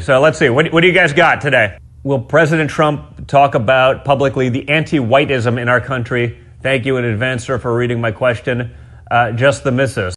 So let's see, what do you guys got today? Will President Trump talk about publicly the anti-whiteism in our country? Thank you in advance, sir, for reading my question. Just the missus.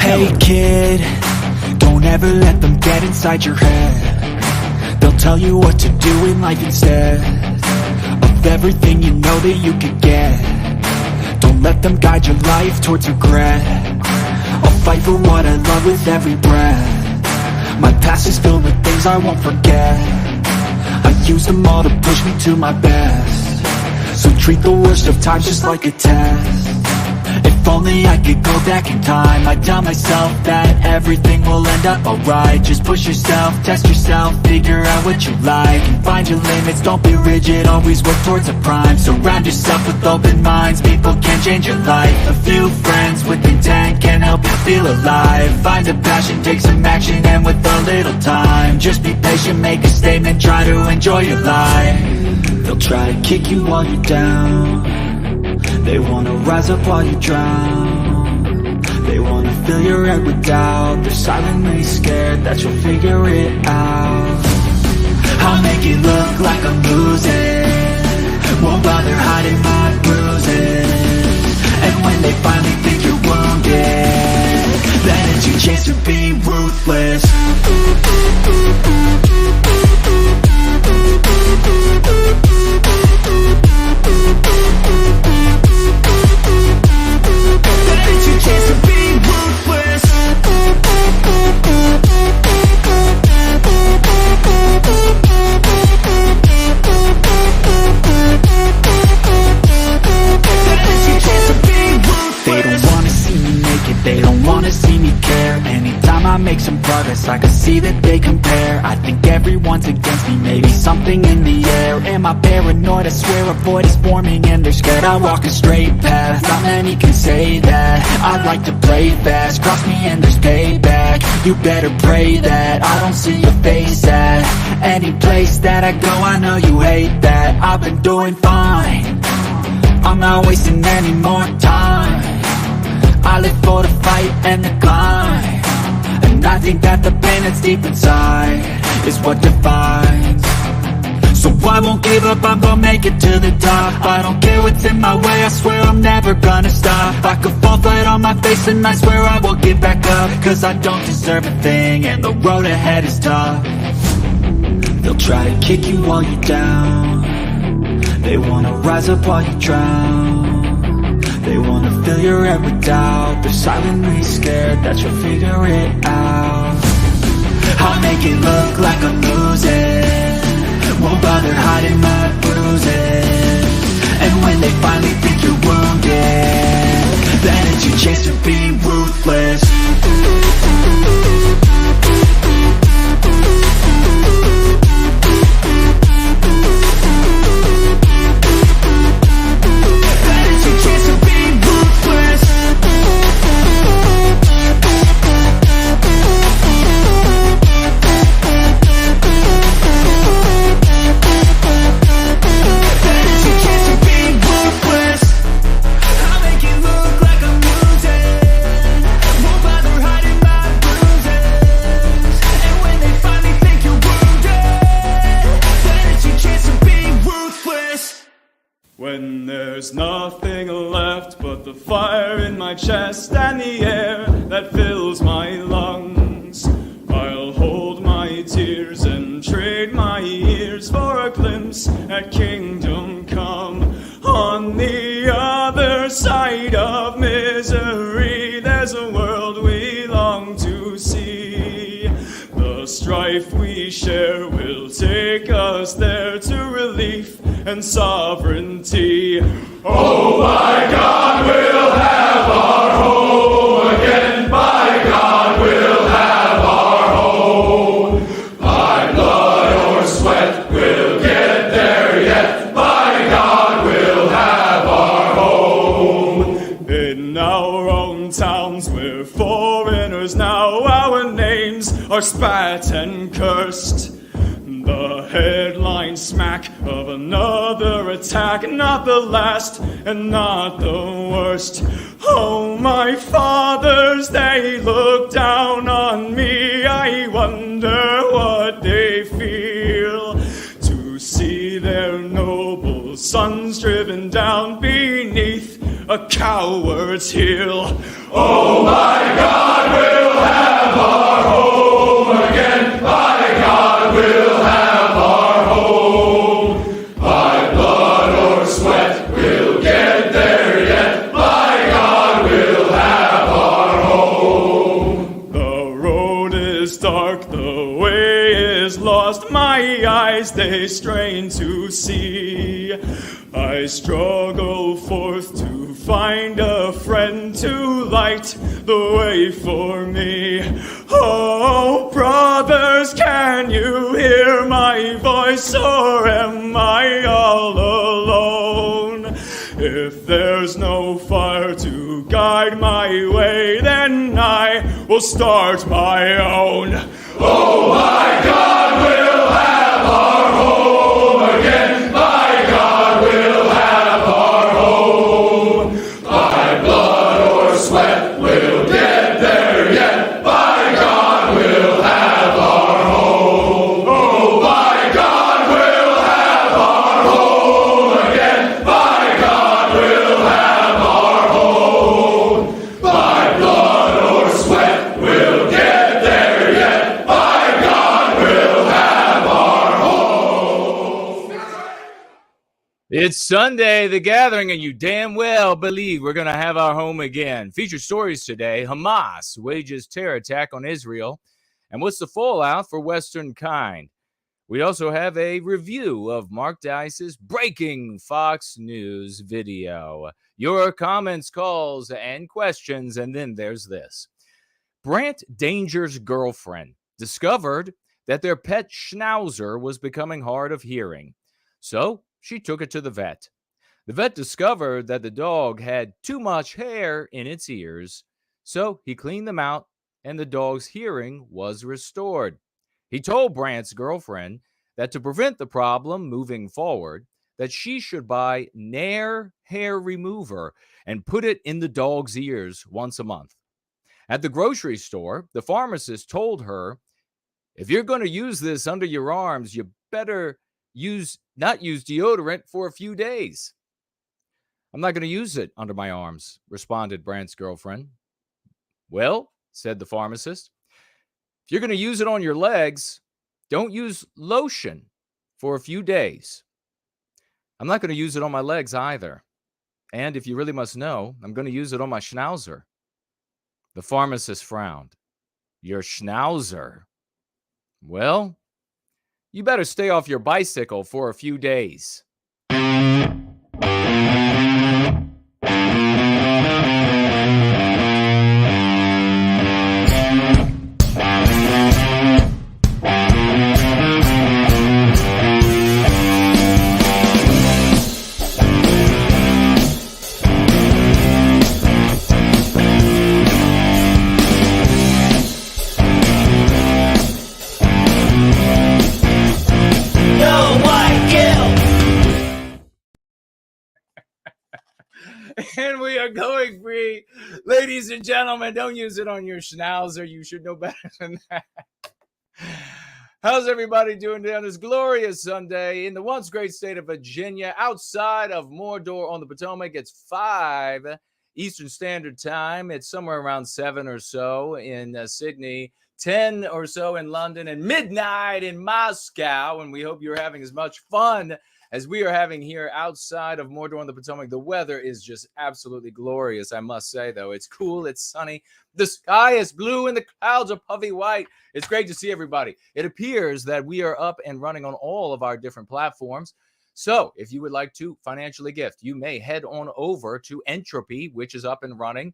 Hey kid, don't ever let them get inside your head. They'll tell you what to do in life instead of everything you know that you could get. Don't let them guide your life towards regret. I'll fight for what I love with every breath. My past is filled with things I won't forget. I used them all to push me to my best. So treat the worst of times just like a test. If only I could go back in time, I'd tell myself that everything will end up alright. Just push yourself, test yourself, figure out what you like, and find your limits, don't be rigid, always work towards a prime. Surround yourself with open minds, people can change your life. A few friends with intent can help you feel alive. Find a passion, take some action, and with a little time, just be patient, make a statement, try to enjoy your life. They'll try to kick you while you're down. They wanna rise up while you drown. They wanna fill your head with doubt. They're silently scared that you'll figure it out. I'll make it look like I'm losing, won't bother hiding my bruises. And when they finally think you're wounded, then it's your chance to be ruthless. They don't wanna see me care. Anytime I make some progress, I can see that they compare. I think everyone's against me, maybe something in the air. Am I paranoid? I swear a void is forming and they're scared. I walk a straight path, not many can say that. I like to play fast, cross me and there's payback. You better pray that I don't see your face at any place that I go. I know you hate that. I've been doing fine, I'm not wasting any more time. I live for the fight and the climb, and I think that the pain that's deep inside is what defines gave up, I'm gonna make it to the top. I don't care what's in my way, I swear I'm never gonna stop. I could fall flat on my face and I swear I will get back up. Cause I don't deserve a thing and the road ahead is tough. They'll try to kick you while you're down. They wanna rise up while you drown. They wanna fill your head with doubt. They're silently scared that you'll figure it out. I'll make it look like I'm losing. Won't bother hiding my bruises. And when they finally think you're wounded, then it's your chance to be ruthless. When there's nothing left but the fire in my chest and the air that fills my lungs, I'll hold my tears and trade my ears for a glimpse at kingdom come. On the other side of misery, there's a world we long to see. The strife we share will take us there to relief and sovereignty. Oh, by God, we'll have our home again. By God, we'll have our home. By blood or sweat, we'll get there yet. By God, we'll have our home. In our own towns, we're foreigners now. Our names are spat and cursed. The headline smack of another attack, not the last and not the worst. Oh, my fathers, they look down on me. I wonder what they feel to see their noble sons driven down beneath a coward's heel. Oh, my God, we'll have our home again. By God, we'll have our home. By blood or sweat, we'll get there yet. By God, we'll have our home. The road is dark, the way is lost. My eyes, they strain to see. I struggle forth to find a friend to light the way for me. Oh, brothers, can you hear my voice, or am I all alone? If there's no fire to guide my way, then I will start my own. Oh, my God, we'll have our home again. By God, we'll have our home. By blood or sweat, we'll get there yet. By God, we'll have our home. Oh, by God, we'll have our home again. By God, we'll have our home. By blood or sweat, we'll get there yet. By God, we'll have our home. It's Sunday, the gathering, and you damn well believe we're going to have our home again. Featured stories today: Hamas wages terror attack on Israel, and what's the fallout for Westernkind? We also have a review of Mark Dice's breaking Fox News video. Your comments, calls, and questions, and then there's this. Brant Danger's girlfriend discovered that their pet schnauzer was becoming hard of hearing, so she took it to the vet. The vet discovered that the dog had too much hair in its ears, so he cleaned them out and the dog's hearing was restored. He told Brant's girlfriend that to prevent the problem moving forward, that she should buy Nair hair remover and put it in the dog's ears once a month. At the grocery store, the pharmacist told her, if you're going to use this under your arms, you better not use deodorant for a few days. I'm not going to use it under my arms, responded Brant's girlfriend. Well, said the pharmacist, if you're going to use it on your legs, don't use lotion for a few days. I'm not going to use it on my legs either. And if you really must know, I'm going to use it on my schnauzer. The pharmacist frowned. Your schnauzer? Well, you better stay off your bicycle for a few days. And we are going free. Ladies and gentlemen, don't use it on your schnauzer. You should know better than that. How's everybody doing today on this glorious Sunday in the once great state of Virginia, outside of Mordor on the Potomac? It's 5 Eastern Standard Time. It's somewhere around 7 or so in Sydney, 10 or so in London, and midnight in Moscow. And we hope you're having as much fun as we are having here outside of Mordor on the Potomac. The weather is just absolutely glorious, I must say, though. It's cool, it's sunny, the sky is blue, and the clouds are puffy white. It's great to see everybody. It appears that we are up and running on all of our different platforms. So if you would like to financially gift, you may head on over to Entropy, which is up and running,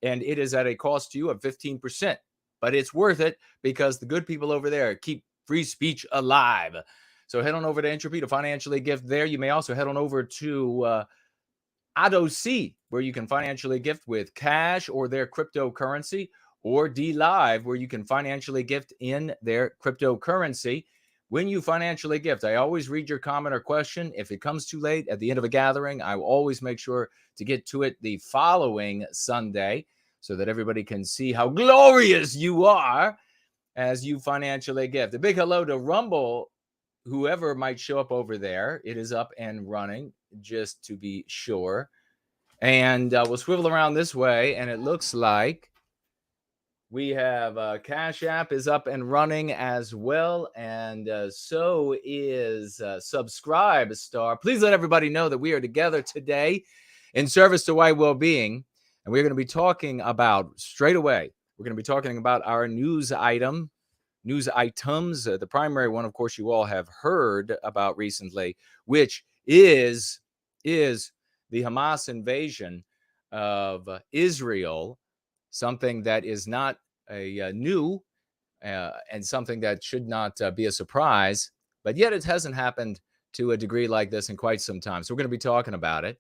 and it is at a cost to you of 15%. But it's worth it because the good people over there keep free speech alive. So head on over to Entropy to financially gift there. You may also head on over to AdoC, where you can financially gift with cash or their cryptocurrency, or DLive, where you can financially gift in their cryptocurrency. When you financially gift, I always read your comment or question. If it comes too late at the end of a gathering, I will always make sure to get to it the following Sunday so that everybody can see how glorious you are as you financially gift. A big hello to Rumble, whoever might show up over there. It is up and running, just to be sure. And we'll swivel around this way, and it looks like we have Cash App is up and running as well, and so is Subscribe Star. Please let everybody know that we are together today in service to white well-being, and we're going to be talking about, straight away, we're going to be talking about our news items. The primary one, of course, you all have heard about recently, which is the Hamas invasion of Israel, something that is not new and something that should not be a surprise, but yet it hasn't happened to a degree like this in quite some time. So we're going to be talking about it.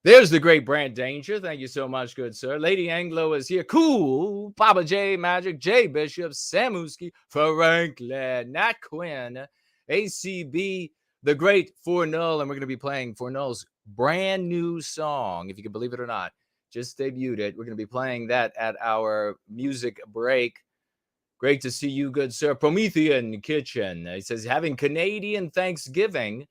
There's the great Brand Danger. Thank you so much, good sir. Lady Anglo is here. Cool. Papa J Magic, J Bishop, Samuski, Franklin, Nat Quinn, ACB, the great ForNull, and we're going to be playing ForNull's brand new song, if you can believe it or not. Just debuted it. We're going to be playing that at our music break. Great to see you, good sir. Promethean Kitchen. He says, having Canadian Thanksgiving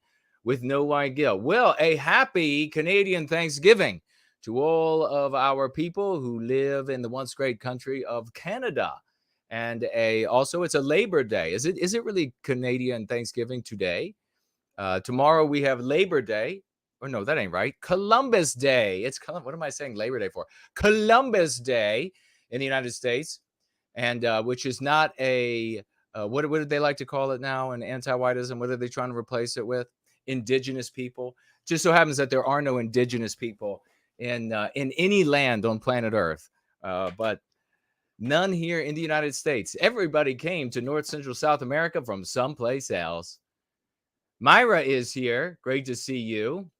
with no white guilt. Well, a happy Canadian Thanksgiving to all of our people who live in the once great country of Canada. And also it's a Labor Day. Is it really Canadian Thanksgiving today? Tomorrow we have Labor Day. Or no, that ain't right. Columbus Day. What am I saying Labor Day for? Columbus Day in the United States, and which is not a what did they like to call it now in anti-whiteism? What are they trying to replace it with? Indigenous people. Just so happens that there are no indigenous people in any land on planet Earth, but none here in the United States. Everybody came to North Central South America from someplace else. Myra is here. Great to see you.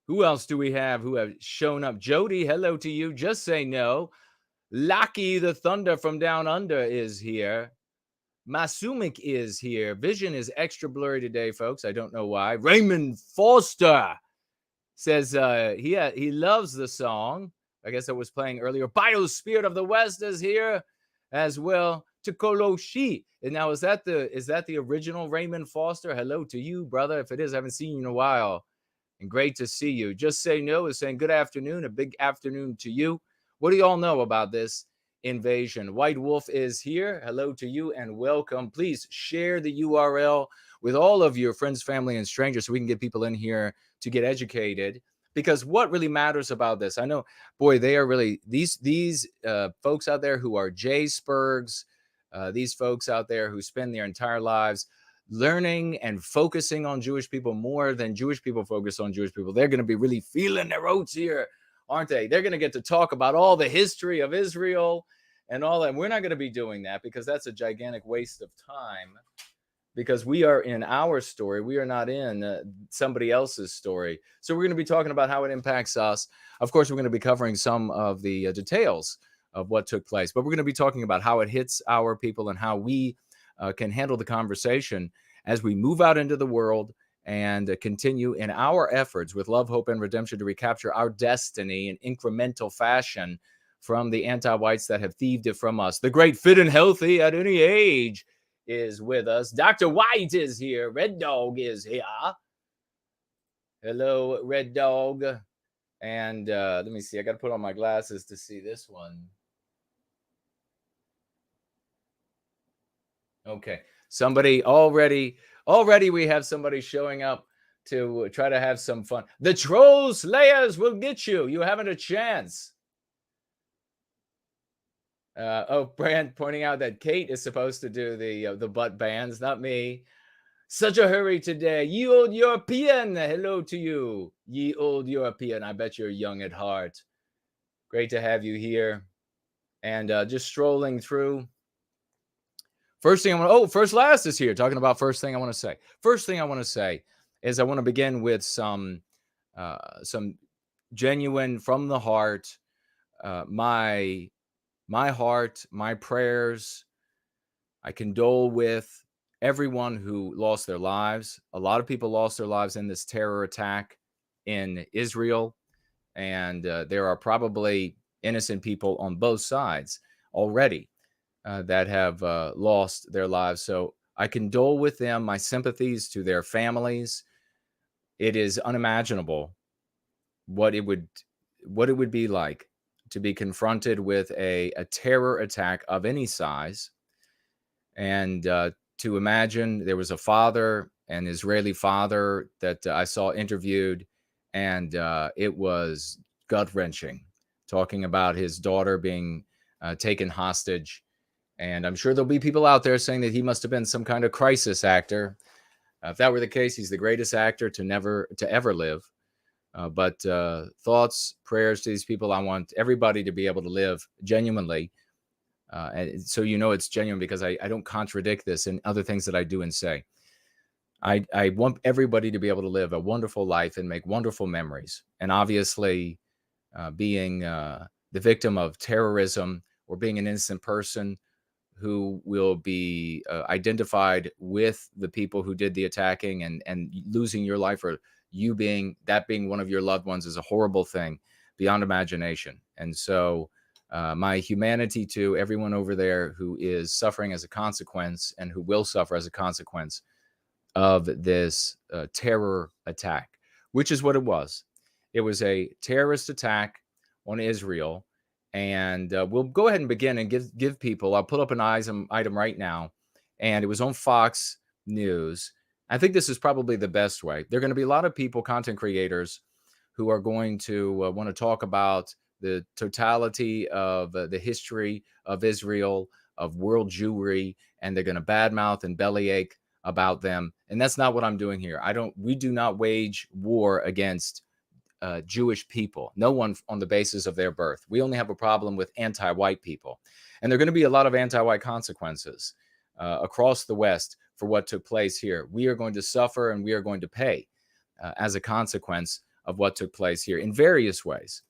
Who else do we have who have shown up? Jody, hello to you. Just say no. Lucky the Thunder from Down Under is here. Masumik is here. Vision is extra blurry today, folks. I don't know why. Raymond Foster says he loves the song. I guess I was playing earlier. Biospirit of the West is here as well. Tikoloshi. And now, is that the original Raymond Foster? Hello to you, brother. If it is, I haven't seen you in a while. And great to see you. Just Say No is saying good afternoon. A big afternoon to you. What do you all know about this invasion? White Wolf is here. Hello to you and welcome. Please share the URL with all of your friends, family, and strangers so we can get people in here to get educated. Because what really matters about this, I know, boy, they are really, these folks out there who are J-Spurgs, these folks out there who spend their entire lives learning and focusing on Jewish people more than Jewish people focus on Jewish people. They're going to be really feeling their oats here, aren't they? They're going to get to talk about all the history of Israel and all that. We're not going to be doing that because that's a gigantic waste of time, because we are in our story. We are not in somebody else's story. So we're going to be talking about how it impacts us. Of course, we're going to be covering some of the details of what took place, but we're going to be talking about how it hits our people and how we can handle the conversation as we move out into the world and continue in our efforts with love, hope, and redemption to recapture our destiny in incremental fashion from the anti-whites that have thieved it from us. The great fit and healthy at any age is with us. Dr. White is here. Red Dog is here. Hello, Red Dog. And let me see. I got to put on my glasses to see this one. Okay. Somebody already we have somebody showing up to try to have some fun. The troll slayers will get you. You haven't a chance. Brand pointing out that Kate is supposed to do the butt bands, not me. Such a hurry today. Ye old European. Hello to you. Ye old European. I bet you're young at heart. Great to have you here. And just strolling through. First last is here, talking about first thing I want to say. First thing I want to say is I want to begin with some genuine, from the heart, my heart, my prayers. I condole with everyone who lost their lives. A lot of people lost their lives in this terror attack in Israel, and there are probably innocent people on both sides already that have lost their lives. So I condole with them, my sympathies to their families. It is unimaginable what it would be like to be confronted with a terror attack of any size. And to imagine, there was a father, an Israeli father that I saw interviewed, and it was gut-wrenching, talking about his daughter being taken hostage. And I'm sure there'll be people out there saying that he must have been some kind of crisis actor. If that were the case, he's the greatest actor to ever live. But thoughts, prayers to these people. I want everybody to be able to live genuinely. And so it's genuine, because I don't contradict this in other things that I do and say. I want everybody to be able to live a wonderful life and make wonderful memories. And obviously, being the victim of terrorism or being an innocent person who will be identified with the people who did the attacking, and losing your life, or you being one of your loved ones, is a horrible thing beyond imagination. And so my humanity to everyone over there who is suffering as a consequence, and who will suffer as a consequence of this terror attack, which is what it was. It was a terrorist attack on Israel. And we'll go ahead and begin and give people, I'll put up an item right now, and it was on Fox News. I think this is probably the best way. There are going to be a lot of people, content creators, who are going to want to talk about the totality of the history of Israel, of world Jewry, and they're going to badmouth and bellyache about them. And that's not what I'm doing here. We do not wage war against Jewish people, no one on the basis of their birth. We only have a problem with anti-white people. And there are going to be a lot of anti-white consequences across the West for what took place here. We are going to suffer, and we are going to pay as a consequence of what took place here in various ways.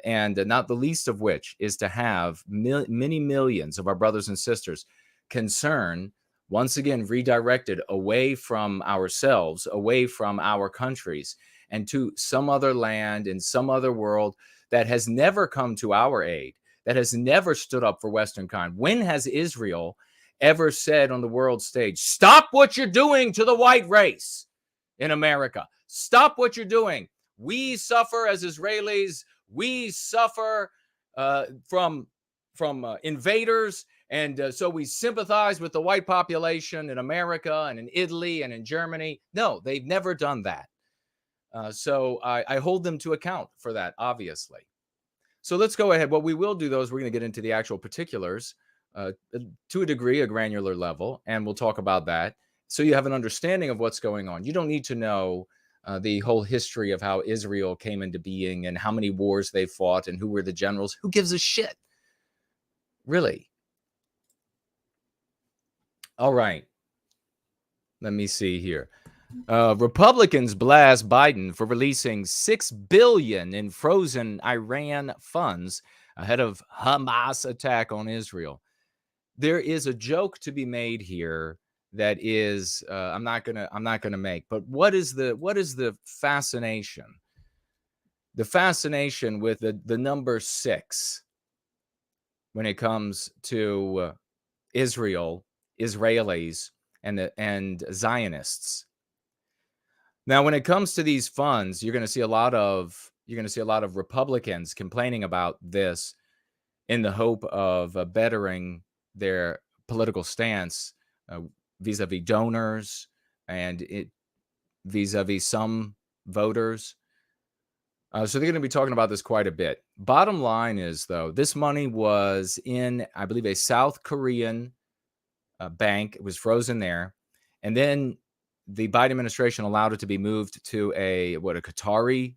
And not the least of which is to have many millions of our brothers and sisters concerned, once again, redirected away from ourselves, away from our countries, and to some other land in some other world that has never come to our aid, that has never stood up for Westernkind. When has Israel ever said on the world stage, stop what you're doing to the white race in America? Stop what you're doing. We suffer as Israelis. We suffer from invaders. And so we sympathize with the white population in America and in Italy and in Germany. No, they've never done that. So I hold them to account for that, obviously. So let's go ahead. What we will do, though, is we're going to get into the actual particulars to a degree, a granular level, and we'll talk about that so you have an understanding of what's going on. You don't need to know the whole history of how Israel came into being and how many wars they fought and who were the generals. Who gives a shit? Really? All right. Let me see here. Republicans blast Biden for releasing $6 billion in frozen Iran funds ahead of Hamas attack on Israel. There is a joke to be made here that is I'm not gonna make. But what is the fascination? The fascination with the number 6 when it comes to Israel, Israelis, and Zionists. Now, when it comes to these funds, you're going to see a lot of Republicans complaining about this in the hope of bettering their political stance vis-a-vis donors and vis-a-vis some voters. So they're going to be talking about this quite a bit. Bottom line is, though, this money was in, I believe, a South Korean bank. It was frozen there, and then the Biden administration allowed it to be moved to a Qatari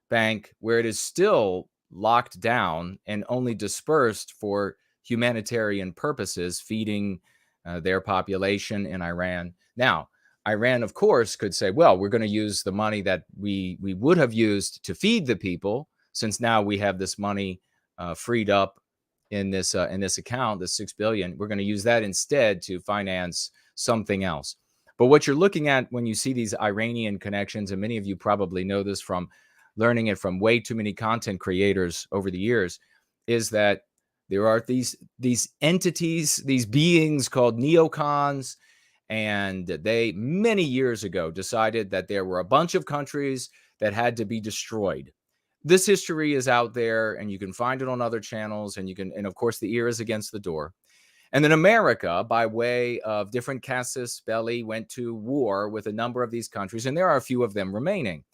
bank, where it is still locked down and only dispersed for humanitarian purposes, feeding their population in Iran. Now, Iran, of course, could say, well, we're going to use the money that we would have used to feed the people, since now we have this money freed up in this account, the $6 billion. We're going to use that instead to finance something else. But what you're looking at when you see these Iranian connections, and many of you probably know this from learning it from way too many content creators over the years, is that there are these entities, these beings called neocons, and they many years ago decided that there were a bunch of countries that had to be destroyed. This history is out there, and you can find it on other channels, and of course the ear is against the door. And then America, by way of different casus belli, went to war with a number of these countries, and there are a few of them remaining.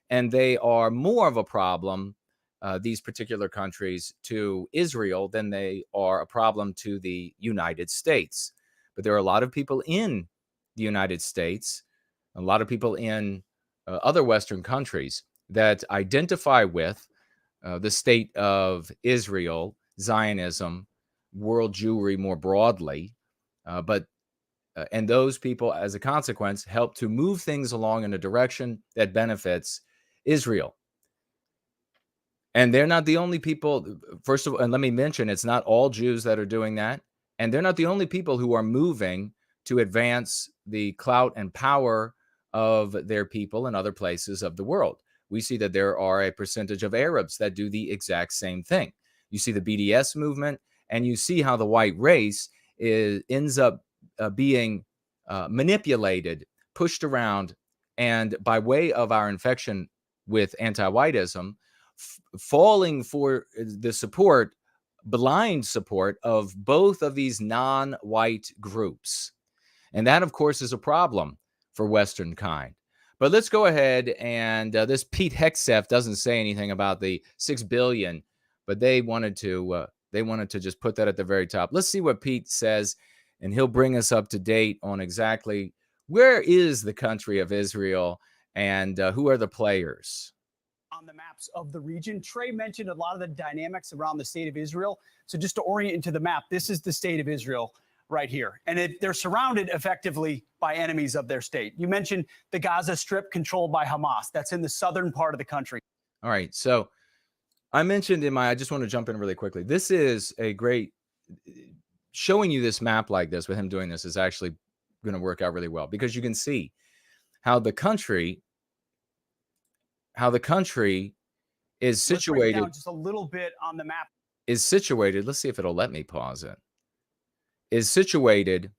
And they are more of a problem, these particular countries, to Israel than they are a problem to the United States. But there are a lot of people in the United States, a lot of people in other Western countries that identify with the state of Israel, Zionism, world Jewry more broadly, and those people, as a consequence, help to move things along in a direction that benefits Israel. And they're not the only people. First of all, and let me mention, it's not all Jews that are doing that, and they're not the only people who are moving to advance the clout and power of their people in other places of the world. We see that there are a percentage of Arabs that do the exact same thing. You see the BDS movement, and you see how the white race ends up being manipulated, pushed around, and by way of our infection with anti-whiteism, falling for the support, blind support of both of these non-white groups. And that, of course, is a problem for Westernkind. But let's go ahead, and this Pete Hegseth doesn't say anything about the $6 billion, but they wanted to just put that at the very top. Let's see what Pete says, and he'll bring us up to date on exactly where is the country of Israel and who are the players. On the maps of the region, Trey mentioned a lot of the dynamics around the state of Israel. So just to orient into the map, this is the state of Israel right here. And they're surrounded effectively by enemies of their state. You mentioned the Gaza Strip controlled by Hamas. That's in the southern part of the country. All right. So I mentioned I just want to jump in really quickly. This is a great, showing you this map like this with him doing this is actually going to work out really well, because you can see how the country is situated. Just a little bit on the map. is situated, let's see if it'll let me pause it, is situated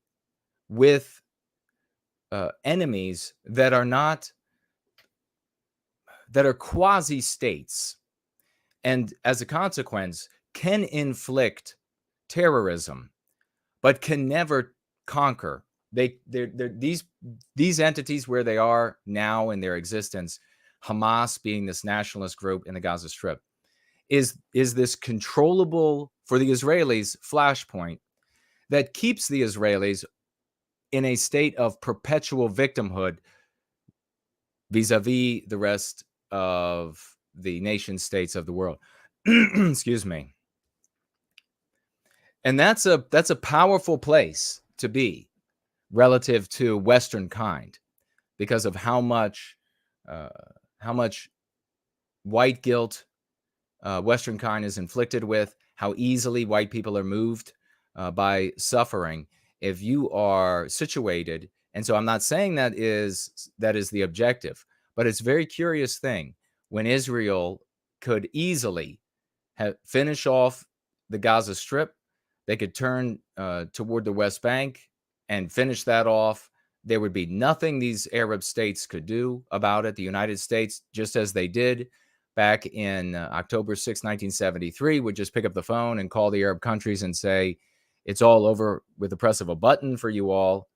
with enemies that are not, that are quasi-states, and as a consequence can inflict terrorism, but can never conquer. These entities where they are now in their existence, Hamas being this nationalist group in the Gaza Strip, is this controllable, for the Israelis, flashpoint that keeps the Israelis in a state of perpetual victimhood vis-a-vis the rest of the nation states of the world. Excuse me. And that's a powerful place to be relative to Westernkind, because of how much white guilt Westernkind is inflicted with, how easily white people are moved by suffering. If you are situated, and so I'm not saying that is the objective, but it's a very curious thing when Israel could easily finish off the Gaza Strip. They could turn toward the West Bank and finish that off. There would be nothing these Arab states could do about it. The United States, just as they did back in October 6, 1973, would just pick up the phone and call the Arab countries and say, it's all over with the press of a button for you all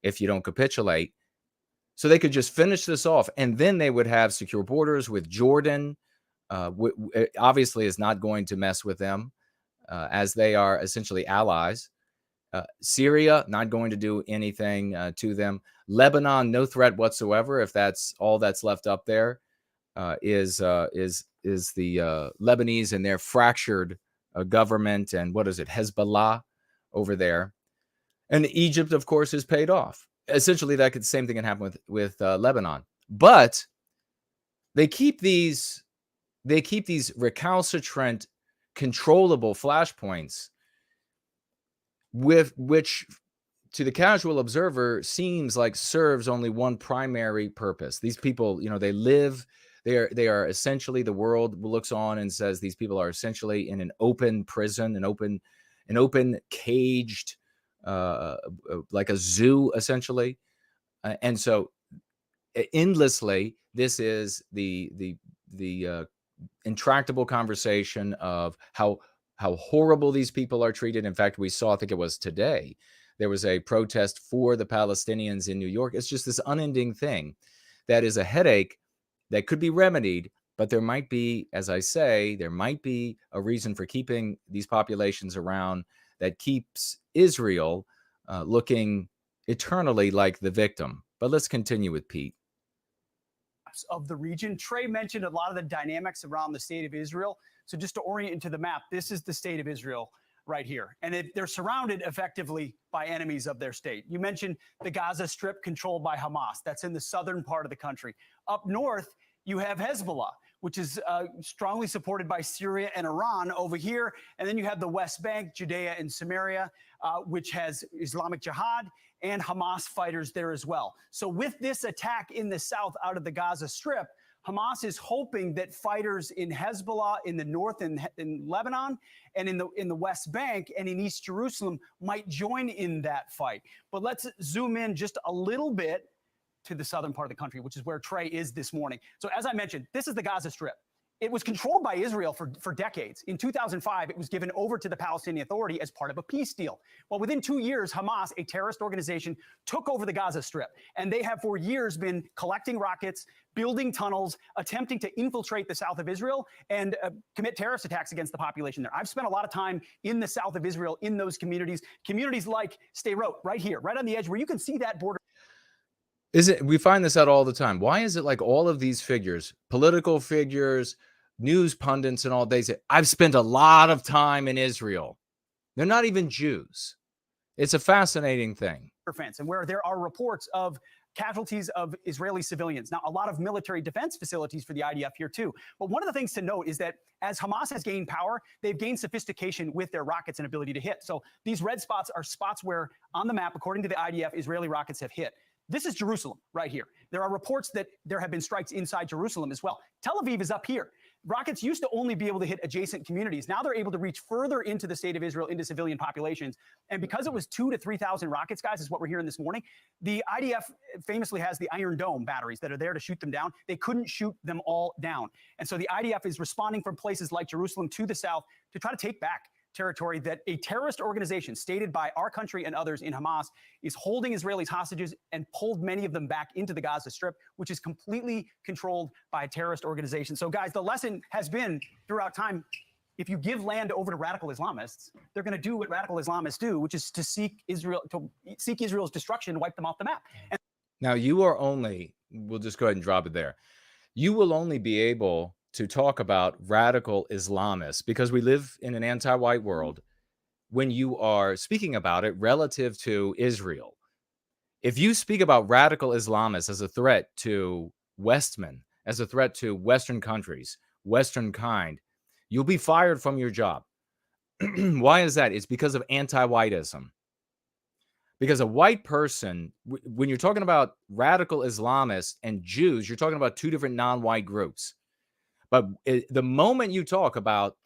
if you don't capitulate. So they could just finish this off, and then they would have secure borders with Jordan. Obviously is not going to mess with them, as they are essentially allies. Syria, not going to do anything to them. Lebanon, no threat whatsoever. If that's all that's left up there, is the Lebanese and their fractured government, and what is it, Hezbollah over there. And Egypt, of course, is paid off. Essentially, the same thing can happen with Lebanon. But they keep these recalcitrant, controllable flashpoints, with which to the casual observer seems like serves only one primary purpose. These people, they live, they are essentially, the world looks on and says these people are essentially in an open prison, an open caged, like a zoo, essentially. And so endlessly, this is the intractable conversation of how horrible these people are treated. In fact, we saw, I think it was today, there was a protest for the Palestinians in New York. It's just this unending thing that is a headache that could be remedied, but there might be, as I say, there might be a reason for keeping these populations around that keeps Israel looking eternally like the victim. But let's continue with Pete. Of the region. Trey mentioned a lot of the dynamics around the state of Israel. So just to orient into the map, this is the state of Israel right here. And they're surrounded effectively by enemies of their state. You mentioned the Gaza Strip controlled by Hamas. That's in the southern part of the country. Up north, you have Hezbollah, which is strongly supported by Syria and Iran over here. And then you have the West Bank, Judea and Samaria, which has Islamic Jihad and Hamas fighters there as well. So with this attack in the south out of the Gaza Strip, Hamas is hoping that fighters in Hezbollah in the north, in Lebanon, and in the West Bank and in East Jerusalem might join in that fight. But let's zoom in just a little bit to the southern part of the country, which is where Trey is this morning. So as I mentioned, this is the Gaza Strip. It was controlled by Israel for decades. In 2005, it was given over to the Palestinian Authority as part of a peace deal. Well, within 2 years, Hamas, a terrorist organization, took over the Gaza Strip. And they have for years been collecting rockets, building tunnels, attempting to infiltrate the south of Israel and commit terrorist attacks against the population there. I've spent a lot of time in the south of Israel, in those communities like Sderot, right here, right on the edge where you can see that border. We find this out all the time. Why is it like all of these figures, political figures, news pundits and all, they say, I've spent a lot of time in Israel. They're not even Jews. It's a fascinating thing. And where there are reports of casualties of Israeli civilians. Now, a lot of military defense facilities for the IDF here too. But one of the things to note is that as Hamas has gained power, they've gained sophistication with their rockets and ability to hit. So these red spots are spots where on the map, according to the IDF, Israeli rockets have hit. This is Jerusalem right here. There are reports that there have been strikes inside Jerusalem as well. Tel Aviv is up here. rockets used to only be able to hit adjacent communities. Now they're able to reach further into the state of Israel, into civilian populations. And because it was 2,000 to 3,000 rockets, guys, is what we're hearing this morning, the IDF famously has the Iron Dome batteries that are there to shoot them down. They couldn't shoot them all down. And so the IDF is responding from places like Jerusalem to the south to try to take back territory that a terrorist organization stated by our country and others in Hamas is holding Israelis hostages and pulled many of them back into the Gaza Strip, which is completely controlled by a terrorist organization. So guys, the lesson has been throughout time, if you give land over to radical Islamists, they're going to do what radical Islamists do, which is to seek Israel's destruction, wipe them off the map. And now you are only, we'll just go ahead and drop it there. You will only be able to talk about radical Islamists, because we live in an anti-white world, when you are speaking about it relative to Israel. If you speak about radical Islamists as a threat to Westmen, as a threat to Western countries, Westernkind, you'll be fired from your job. Why is that? It's because of anti-whiteism. Because a white person, when you're talking about radical Islamists and Jews, you're talking about two different non-white groups. But the moment you talk about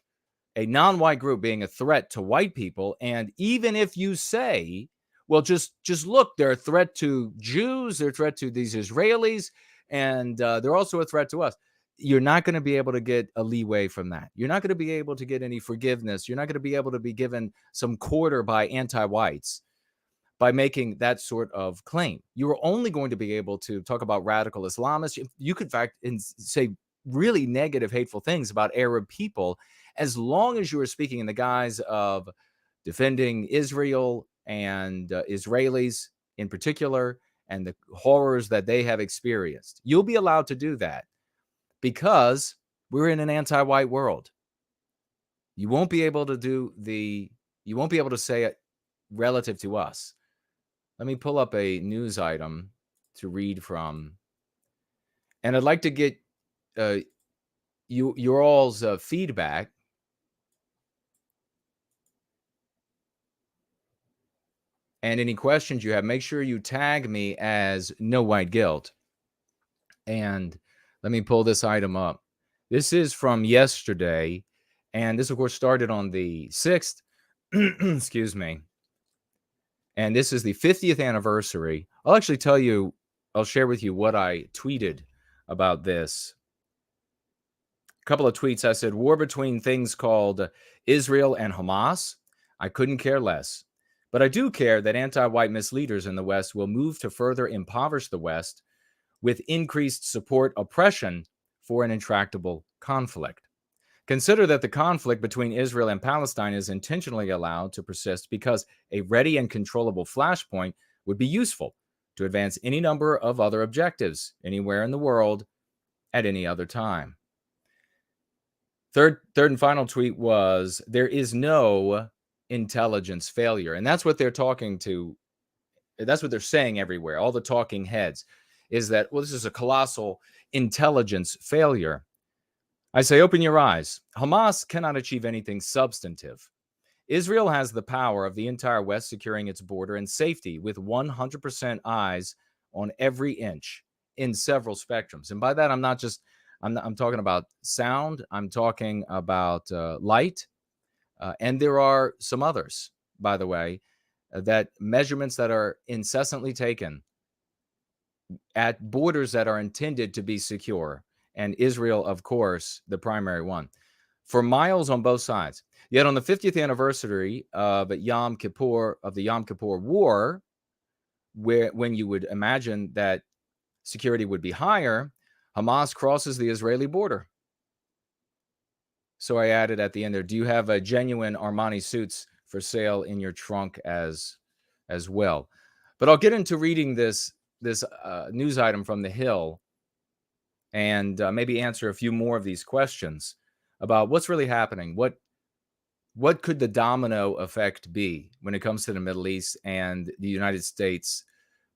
a non-white group being a threat to white people, and even if you say, well, just look, they're a threat to Jews, they're a threat to these Israelis, and they're also a threat to us, you're not going to be able to get a leeway from that. You're not going to be able to get any forgiveness. You're not going to be able to be given some quarter by anti-whites by making that sort of claim. You're only going to be able to talk about radical Islamists. You could, in fact, say really negative, hateful things about Arab people, as long as you are speaking in the guise of defending Israel and Israelis in particular, and the horrors that they have experienced. You'll be allowed to do that because we're in an anti-white world. You won't be able to say it relative to us. Let me pull up a news item to read from, and I'd like to get your all's feedback. And any questions you have, make sure you tag me as No White Guilt. And let me pull this item up. This is from yesterday, and this, of course, started on the 6th. Excuse me. And this is the 50th anniversary. I'll share with you what I tweeted about this. A couple of tweets. I said, war between things called Israel and Hamas. I couldn't care less. But I do care that anti-white misleaders in the West will move to further impoverish the West with increased support oppression for an intractable conflict. Consider that the conflict between Israel and Palestine is intentionally allowed to persist because a ready and controllable flashpoint would be useful to advance any number of other objectives anywhere in the world at any other time. Third and final tweet was, there is no intelligence failure. And that's what they're that's what they're saying everywhere. All the talking heads is that, well, this is a colossal intelligence failure. I say, open your eyes. Hamas cannot achieve anything substantive. Israel has the power of the entire West securing its border and safety with 100% eyes on every inch in several spectrums. And by that, I'm talking about sound. I'm talking about light. And there are some others, by the way, that measurements that are incessantly taken at borders that are intended to be secure. And Israel, of course, the primary one, for miles on both sides. Yet on the 50th anniversary of the Yom Kippur War, when you would imagine that security would be higher, Hamas crosses the Israeli border. So I added at the end there, do you have a genuine Armani suits for sale in your trunk as well? But I'll get into reading this news item from The Hill and maybe answer a few more of these questions about what's really happening. What could the domino effect be when it comes to the Middle East and the United States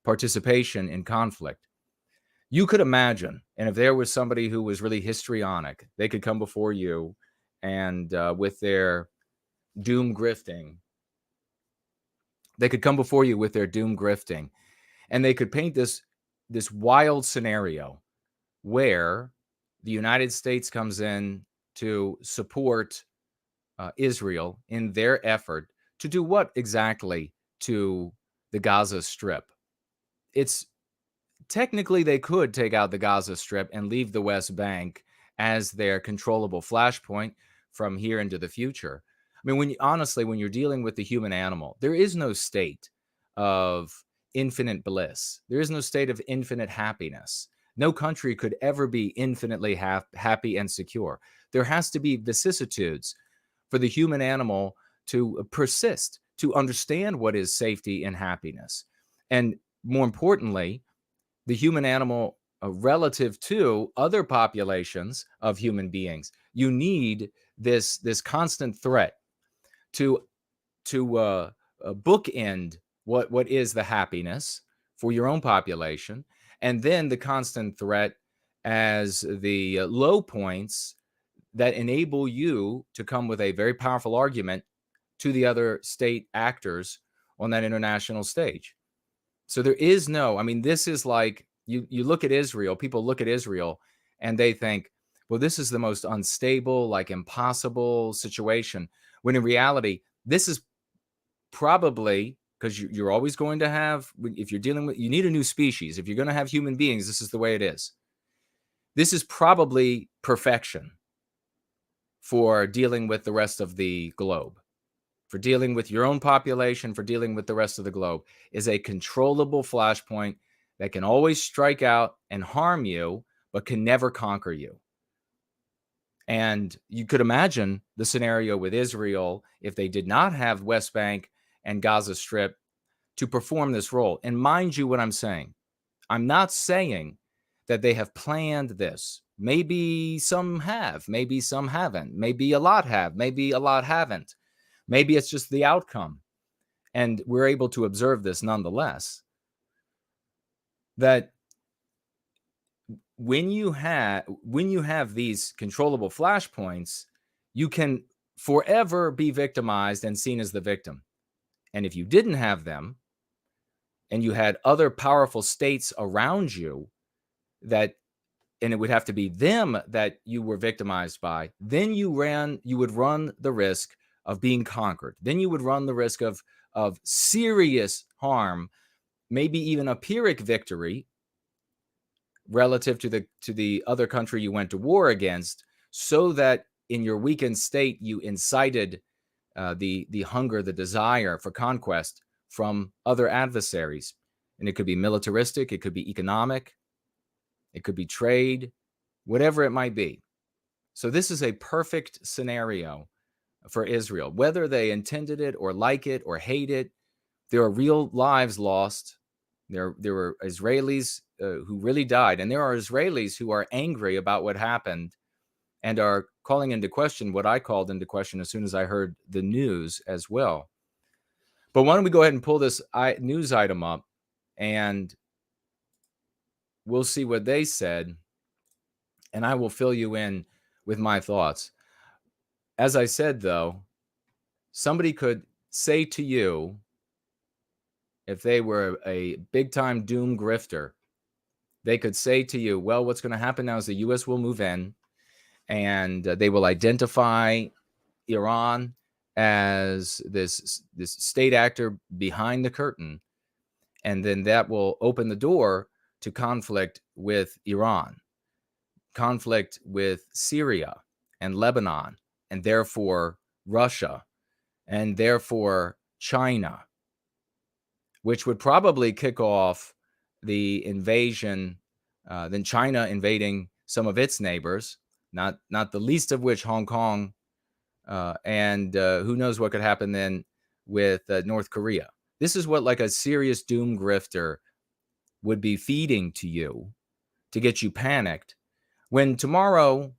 participation in conflict? You could imagine, and if there was somebody who was really histrionic, they could come before you and with their doom grifting, and they could paint this wild scenario where the United States comes in to support Israel in their effort to do what exactly to the Gaza Strip. It's technically they could take out the Gaza Strip and leave the West Bank as their controllable flashpoint from here into the future. I mean, when you're dealing with the human animal, there is no state of infinite bliss. There is no state of infinite happiness. No country could ever be infinitely happy and secure. There has to be vicissitudes for the human animal to persist, to understand what is safety and happiness. And more importantly, the human animal relative to other populations of human beings. You need this constant threat to bookend what is the happiness for your own population, and then the constant threat as the low points that enable you to come with a very powerful argument to the other state actors on that international stage. So there is no, I mean, this is like, you look at Israel, people look at Israel and they think, well, this is the most unstable, like impossible situation. When in reality, this is probably, because you're always going to have, if you're dealing with, you need a new species. If you're going to have human beings, this is the way it is. This is probably perfection for dealing with the rest of the globe. For dealing with your own population, for dealing with the rest of the globe, is a controllable flashpoint that can always strike out and harm you, but can never conquer you. And you could imagine the scenario with Israel if they did not have West Bank and Gaza Strip to perform this role. And mind you what I'm saying. I'm not saying that they have planned this. Maybe some have, maybe some haven't, maybe a lot have, maybe a lot haven't. Maybe it's just the outcome. And we're able to observe this nonetheless. That when you have these controllable flashpoints, you can forever be victimized and seen as the victim. And if you didn't have them, and you had other powerful states around you that, and it would have to be them that you were victimized by, then you would run the risk of being conquered. Then you would run the risk of serious harm, maybe even a Pyrrhic victory relative to the other country you went to war against, so that in your weakened state you incited the hunger, the desire for conquest from other adversaries. And it could be militaristic, it could be economic, it could be trade, whatever it might be. So this is a perfect scenario for Israel. Whether they intended it or like it or hate it, there are real lives lost. There were Israelis who really died. And there are Israelis who are angry about what happened and are calling into question what I called into question as soon as I heard the news as well. But why don't we go ahead and pull this news item up and we'll see what they said. And I will fill you in with my thoughts. As I said, though, somebody could say to you, if they were a big-time doom grifter, they could say to you, well, what's going to happen now is the U.S. will move in and they will identify Iran as this state actor behind the curtain. And then that will open the door to conflict with Iran, conflict with Syria and Lebanon, and therefore Russia, and therefore China, which would probably kick off the invasion, then China invading some of its neighbors, not the least of which Hong Kong, and who knows what could happen then with North Korea. This is what like a serious doom grifter would be feeding to you to get you panicked. When tomorrow,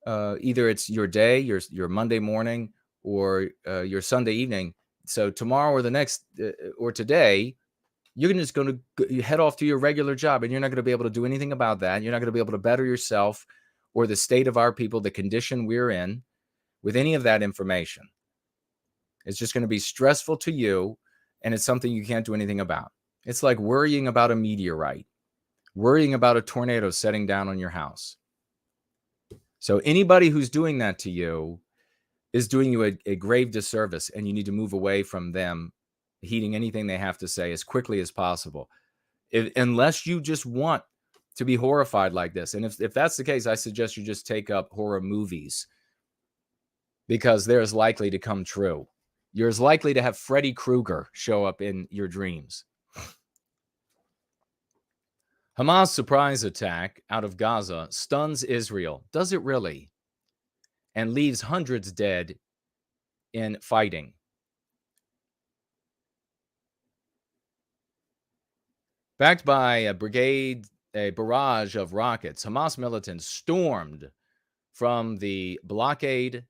either it's your day, your Monday morning, or your Sunday evening. So tomorrow or the next, or today, you're just going to head off to your regular job, and you're not going to be able to do anything about that. You're not going to be able to better yourself or the state of our people, the condition we're in, with any of that information. It's just going to be stressful to you, and it's something you can't do anything about. It's like worrying about a meteorite, worrying about a tornado setting down on your house. So anybody who's doing that to you is doing you a grave disservice, and you need to move away from them heeding anything they have to say as quickly as possible. Unless you just want to be horrified like this. And if that's the case, I suggest you just take up horror movies, because they're as likely to come true. You're as likely to have Freddy Krueger show up in your dreams. Hamas surprise attack out of Gaza stuns Israel. Does it really? And leaves hundreds dead in fighting. Backed by a barrage of rockets, Hamas militants stormed from the blockaded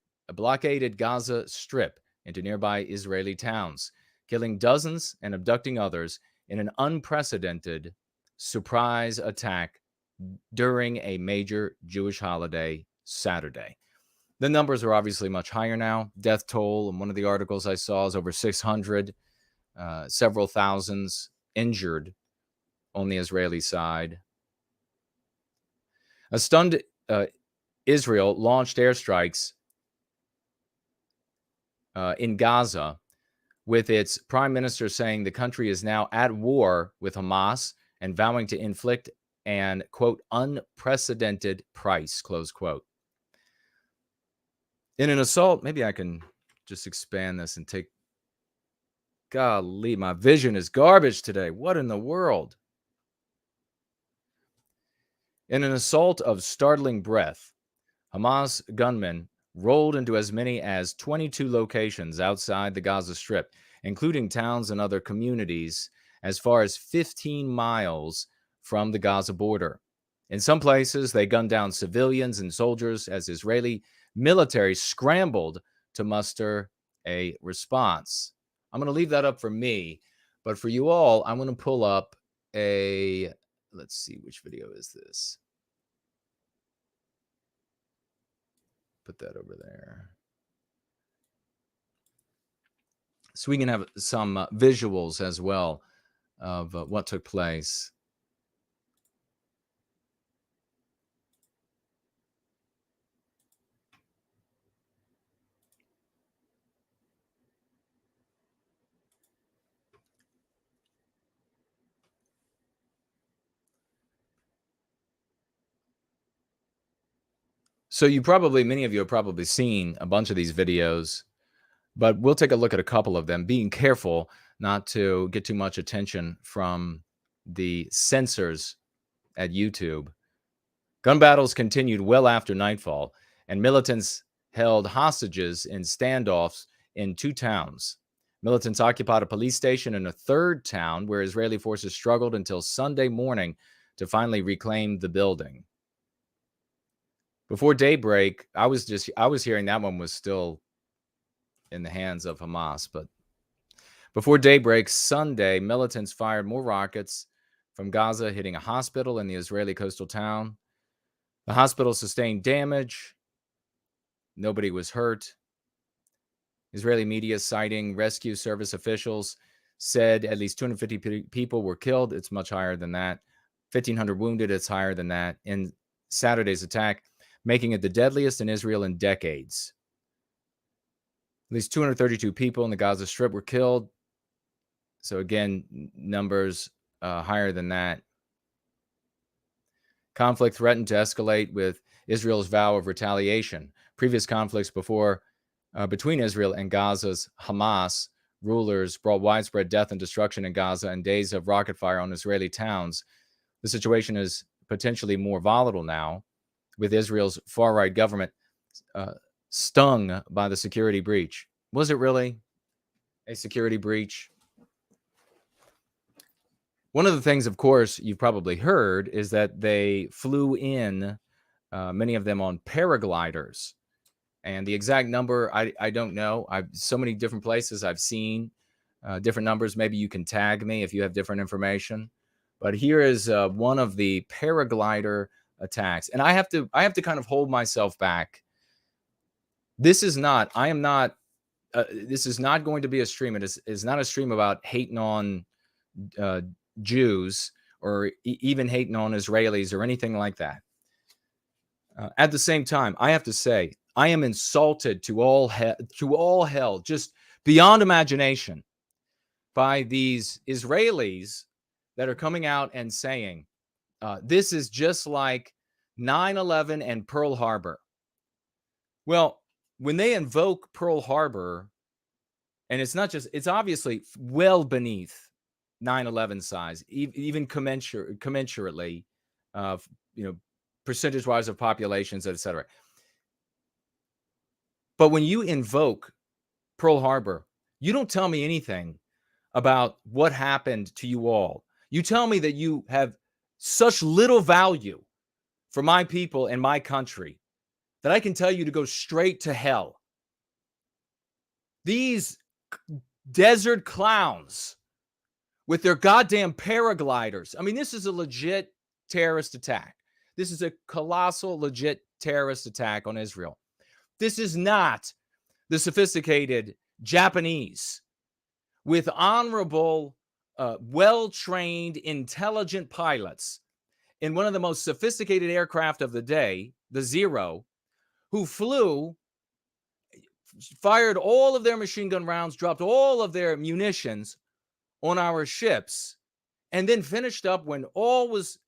Gaza Strip into nearby Israeli towns, killing dozens and abducting others in an unprecedented surprise attack during a major Jewish holiday Saturday. The numbers are obviously much higher now. Death toll in one of the articles I saw is over 600, several thousands injured on the Israeli side. A stunned Israel launched airstrikes in Gaza, with its prime minister saying the country is now at war with Hamas and vowing to inflict an, quote, unprecedented price, close quote. In an assault, maybe I can just expand this and take, golly, my vision is garbage today. What in the world? In an assault of startling breadth, Hamas gunmen rolled into as many as 22 locations outside the Gaza Strip, including towns and other communities as far as 15 miles from the Gaza border. In some places, they gunned down civilians and soldiers as Israeli military scrambled to muster a response. I'm going to leave that up for me, but for you all, I'm going to pull up a, let's see, which video is this? Put that over there. So we can have some visuals as well of what took place. So many of you have probably seen a bunch of these videos, but we'll take a look at a couple of them, being careful not to get too much attention from the censors at YouTube. Gun battles continued well after nightfall, and militants held hostages in standoffs in 2 towns. Militants occupied a police station in a 3rd town where Israeli forces struggled until Sunday morning to finally reclaim the building. Before daybreak, I was hearing that one was still in the hands of Hamas, but before daybreak Sunday, militants fired more rockets from Gaza, hitting a hospital in the Israeli coastal town. The hospital sustained damage. Nobody was hurt. Israeli media citing rescue service officials said at least 250 people were killed. It's much higher than that. 1,500 wounded. It's higher than that in Saturday's attack, making it the deadliest in Israel in decades. At least 232 people in the Gaza Strip were killed. So again, numbers higher than that. Conflict threatened to escalate with Israel's vow of retaliation. Previous conflicts between Israel and Gaza's Hamas rulers brought widespread death and destruction in Gaza and days of rocket fire on Israeli towns. The situation is potentially more volatile now, with Israel's far-right government stung by the security breach. Was it really a security breach? One of the things, of course, you've probably heard is that they flew in, many of them on paragliders. And the exact number, I don't know. So many different places I've seen different numbers. Maybe you can tag me if you have different information. But here is one of the paraglider attacks. And I have to kind of hold myself back. This is not going to be a stream. It is not a stream about hating on Jews or even hating on Israelis or anything like that. At the same time, I have to say, I am insulted to all hell, just beyond imagination, by these Israelis that are coming out and saying, this is just like 9/11 and Pearl Harbor. Well, when they invoke Pearl Harbor, and it's not just, it's obviously well beneath 9/11 size, even commensurately, percentage-wise of populations, etc. But when you invoke Pearl Harbor, you don't tell me anything about what happened to you all. You tell me that you have such little value for my people and my country that I can tell you to go straight to hell. These desert clowns with their goddamn paragliders. I mean, this is a legit terrorist attack. This is a colossal, legit terrorist attack on Israel. This is not the sophisticated Japanese with honorable, well-trained, intelligent pilots in one of the most sophisticated aircraft of the day, the Zero, who flew, fired all of their machine gun rounds, dropped all of their munitions on our ships, and then finished up when all was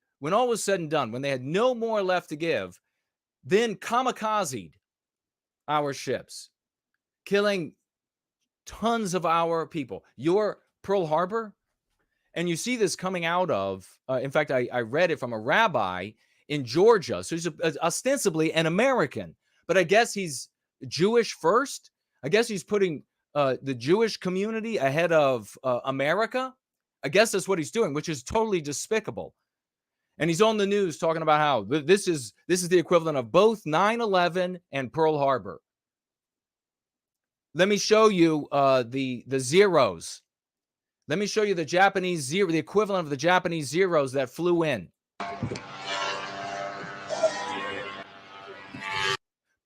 said and done, when they had no more left to give, then kamikazed our ships, killing tons of our people. Your Pearl Harbor, and you see this coming out of, in fact, I read it from a rabbi in Georgia. So he's ostensibly an American, but I guess he's Jewish first. I guess he's putting the Jewish community ahead of America. I guess that's what he's doing, which is totally despicable. And he's on the news talking about how this is the equivalent of both 9/11 and Pearl Harbor. Let me show you the Zeros. Let me show you the Japanese Zero, the equivalent of the Japanese Zeros that flew in.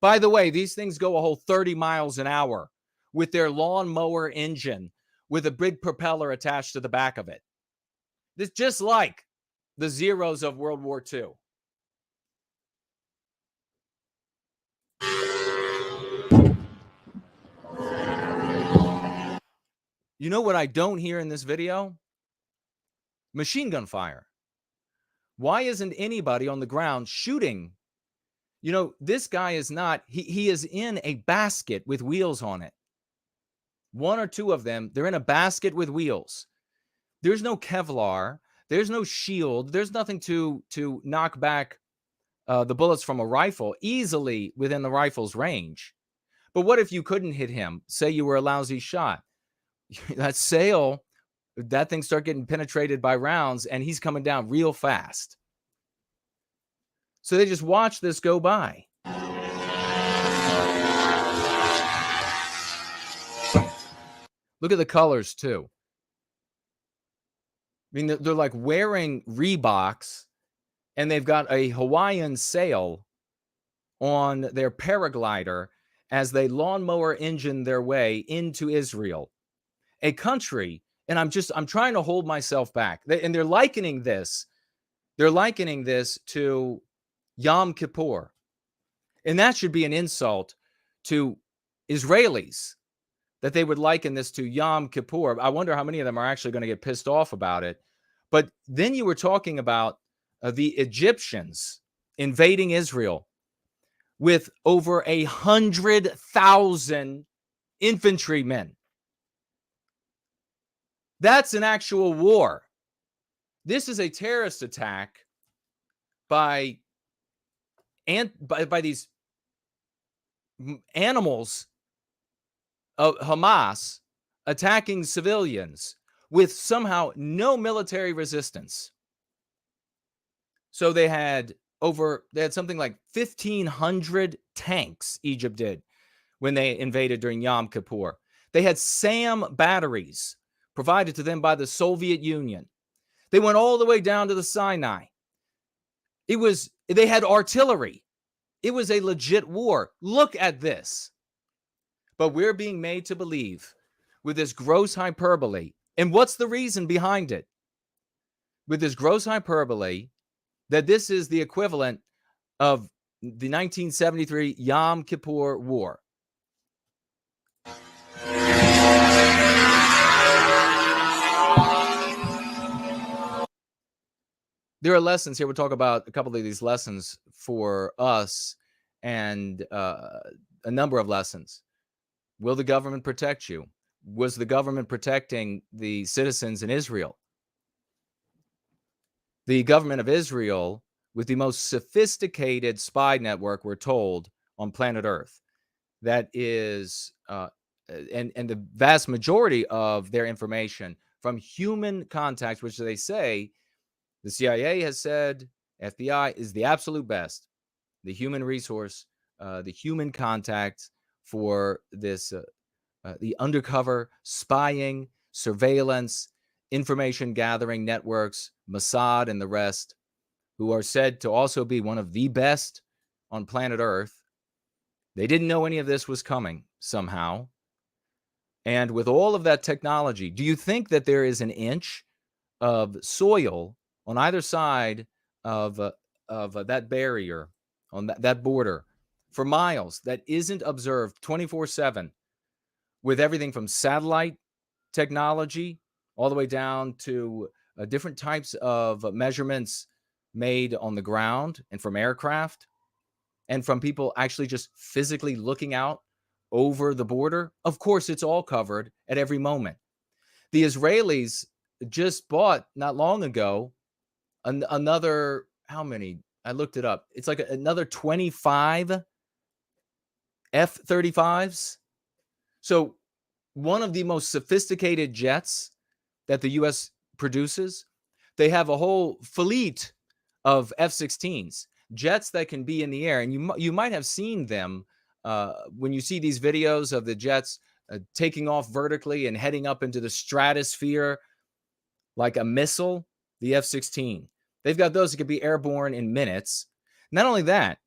By the way, these things go a whole 30 miles an hour with their lawnmower engine with a big propeller attached to the back of it. This just like the Zeros of World War II. You know what I don't hear in this video? Machine gun fire. Why isn't anybody on the ground shooting? You know, this guy is not, he is in a basket with wheels on it. One or two of them, they're in a basket with wheels. There's no Kevlar. There's no shield. There's nothing to knock back the bullets from a rifle easily within the rifle's range. But what if you couldn't hit him? Say you were a lousy shot. That sail, that thing start getting penetrated by rounds, and he's coming down real fast. So they just watch this go by. Look at the colors, too. I mean, they're like wearing Reeboks, and they've got a Hawaiian sail on their paraglider as they lawnmower engine their way into Israel, a country. And I'm trying to hold myself back. And they're likening this to Yom Kippur. And that should be an insult to Israelis, that they would liken this to Yom Kippur. I wonder how many of them are actually going to get pissed off about it. But then you were talking about the Egyptians invading Israel with over 100,000 infantrymen. That's an actual war. This is a terrorist attack by these animals of Hamas attacking civilians with somehow no military resistance. So they had something like 1,500 tanks, Egypt did, when they invaded during Yom Kippur. They had SAM batteries provided to them by the Soviet Union. They went all the way down to the Sinai. They had artillery. It was a legit war. Look at this. But we're being made to believe with this gross hyperbole. And what's the reason behind it? With this gross hyperbole, that this is the equivalent of the 1973 Yom Kippur War. There are lessons here. We'll talk about a couple of these lessons for us and a number of lessons. Will the government protect you? Was the government protecting the citizens in Israel? The government of Israel, with the most sophisticated spy network, we're told, on planet Earth, that is, and the vast majority of their information from human contacts, which they say, the CIA has said, FBI is the absolute best, the human resource, the human contact for this, the undercover spying, surveillance, information gathering networks, Mossad and the rest, who are said to also be one of the best on planet Earth. They didn't know any of this was coming somehow. And with all of that technology, do you think that there is an inch of soil on either side of that barrier, on that border, for miles that isn't observed 24/7, with everything from satellite technology all the way down to different types of measurements made on the ground and from aircraft and from people actually just physically looking out over the border? Of course, it's all covered at every moment. The Israelis just bought not long ago another, how many? I looked it up. It's like another 25 F-35s. So one of the most sophisticated jets that the U.S. produces. They have a whole fleet of F-16s, jets that can be in the air. And you might have seen them when you see these videos of the jets taking off vertically and heading up into the stratosphere like a missile, the F-16. They've got those that can be airborne in minutes. Not only that,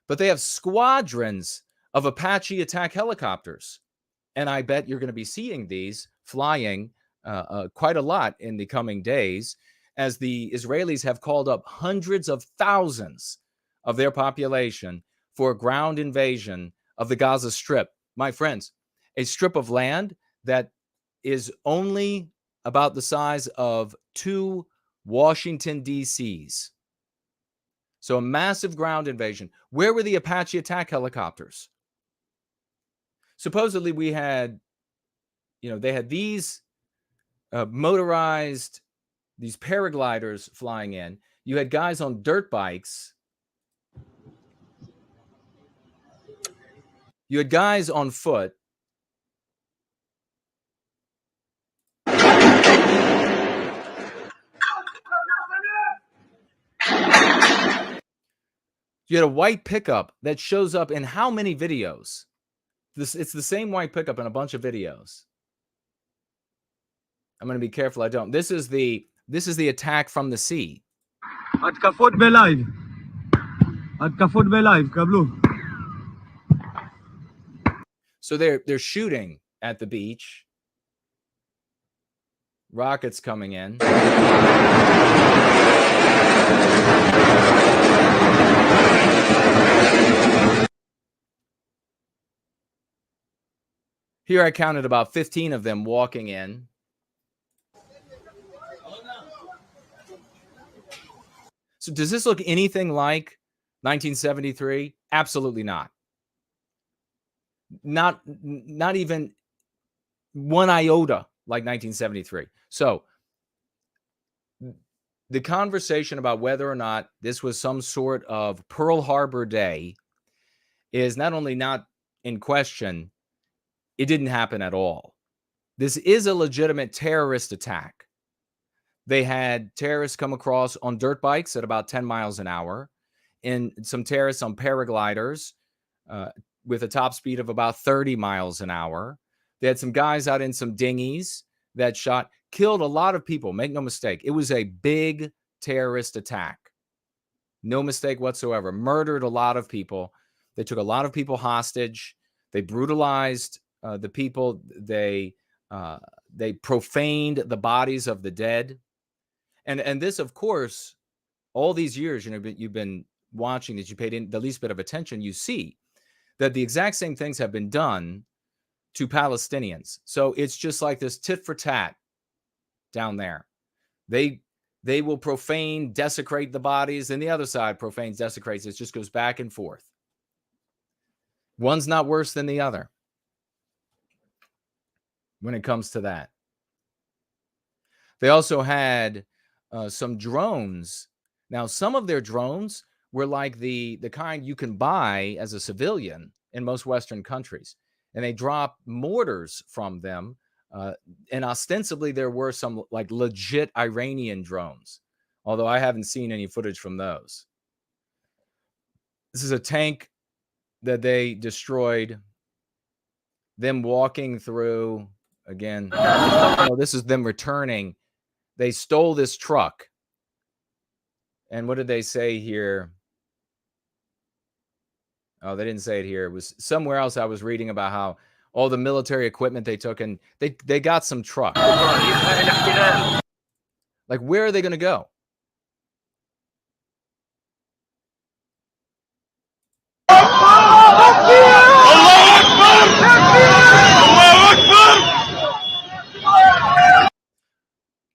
but they have squadrons of Apache attack helicopters. And I bet you're going to be seeing these flying quite a lot in the coming days, as the Israelis have called up hundreds of thousands of their population for a ground invasion of the Gaza Strip. My friends, a strip of land that is only about the size of 2 Washington, D.C.s. So a massive ground invasion. Where were the Apache attack helicopters? Supposedly we had, they had these motorized, these paragliders flying in. You had guys on dirt bikes. You had guys on foot. You had a white pickup that shows up in how many videos? It's the same white pickup in a bunch of videos. I'm going to be careful I don't. This is the attack from the sea. התקפות בלייב. התקפות בלייב, קבלו. So they're shooting at the beach. Rockets coming in. Here I counted about 15 of them walking in. So does this look anything like 1973? Absolutely not. Not even one iota like 1973. So the conversation about whether or not this was some sort of Pearl Harbor Day is not only not in question, it didn't happen at all. This is a legitimate terrorist attack. They had terrorists come across on dirt bikes at about 10 miles an hour, and some terrorists on paragliders with a top speed of about 30 miles an hour. They had some guys out in some dinghies that killed a lot of people. Make no mistake. It was a big terrorist attack. No mistake whatsoever. Murdered a lot of people. They took a lot of people hostage. They brutalized the people. They profaned the bodies of the dead. And this, of course, all these years, you've been watching, that you paid the least bit of attention, you see that the exact same things have been done to Palestinians. So it's just like this tit for tat down there. They will profane, desecrate the bodies, and the other side profanes, desecrates. It just goes back and forth. One's not worse than the other when it comes to that. They also had some drones. Now, some of their drones were like the kind you can buy as a civilian in most Western countries. And they drop mortars from them. And ostensibly, there were some like legit Iranian drones, although I haven't seen any footage from those. This is a tank that they destroyed. Them walking through, again, this is them returning. They stole this truck. And what did they say here? Oh, they didn't say it here. It was somewhere else. I was reading about how all the military equipment they took, and they got some truck. Like, where are they going to go?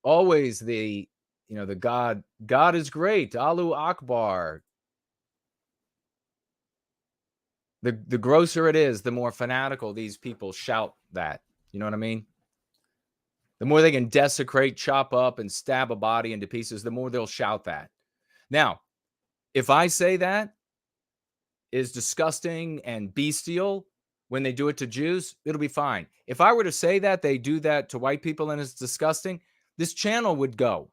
Always the God is great. Allahu Akbar. The grosser it is, the more fanatical these people shout that. You know what I mean? The more they can desecrate, chop up, and stab a body into pieces, the more they'll shout that. Now, if I say that is disgusting and bestial when they do it to Jews, it'll be fine. If I were to say that they do that to white people and it's disgusting, this channel would go.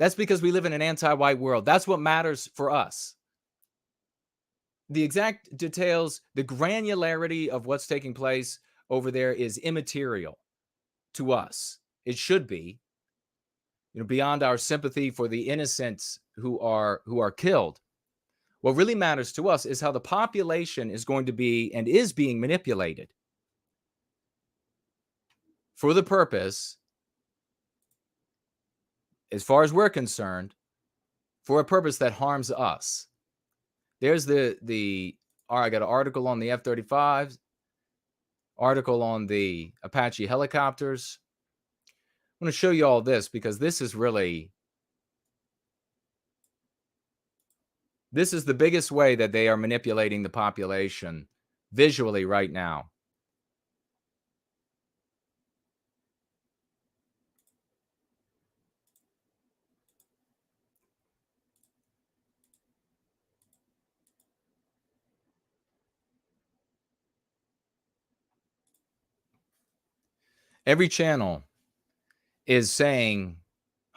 That's because we live in an anti-white world. That's what matters for us. The exact details, the granularity of what's taking place over there is immaterial to us. It should be, beyond our sympathy for the innocents who are killed. What really matters to us is how the population is going to be and is being manipulated for the purpose, as far as we're concerned, for a purpose that harms us. There's I got an article on the F-35s, article on the Apache helicopters. I'm going to show you all this because this is the biggest way that they are manipulating the population visually right now. Every channel is saying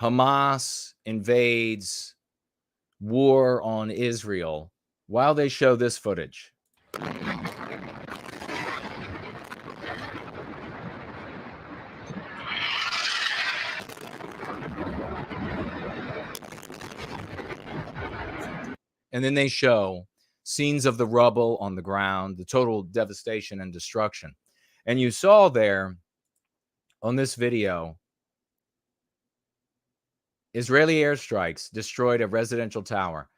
Hamas invades, war on Israel, while they show this footage. And then they show scenes of the rubble on the ground, the total devastation and destruction. And you saw there on this video, Israeli airstrikes destroyed a residential tower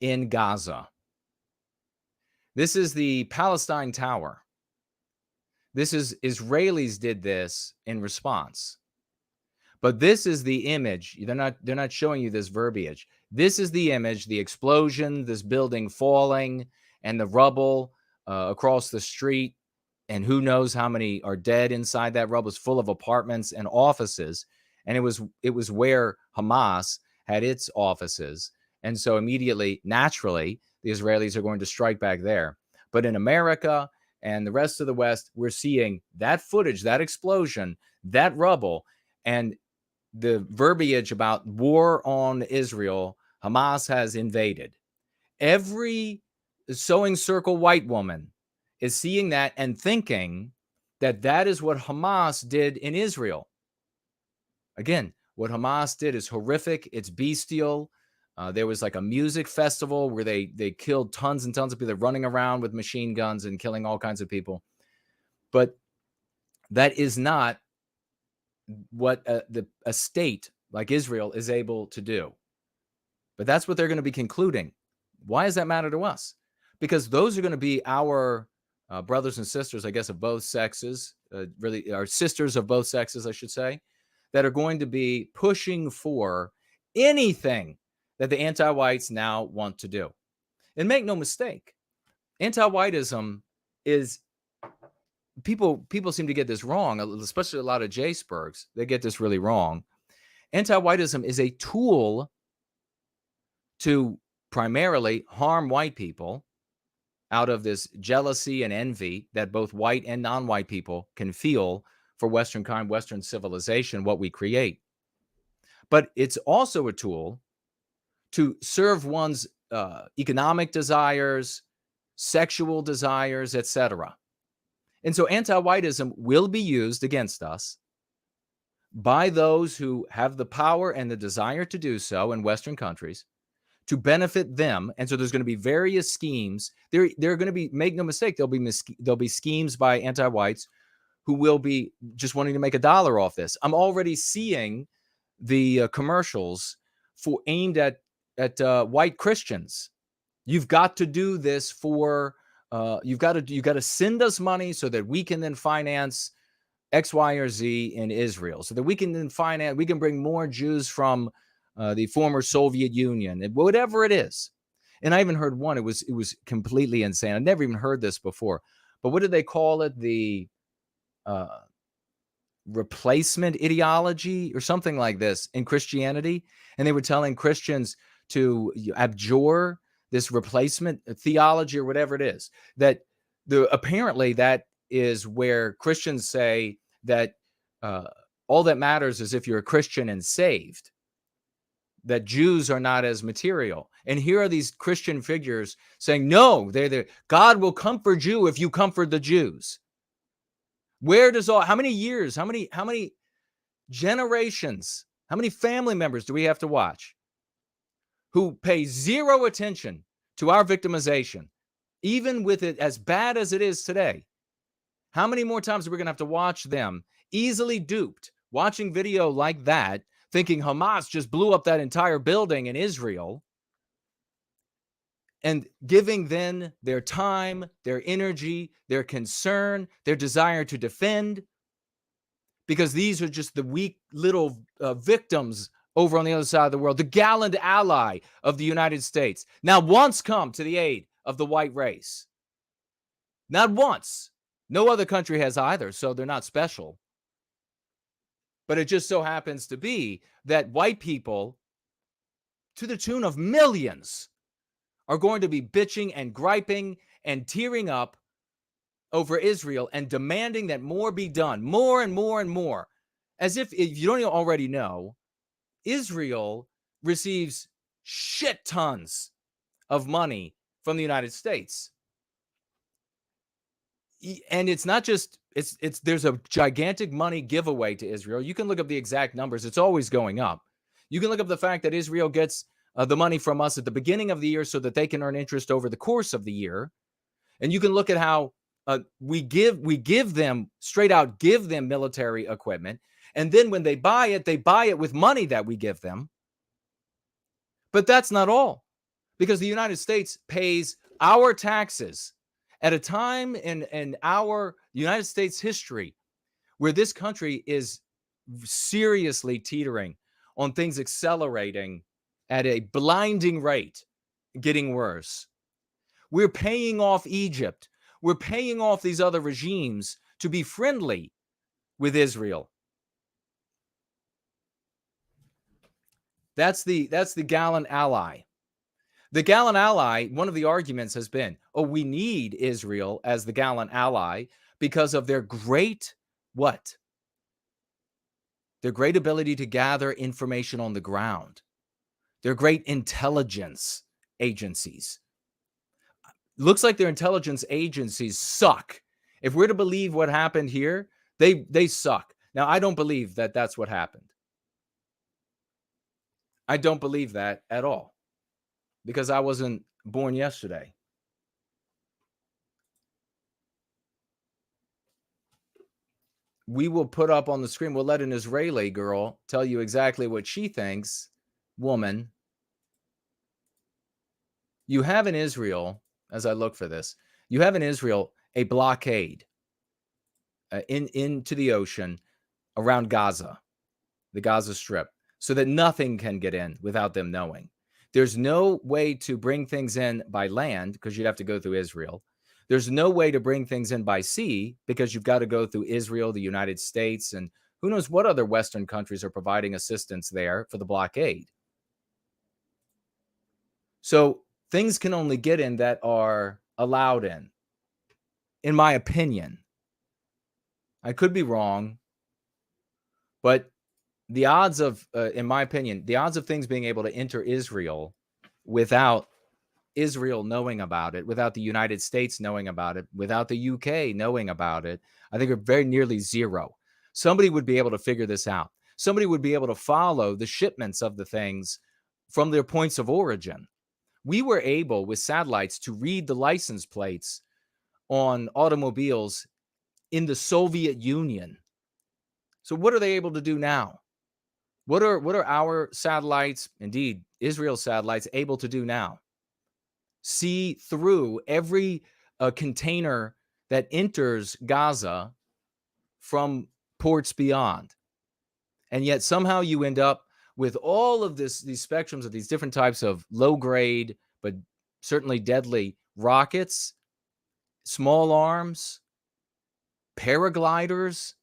in Gaza. This is the Palestine Tower. Israelis did this in response. But this is the image. They're not showing you this verbiage. This is the image, the explosion, this building falling, and the rubble across the street. And who knows how many are dead inside that rubble. It's full of apartments and offices. And it was where Hamas had its offices. And so immediately, naturally, the Israelis are going to strike back there. But in America and the rest of the West, we're seeing that footage, that explosion, that rubble, and the verbiage about war on Israel. Hamas has invaded. Every sewing circle white woman is seeing that and thinking that that is what Hamas did in Israel. Again, what Hamas did is horrific. It's bestial. There was like a music festival where they killed tons and tons of people. They're running around with machine guns and killing all kinds of people. But that is not what a state like Israel is able to do. But that's what they're going to be concluding. Why does that matter to us? Because those are going to be our brothers and sisters, I guess, of both sexes, really, our sisters of both sexes, I should say, that are going to be pushing for anything that the anti-whites now want to do. And make no mistake, anti-whiteism is, people seem to get this wrong, especially a lot of J-Spurgs. They get this really wrong. Anti-whiteism is a tool to primarily harm white people out of this jealousy and envy that both white and non-white people can feel for Westernkind, Western civilization, what we create. But it's also a tool to serve one's economic desires, sexual desires, etc. And so anti-whiteism will be used against us by those who have the power and the desire to do so in Western countries to benefit them. And so there's going to be various schemes. There are going to be, make no mistake, there'll be schemes by anti-whites who will be just wanting to make $1 off this. I'm already seeing the commercials aimed at white Christians. You've got to do this for, you've got to send us money so that we can then finance X, Y, or Z in Israel, so that we can then we can bring more Jews from the former Soviet Union, and whatever it is. And I even heard one, it was completely insane. I never even heard this before, but what did they call it? The replacement ideology or something like this in Christianity. And they were telling Christians to abjure this replacement theology or whatever it is. That apparently that is where Christians say that all that matters is if you're a Christian and saved, that Jews are not as material. And here are these Christian figures saying, no, God will comfort you if you comfort the Jews. Where does how many years, how many generations, how many family members do we have to watch who pay zero attention to our victimization, even with it as bad as it is today? How many more times are we going to have to watch them easily duped, watching video like that, thinking Hamas just blew up that entire building in Israel, and giving then their time, their energy, their concern, their desire to defend, because these are just the weak little victims over on the other side of the world, the gallant ally of the United States, now once come to the aid of the white race. Not once. No other country has either, so they're not special. But it just so happens to be that white people, to the tune of millions, are going to be bitching and griping and tearing up over Israel and demanding that more be done, more and more and more. As if you don't already know, Israel receives shit tons of money from the United States. And it's not just, there's a gigantic money giveaway to Israel. You can look up the exact numbers. It's always going up. You can look up the fact that Israel gets the money from us at the beginning of the year so that they can earn interest over the course of the year. And you can look at how we give them, straight out give them military equipment. And then when they buy it with money that we give them. But that's not all, because the United States pays our taxes at a time in our United States history where this country is seriously teetering on things accelerating at a blinding rate, getting worse. We're paying off Egypt. We're paying off these other regimes to be friendly with Israel. That's the gallant ally. The gallant ally, one of the arguments has been, we need Israel as the gallant ally because of their great, what? Their great ability to gather information on the ground. Their great intelligence agencies. Looks like their intelligence agencies suck. If we're to believe what happened here, they suck. Now, I don't believe that that's what happened. I don't believe that at all, because I wasn't born yesterday. We will put up on the screen, we'll let an Israeli girl tell you exactly what she thinks, woman. you have in Israel, as I look for this, you have in Israel a blockade into the ocean around Gaza, the Gaza Strip, so that nothing can get in without them knowing. There's no way to bring things in by land because you'd have to go through Israel. There's no way to bring things in by sea because you've got to go through Israel, the United States, and who knows what other Western countries are providing assistance there for the blockade. So things can only get in that are allowed in my opinion. I could be wrong, but the odds of, in my opinion, the odds of things being able to enter Israel without Israel knowing about it, without the United States knowing about it, without the UK knowing about it, I think are very nearly zero. Somebody would be able to figure this out. Somebody would be able to follow the shipments of the things from their points of origin. We were able, with satellites, to read the license plates on automobiles in the Soviet Union. So what are they able to do now? What are our satellites, indeed Israel satellites, able to do now? See through every container that enters Gaza from ports beyond. And yet somehow you end up with all of these spectrums of these different types of low grade, but certainly deadly rockets, small arms, paragliders,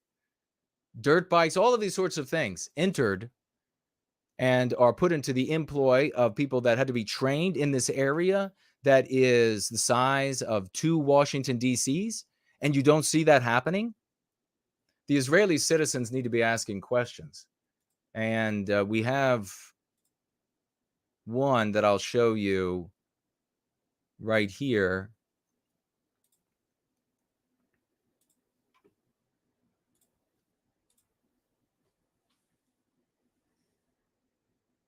dirt bikes, all of these sorts of things entered and are put into the employ of people that had to be trained in this area that is the size of 2 Washington, D.C.s, and you don't see that happening. The Israeli citizens need to be asking questions. And we have one that I'll show you right here.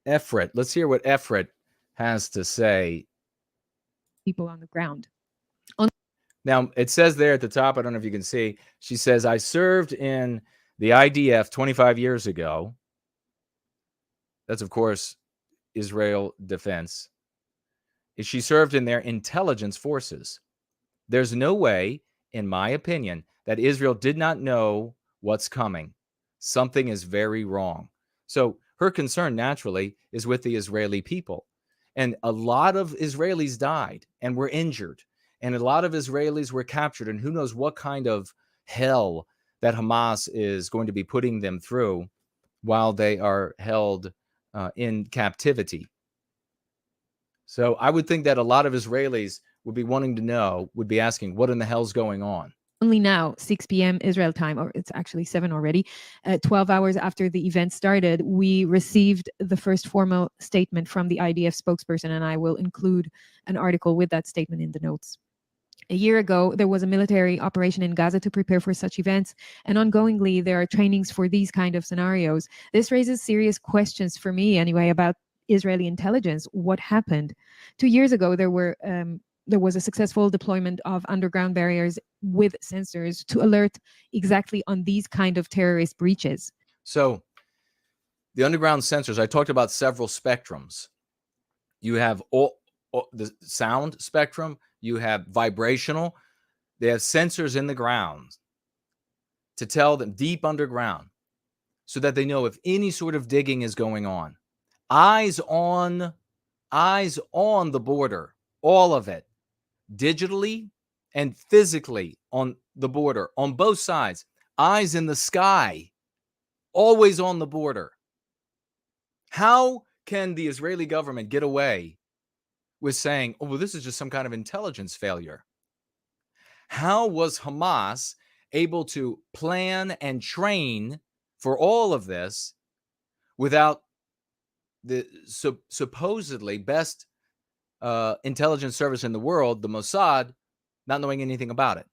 Efrat. Let's hear what Efrat has to say. People on the ground. Now, it says there at the top, I don't know if you can see, she says, I served in the IDF 25 years ago. That's, of course, Israel Defense. She served in their intelligence forces. There's no way, in my opinion, that Israel did not know what's coming. Something is very wrong. So her concern, naturally, is with the Israeli people. And a lot of Israelis died and were injured. And a lot of Israelis were captured. And who knows what kind of hell that Hamas is going to be putting them through while they are held in captivity. So I would think that a lot of Israelis would be wanting to know, would be asking, what in the hell's going on? Only now, 6 p.m. Israel time, or it's actually 7 already, 12 hours after the event started, we received the first formal statement from the IDF spokesperson, and I will include an article with that statement in the notes. A year ago, there was a military operation in Gaza to prepare for such events, and ongoingly, there are trainings for these kind of scenarios. This raises serious questions for me, anyway, about Israeli intelligence. What happened? 2 years ago, there was a successful deployment of underground barriers with sensors to alert exactly on these kind of terrorist breaches. So the underground sensors, I talked about several spectrums. You have all the sound spectrum, you have vibrational, they have sensors in the ground to tell them deep underground so that they know if any sort of digging is going on. Eyes on the border, all of it, digitally and physically on the border, on both sides, eyes in the sky, always on the border. How can the Israeli government get away with saying, oh, well, this is just some kind of intelligence failure? How was Hamas able to plan and train for all of this without the supposedly best intelligence service in the world, the Mossad, not knowing anything about it?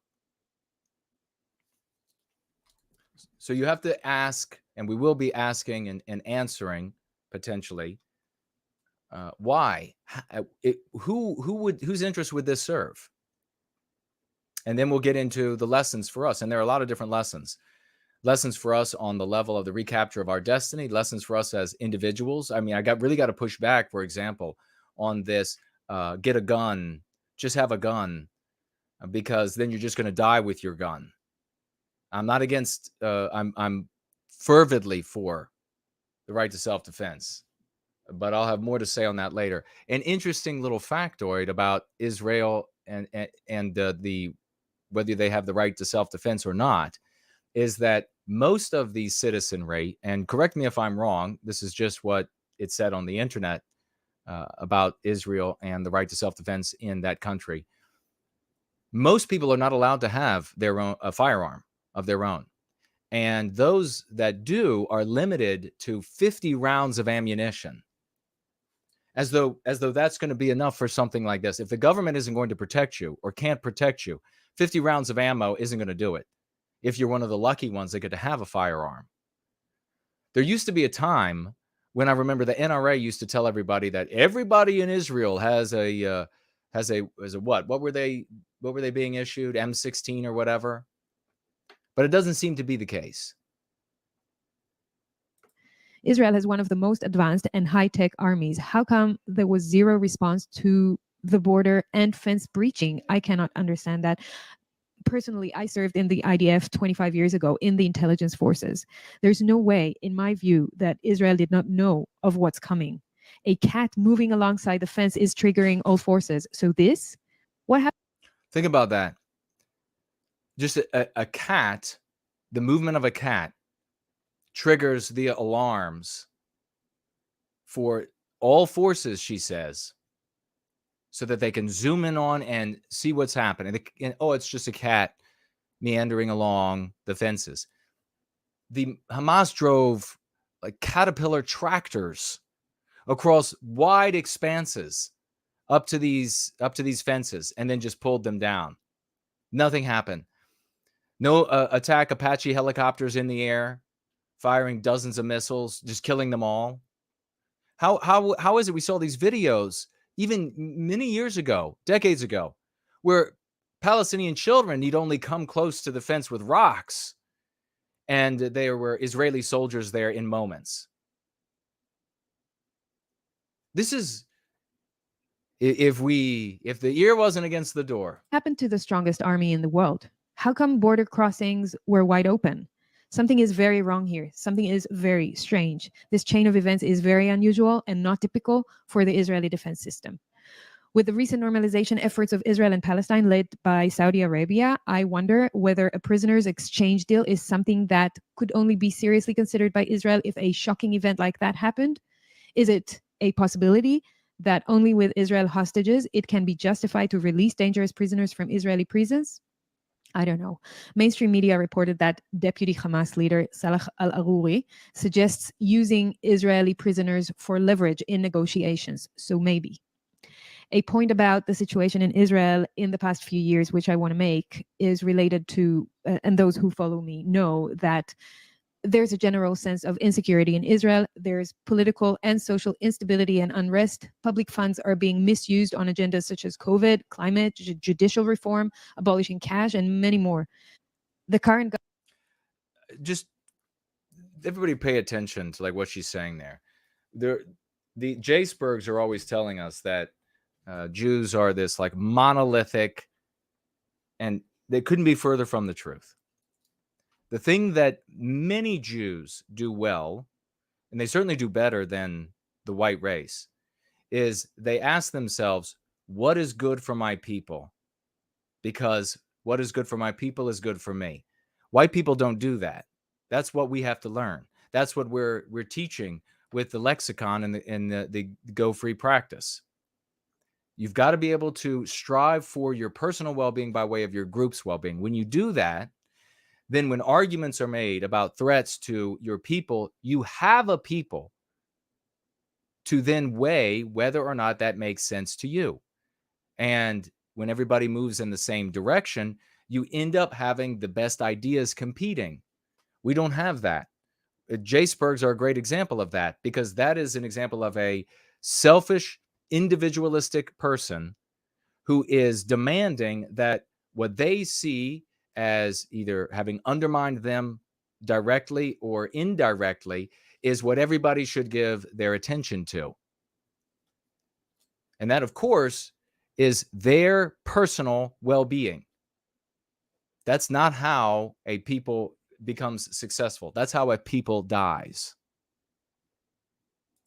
So you have to ask, and we will be asking and answering potentially, why? Whose interest would this serve? And then we'll get into the lessons for us. And there are a lot of different lessons. Lessons for us on the level of the recapture of our destiny, lessons for us as individuals. I mean, really got to push back, for example, on this get a gun, just have a gun, because then you're just going to die with your gun. I'm not against, I'm fervidly for the right to self-defense, but I'll have more to say on that later. An interesting little factoid about Israel and the whether they have the right to self-defense or not is that most of the citizenry, and correct me if I'm wrong, this is just what it said on the internet about Israel and the right to self-defense in that country. Most people are not allowed to have their own a firearm of their own. And those that do are limited to 50 rounds of ammunition. As though that's going to be enough for something like this. If the government isn't going to protect you or can't protect you, 50 rounds of ammo isn't going to do it. If you're one of the lucky ones that get to have a firearm. There used to be a time when I remember the NRA used to tell everybody that everybody in Israel has a what? What were they being issued? M16 or whatever? But it doesn't seem to be the case. Israel has one of the most advanced and high-tech armies. How come there was zero response to the border and fence breaching? I cannot understand that. Personally, I served in the IDF 25 years ago in the intelligence forces. There's no way, in my view, that Israel did not know of what's coming. A cat moving alongside the fence is triggering all forces. So what happened? Think about that. Just a cat, the movement of a cat triggers the alarms for all forces, she says, so that they can zoom in on and see what's happening. And, oh, it's just a cat meandering along the fences. The Hamas drove like caterpillar tractors across wide expanses up to these fences and then just pulled them down. Nothing happened. No attack Apache helicopters in the air, firing dozens of missiles, just killing them all. How is it we saw these videos even many years ago, decades ago, where Palestinian children need only come close to the fence with rocks, and there were Israeli soldiers there in moments? This is, if the ear wasn't against the door. Happened to the strongest army in the world? How come border crossings were wide open? Something is very wrong here. Something is very strange. This chain of events is very unusual and not typical for the Israeli defense system. With the recent normalization efforts of Israel and Palestine led by Saudi Arabia, I wonder whether a prisoners exchange deal is something that could only be seriously considered by Israel if a shocking event like that happened. Is it a possibility that only with Israel hostages it can be justified to release dangerous prisoners from Israeli prisons? I don't know. Mainstream media reported that Deputy Hamas leader Salah al-Aruri suggests using Israeli prisoners for leverage in negotiations. So maybe. A point about the situation in Israel in the past few years, which I want to make, is related to, and those who follow me know that there's a general sense of insecurity in Israel. There's political and social instability and unrest. Public funds are being misused on agendas such as COVID, climate, judicial reform, abolishing cash, and many more. The current just everybody pay attention to like what she's saying there. The J-Spergs are always telling us that Jews are this like monolithic, and they couldn't be further from the truth. The thing that many Jews do well, and they certainly do better than the white race, is they ask themselves, what is good for my people? Because what is good for my people is good for me. White people don't do that. That's what we have to learn. That's what we're teaching with the lexicon and the Go Free practice. You've got to be able to strive for your personal well-being by way of your group's well-being. When you do that, then when arguments are made about threats to your people, you have a people to then weigh whether or not that makes sense to you. And when everybody moves in the same direction, you end up having the best ideas competing. We don't have that. J-Spergs are a great example of that, because that is an example of a selfish, individualistic person who is demanding that what they see as either having undermined them directly or indirectly is what everybody should give their attention to. And that, of course, is their personal well-being. That's not how a people becomes successful. That's how a people dies.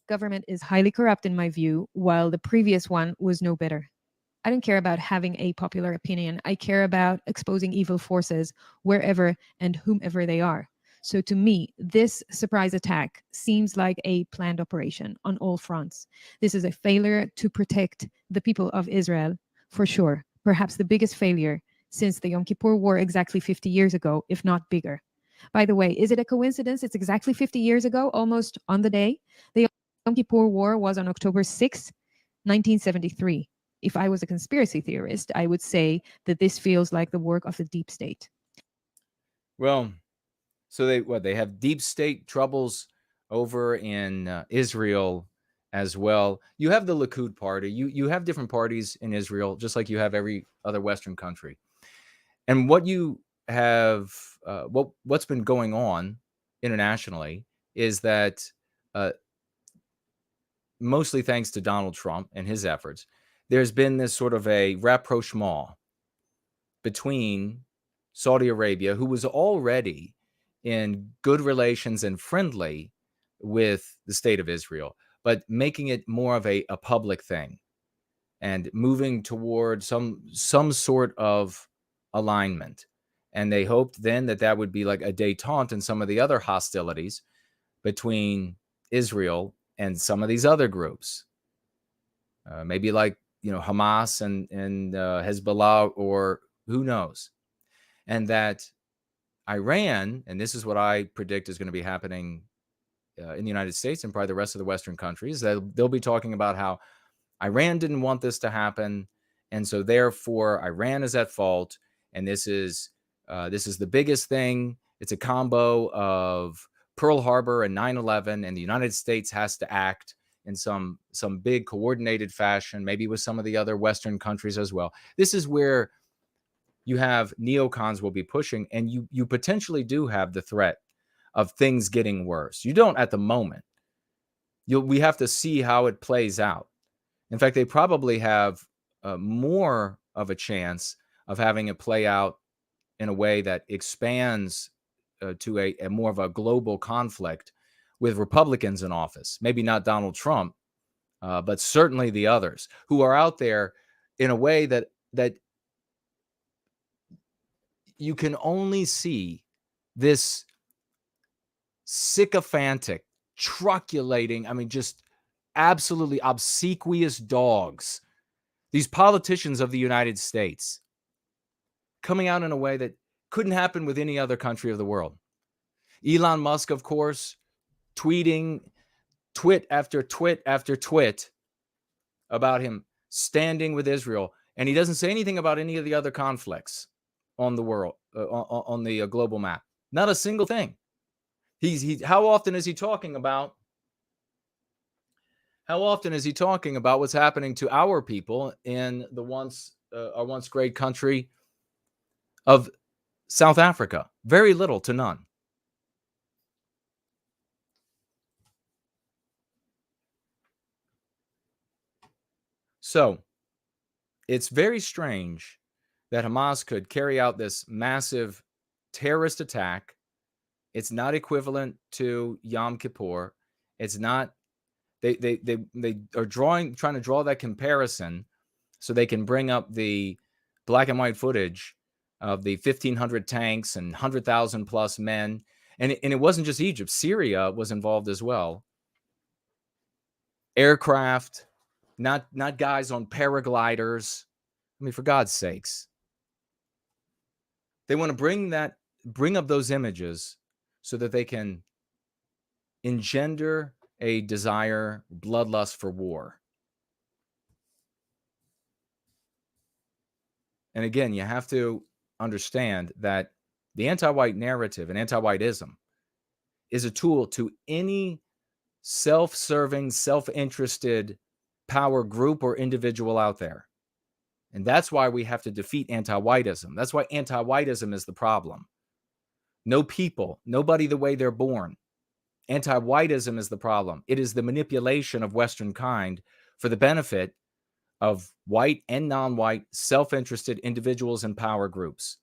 Government is highly corrupt in my view, while the previous one was no better. I don't care about having a popular opinion. I care about exposing evil forces wherever and whomever they are. So to me, this surprise attack seems like a planned operation on all fronts. This is a failure to protect the people of Israel, for sure. Perhaps the biggest failure since the Yom Kippur War exactly 50 years ago, if not bigger. By the way, is it a coincidence? It's exactly 50 years ago, almost on the day. The Yom Kippur War was on October 6, 1973. If I was a conspiracy theorist, I would say that this feels like the work of the deep state. Well, so they have deep state troubles over in Israel as well. You have the Likud party. You have different parties in Israel, just like you have every other Western country. And what you have, what's been going on internationally is that mostly thanks to Donald Trump and his efforts, there's been this sort of a rapprochement between Saudi Arabia, who was already in good relations and friendly with the state of Israel, but making it more of a public thing and moving toward some sort of alignment. And they hoped then that would be like a détente in some of the other hostilities between Israel and some of these other groups, maybe like, Hamas and Hezbollah, or who knows. And that Iran, and this is what I predict is going to be happening in the United States and probably the rest of the Western countries, that they'll be talking about how Iran didn't want this to happen, and so therefore Iran is at fault. And this is the biggest thing. It's a combo of Pearl Harbor and 9/11, and the United States has to act in some big coordinated fashion, maybe with some of the other Western countries as well. This is where you have neocons will be pushing, and you potentially do have the threat of things getting worse. You don't at the moment. We have to see how it plays out. In fact, they probably have more of a chance of having it play out in a way that expands to a more of a global conflict with Republicans in office. Maybe not Donald Trump, but certainly the others who are out there in a way that you can only see this sycophantic, truculating, just absolutely obsequious dogs, these politicians of the United States, coming out in a way that couldn't happen with any other country of the world. Elon Musk, of course, tweeting twit after twit after twit about him standing with Israel, and he doesn't say anything about any of the other conflicts on the world, on the global map. Not a single thing. How often is he talking about what's happening to our people in our once great country of South Africa? Very little to none. So it's very strange that Hamas could carry out this massive terrorist attack. It's not equivalent to Yom Kippur. It's not. They are trying to draw that comparison so they can bring up the black and white footage of the 1,500 tanks and 100,000 plus men. And it wasn't just Egypt. Syria was involved as well. Aircraft, not guys on paragliders. For God's sakes. They want to bring up those images so that they can engender a desire, bloodlust for war. And again, you have to understand that the anti-white narrative and anti-whiteism is a tool to any self-serving, self-interested power group or individual out there. And that's why we have to defeat anti-whiteism. That's why anti-whiteism is the problem. No people, nobody the way they're born. Anti-whiteism is the problem. It is the manipulation of Westernkind for the benefit of white and non-white self-interested individuals and power groups.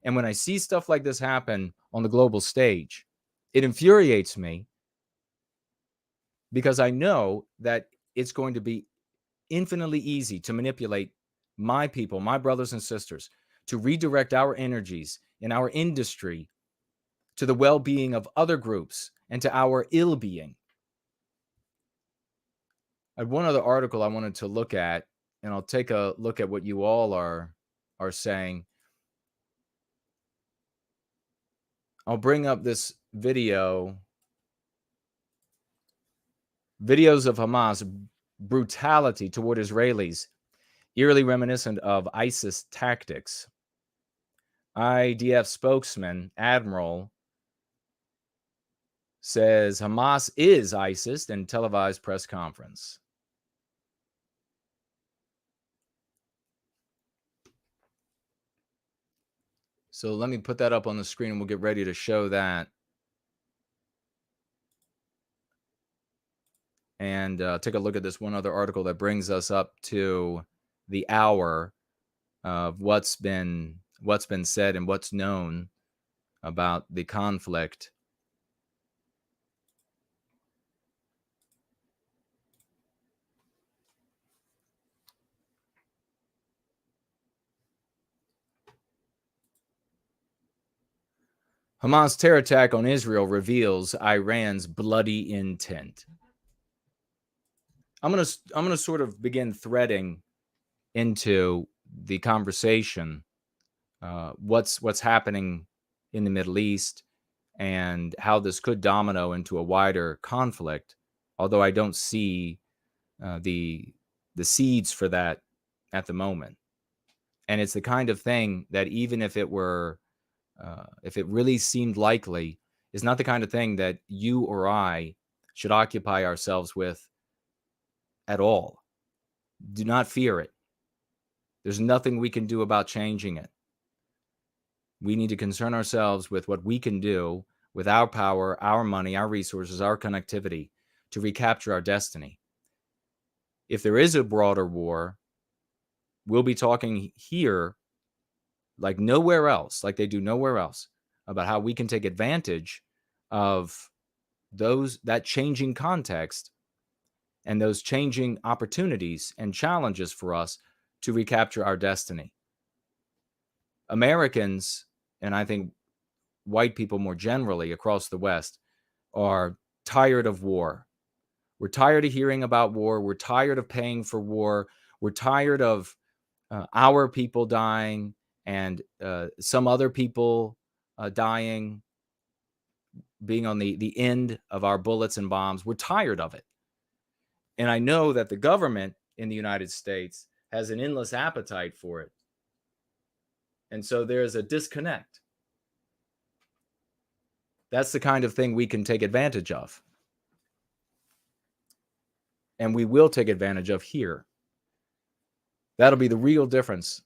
And when I see stuff like this happen on the global stage, it infuriates me because I know that it's going to be infinitely easy to manipulate my people, my brothers and sisters, to redirect our energies in our industry to the well-being of other groups and to our ill-being. I had one other article I wanted to look at, and I'll take a look at what you all are saying. I'll bring up this videos of Hamas brutality toward Israelis, eerily reminiscent of ISIS tactics. IDF spokesman, Admiral, says Hamas is ISIS in televised press conference. So let me put that up on the screen and we'll get ready to show that. And take a look at this one other article that brings us up to the hour of what's been said and what's known about the conflict. Hamas terror attack on Israel reveals Iran's bloody intent. I'm gonna sort of begin threading into the conversation what's happening in the Middle East and how this could domino into a wider conflict. Although I don't see the seeds for that at the moment, and it's the kind of thing that even if it really seemed likely, is not the kind of thing that you or I should occupy ourselves with at all. Do not fear it. There's nothing we can do about changing it. We need to concern ourselves with what we can do with our power, our money, our resources, our connectivity to recapture our destiny. If there is a broader war, we'll be talking here like nowhere else, like they do nowhere else, about how we can take advantage of that changing context and those changing opportunities and challenges for us to recapture our destiny. Americans, and I think white people more generally across the West, are tired of war. We're tired of hearing about war. We're tired of paying for war. We're tired of our people dying and some other people dying, being on the end of our bullets and bombs. We're tired of it. And I know that the government in the United States has an endless appetite for it. And so there's a disconnect. That's the kind of thing we can take advantage of. And we will take advantage of here. That'll be the real difference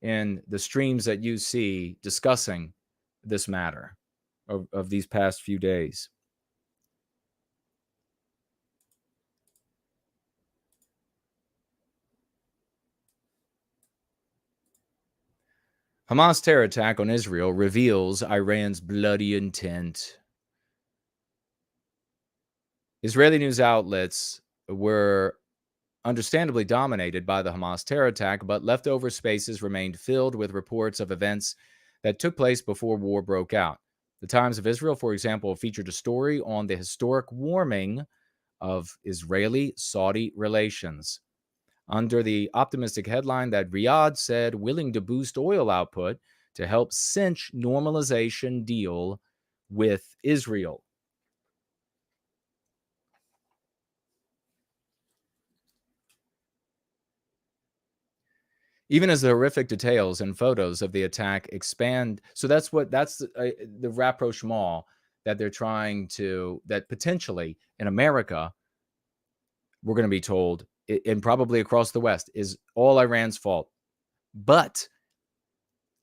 in the streams that you see discussing this matter of these past few days. Hamas terror attack on Israel reveals Iran's bloody intent. Israeli news outlets were understandably dominated by the Hamas terror attack, but leftover spaces remained filled with reports of events that took place before war broke out. The Times of Israel, for example, featured a story on the historic warming of Israeli-Saudi relations, under the optimistic headline that Riyadh said willing to boost oil output to help cinch normalization deal with Israel. Even as the horrific details and photos of the attack expand, so that's the rapprochement that they're trying to, that potentially in America, we're going to be told, and probably across the West, is all Iran's fault. But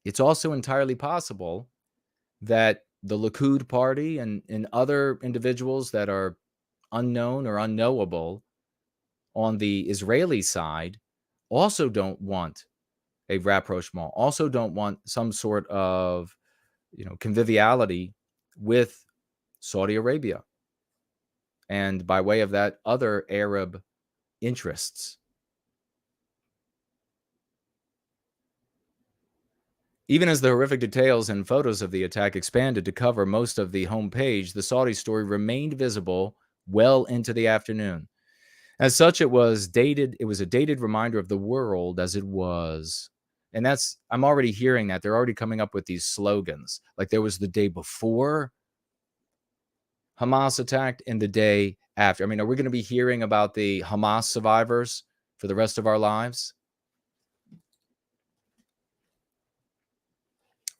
it's also entirely possible that the Likud party and other individuals that are unknown or unknowable on the Israeli side also don't want a rapprochement, also don't want some sort of, conviviality with Saudi Arabia, and by way of that, other Arab interests. Even as the horrific details and photos of the attack expanded to cover most of the homepage, the Saudi story remained visible well into the afternoon. As such, it was dated. It was a dated reminder of the world as it was. And I'm already hearing that. They're already coming up with these slogans. Like there was the day before Hamas attacked and the day after. I mean, are we going to be hearing about the Hamas survivors for the rest of our lives?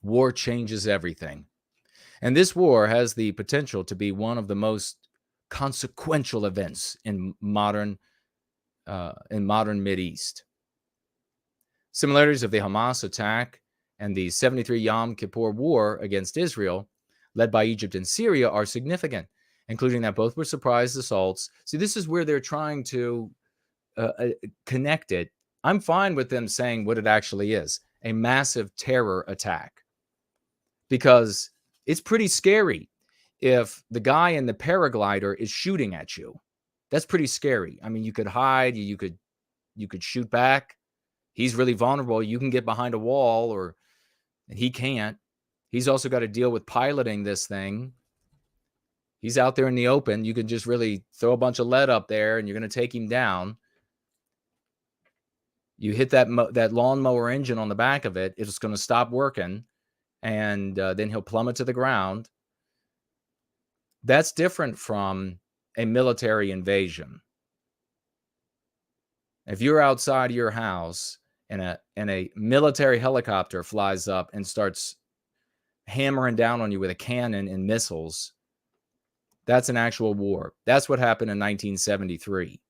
War changes everything. And this war has the potential to be one of the most consequential events in modern Mideast. Similarities of the Hamas attack and the 73 Yom Kippur War against Israel, led by Egypt and Syria, are significant, including that both were surprise assaults. See, this is where they're trying to connect it. I'm fine with them saying what it actually is, a massive terror attack, because it's pretty scary if the guy in the paraglider is shooting at you. That's pretty scary. I mean, you could hide, you could shoot back. He's really vulnerable. You can get behind a wall, or he can't. He's also got to deal with piloting this thing. He's out there in the open. You could just really throw a bunch of lead up there, and you're going to take him down. You hit that lawnmower engine on the back of it, it's going to stop working, and then he'll plummet to the ground. That's different from a military invasion. If you're outside your house and a military helicopter flies up and starts hammering down on you with a cannon and missiles, that's an actual war. That's what happened in 1973.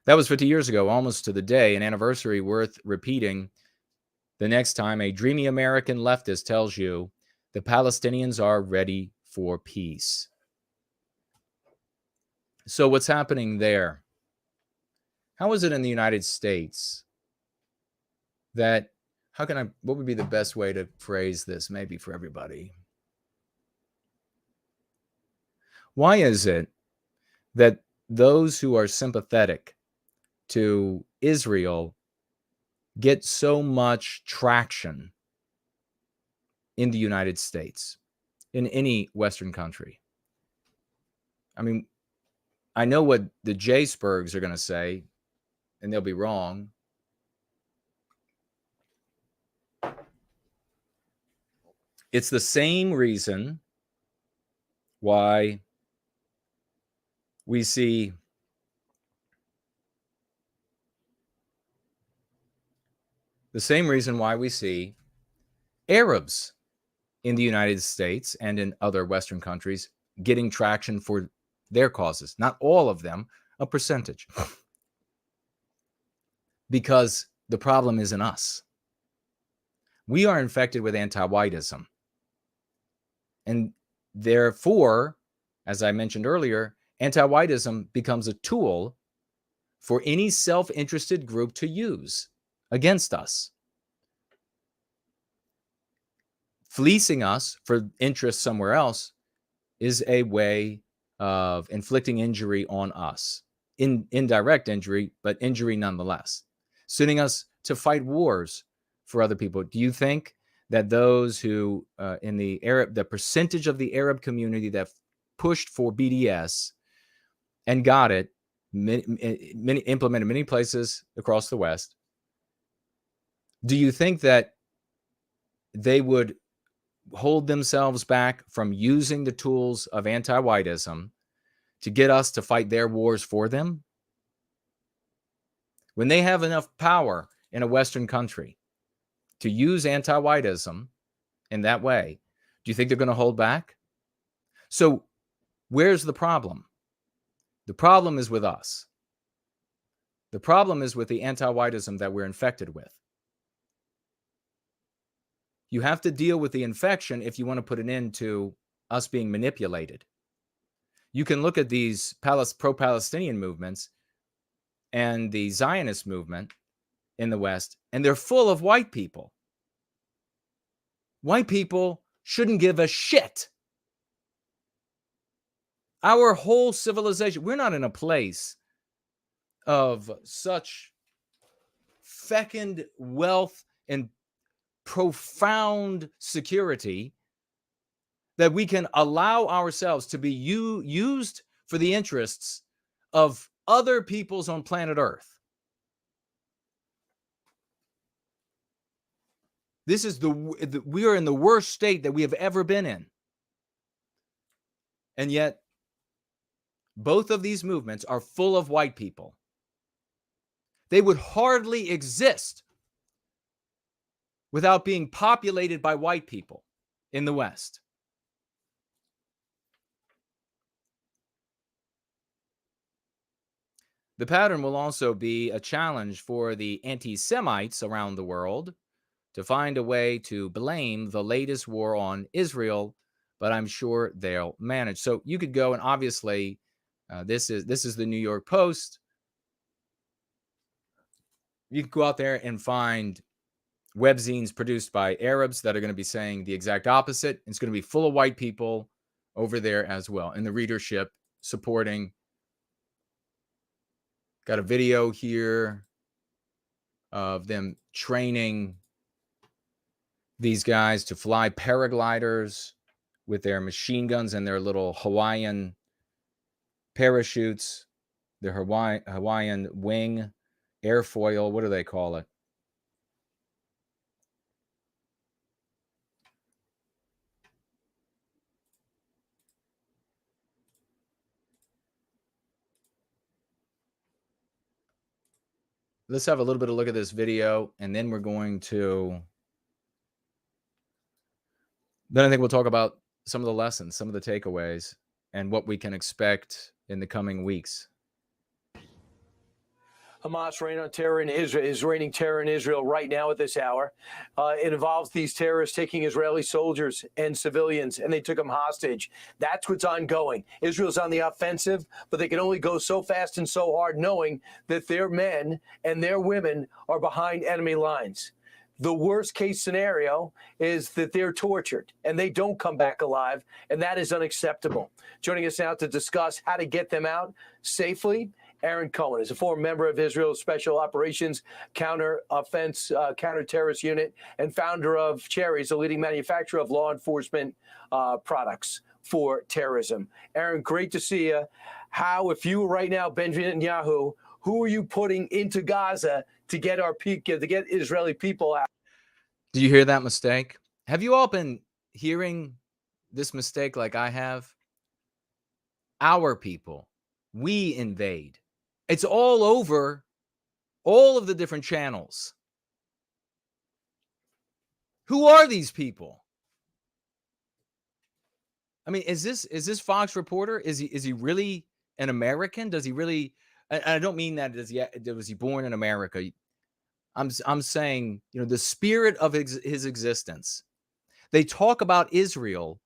That was 50 years ago, almost to the day, an anniversary worth repeating the next time a dreamy American leftist tells you the Palestinians are ready for peace. So what's happening there? How is it in the United States that, what would be the best way to phrase this maybe for everybody? Why is it that those who are sympathetic to Israel get so much traction in the United States, in any Western country? I mean, I know what the J-Spurgs are going to say, and they'll be wrong. It's the same reason why we see Arabs in the United States and in other Western countries getting traction for their causes. Not all of them, a percentage. Because the problem isn't us. We are infected with anti-whiteism. And therefore, as I mentioned earlier, anti-whiteism becomes a tool for any self-interested group to use against us. Fleecing us for interests somewhere else is a way of inflicting injury on us. Indirect injury, but injury nonetheless. Sending us to fight wars for other people. Do you think that those who in the percentage of the Arab community that pushed for BDS and got it, implemented many places across the West, do you think that they would hold themselves back from using the tools of anti-whiteism to get us to fight their wars for them? When they have enough power in a Western country to use anti-whiteism in that way, do you think they're going to hold back? So where's the problem? The problem is with us. The problem is with the anti-whiteism that we're infected with. You have to deal with the infection if you want to put an end to us being manipulated. You can look at these pro-Palestinian movements. and the Zionist movement in the West, and they're full of white people. White people shouldn't give a shit. Our whole civilization, we're not in a place of such fecund wealth and profound security that we can allow ourselves to be used for the interests of other peoples on planet Earth. This is we are in the worst state that we have ever been in. And yet, both of these movements are full of white people. They would hardly exist without being populated by white people in the West. The pattern will also be a challenge for the anti-Semites around the world to find a way to blame the latest war on Israel, but I'm sure they'll manage. So you could go, and obviously this is the New York Post. You could go out there and find webzines produced by Arabs that are going to be saying the exact opposite. It's going to be full of white people over there as well, and the readership supporting. Got a video here of them training these guys to fly paragliders with their machine guns and their little Hawaiian parachutes, their Hawaiian wing, airfoil, what do they call it? Let's have a little bit of a look at this video, and then we're going to... Then I think we'll talk about some of the lessons, some of the takeaways, and what we can expect in the coming weeks. Hamas reign on terror in Israel is raining terror in Israel right now at this hour. It involves these terrorists taking Israeli soldiers and civilians, and they took them hostage. That's what's ongoing. Israel's on the offensive, but they can only go so fast and so hard knowing that their men and their women are behind enemy lines. The worst case scenario is that they're tortured and they don't come back alive, and that is unacceptable. Joining us now to discuss how to get them out safely, Aaron Cohen is a former member of Israel's Special Operations Counter-Terrorist Unit and founder of Cherries, a leading manufacturer of law enforcement products for terrorism. Aaron, great to see you. How, if you were right now, Benjamin Netanyahu, who are you putting into Gaza to get Israeli people out? Do you hear that mistake? Have you all been hearing this mistake like I have? Our people, we invade. It's all over all of the different channels. Who are these people? I mean, is this Fox reporter? Is he really an American? Does he really? I don't mean that. Was he born in America? I'm saying, the spirit of his existence. They talk about Israel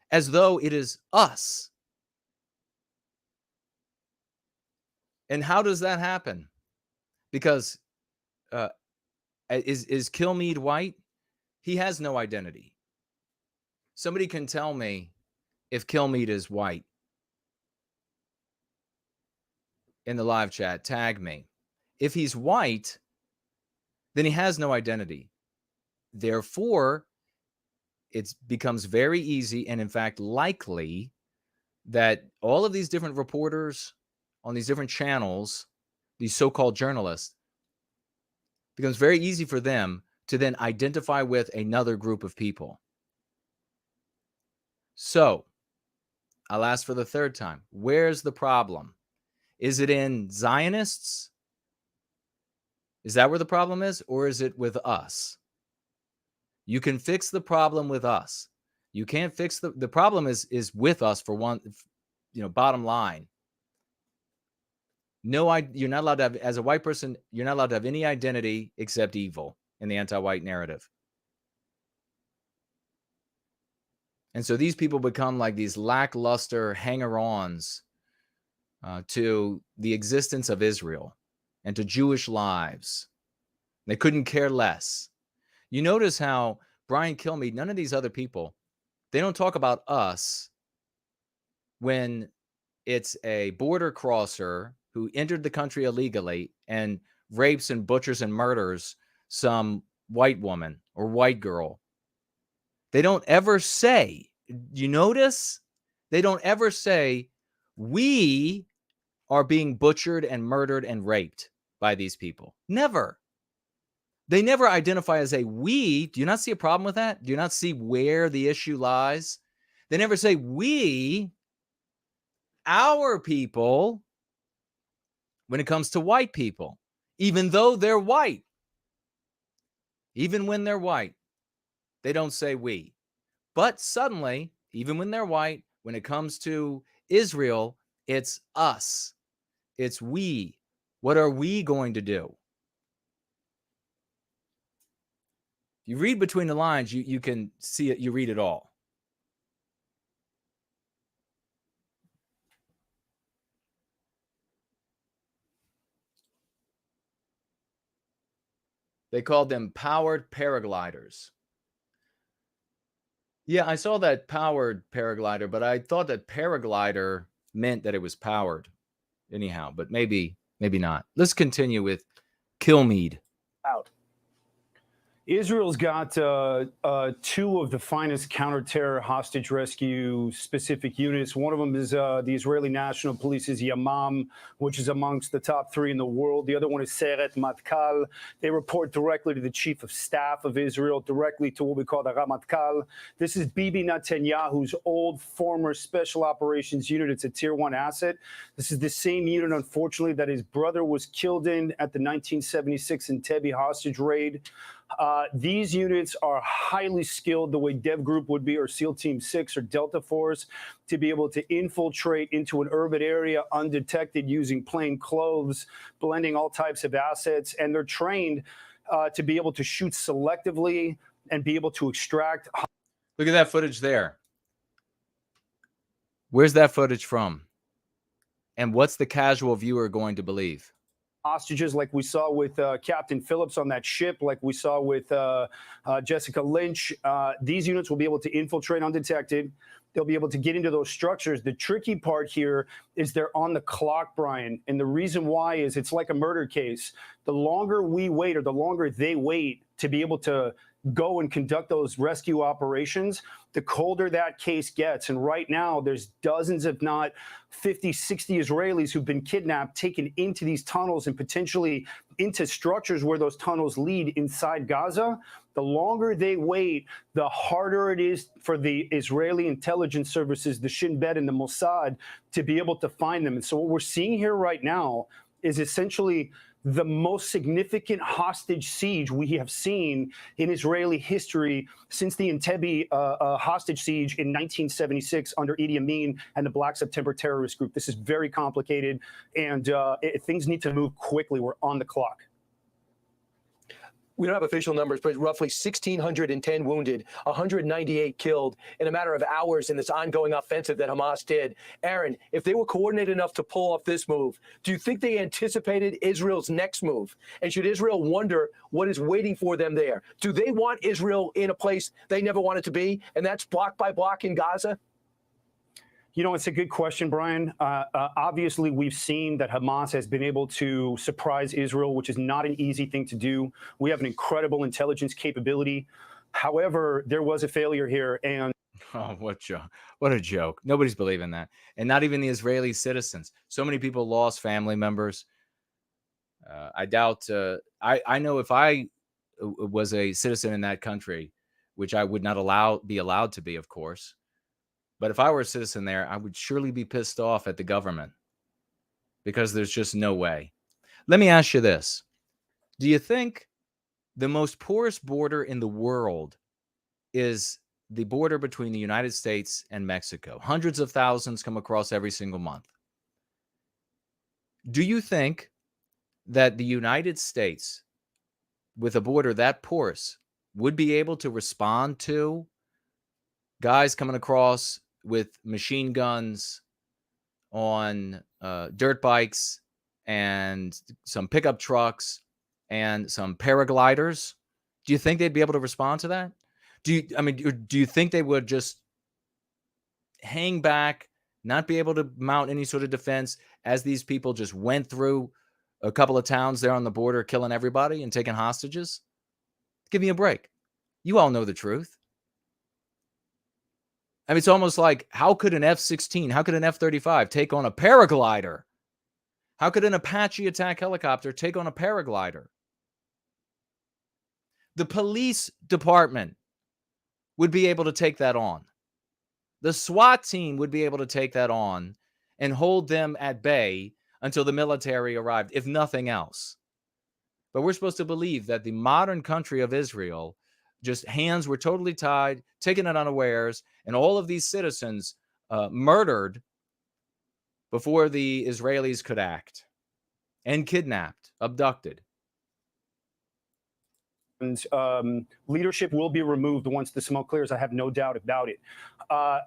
as though it is us. And how does that happen? Because is Kilmeade white? He has no identity. Somebody can tell me if Kilmeade is white. In the live chat, tag me. If he's white, then he has no identity. Therefore, it becomes very easy and, in fact, likely that all of these different reporters on these different channels, these so-called journalists, becomes very easy for them to then identify with another group of people. So, I'll ask for the third time. Where's the problem? Is it in Zionists? Is that where the problem is? Or is it with us? You can fix the problem with us. You can't fix the problem is with us for one, bottom line. No, you're not allowed to have, as a white person, you're not allowed to have any identity except evil in the anti-white narrative. And so these people become like these lackluster hanger-ons to the existence of Israel. and to Jewish lives. They couldn't care less. You notice how Brian Kilmeade, none of these other people, they don't talk about us when it's a border crosser who entered the country illegally and rapes and butchers and murders some white woman or white girl. They don't ever say, you notice? They don't ever say, we are being butchered and murdered and raped by these people. Never. They never identify as a we. Do you not see a problem with that? Do you not see where the issue lies? They never say we, our people, when it comes to white people, even though they're white. Even when they're white, they don't say we. But suddenly, even when they're white, when it comes to Israel, it's us. It's we. What are we going to do? If you read between the lines, you can see it, you read it all. They called them powered paragliders. Yeah, I saw that powered paraglider, but I thought that paraglider meant that it was powered anyhow, but maybe not. Let's continue with Kilmeade. Out. Israel's got two of the finest counter-terror hostage rescue specific units. One of them is the Israeli National Police's Yamam, which is amongst the top 3 in the world. The other one is Seret Matkal. They report directly to the Chief of Staff of Israel, directly to what we call the Ramatkal. This is Bibi Netanyahu's old former Special Operations Unit. It's a Tier 1 asset. This is the same unit, unfortunately, that his brother was killed in at the 1976 Entebbe hostage raid. These units are highly skilled the way Dev Group would be, or SEAL Team 6 or Delta Force, to be able to infiltrate into an urban area undetected using plain clothes, blending all types of assets. And they're trained to be able to shoot selectively and be able to extract. Look at that footage there. Where's that footage from? And what's the casual viewer going to believe? Hostages like we saw with Captain Phillips on that ship, like we saw with Jessica Lynch. These units will be able to infiltrate undetected. They'll be able to get into those structures. The tricky part here is they're on the clock, Brian. And the reason why is it's like a murder case. The longer we wait, or the longer they wait to be able to go and conduct those rescue operations, the colder that case gets. And right now, there's dozens, if not 50, 60 Israelis who've been kidnapped, taken into these tunnels and potentially into structures where those tunnels lead inside Gaza. The longer they wait, the harder it is for the Israeli intelligence services, the Shin Bet and the Mossad, to be able to find them. And so what we're seeing here right now is essentially the most significant hostage siege we have seen in Israeli history since the Entebbe hostage siege in 1976 under Idi Amin and the Black September terrorist group. This is very complicated, and things need to move quickly. We're on the clock. We don't have official numbers, but roughly 1,610 wounded, 198 killed in a matter of hours in this ongoing offensive that Hamas did. Aaron, if they were coordinated enough to pull off this move, do you think they anticipated Israel's next move? And should Israel wonder what is waiting for them there? Do they want Israel in a place they never wanted to be, and that's block by block in Gaza? You know, it's a good question, Brian. Obviously, we've seen that Hamas has been able to surprise Israel, which is not an easy thing to do. We have an incredible intelligence capability. However, there was a failure here. And oh, what a joke. Nobody's believing that. And not even the Israeli citizens. So many people lost family members. I doubt, I know if I was a citizen in that country, which I would not be allowed to be, of course. But if I were a citizen there, I would surely be pissed off at the government because there's just no way. Let me ask you this. Do you think the most porous border in the world is the border between the United States and Mexico? Hundreds of thousands come across every single month. Do you think that the United States, with a border that porous, would be able to respond to guys coming across with machine guns on dirt bikes and some pickup trucks and some paragliders, do you think they'd be able to respond to that? Do you think they would just hang back, not be able to mount any sort of defense as these people just went through a couple of towns there on the border, killing everybody and taking hostages? Give me a break. You all know the truth. I mean, it's almost like, how could an F-16, how could an F-35 take on a paraglider? How could an Apache attack helicopter take on a paraglider? The police department would be able to take that on. The SWAT team would be able to take that on and hold them at bay until the military arrived, if nothing else. But we're supposed to believe that the modern country of Israel, just hands were totally tied, taken it unawares, and all of these citizens murdered before the Israelis could act, and kidnapped, abducted. And leadership will be removed once the smoke clears. I have no doubt about it.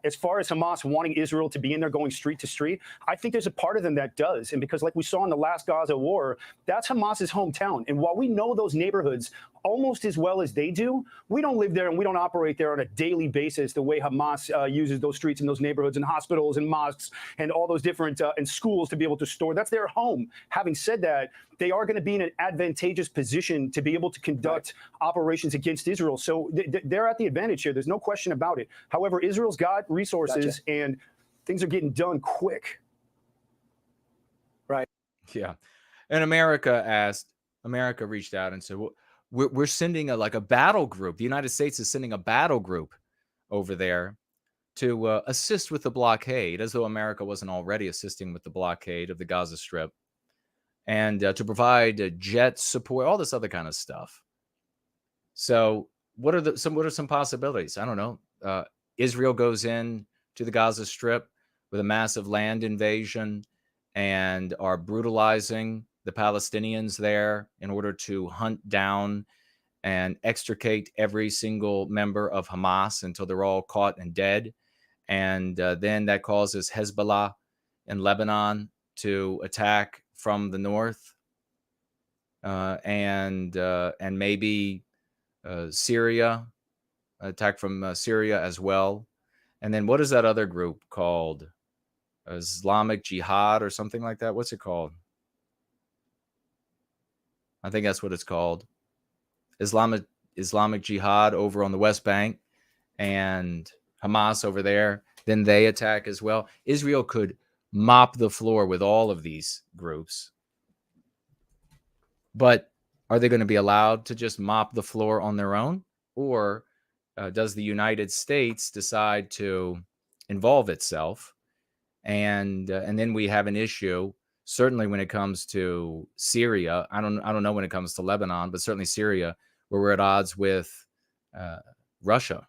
As far as Hamas wanting Israel to be in there going street to street, I think there's a part of them that does. And because like we saw in the last Gaza war, that's Hamas's hometown. And while we know those neighborhoods almost as well as they do, we don't live there and we don't operate there on a daily basis the way Hamas uses those streets and those neighborhoods and hospitals and mosques and all those different and schools to be able to store. That's their home. Having said that, they are going to be in an advantageous position to be able to conduct operations against Israel. So they're at the advantage here. There's no question about it. However, Israel's got resources and things are getting done quick. Right. Yeah. And America reached out and said, well, we're sending a battle group. The United States is sending a battle group over there to assist with the blockade, as though America wasn't already assisting with the blockade of the Gaza Strip, and to provide jet support, all this other kind of stuff. So what are some possibilities? I don't know. Israel goes in to the Gaza Strip with a massive land invasion and are brutalizing the Palestinians there in order to hunt down and extricate every single member of Hamas until they're all caught and dead. And then that causes Hezbollah in Lebanon to attack from the north, and maybe Syria, attack from Syria as well. And then what is that other group called? Islamic Jihad or something like that? What's it called? I think that's what it's called. Islamic Jihad over on the West Bank, and Hamas over there. Then they attack as well. Israel could mop the floor with all of these groups. But are they going to be allowed to just mop the floor on their own? Or does the United States decide to involve itself? And then we have an issue, certainly when it comes to Syria. I don't know when it comes to Lebanon, but certainly Syria, where we're at odds with Russia.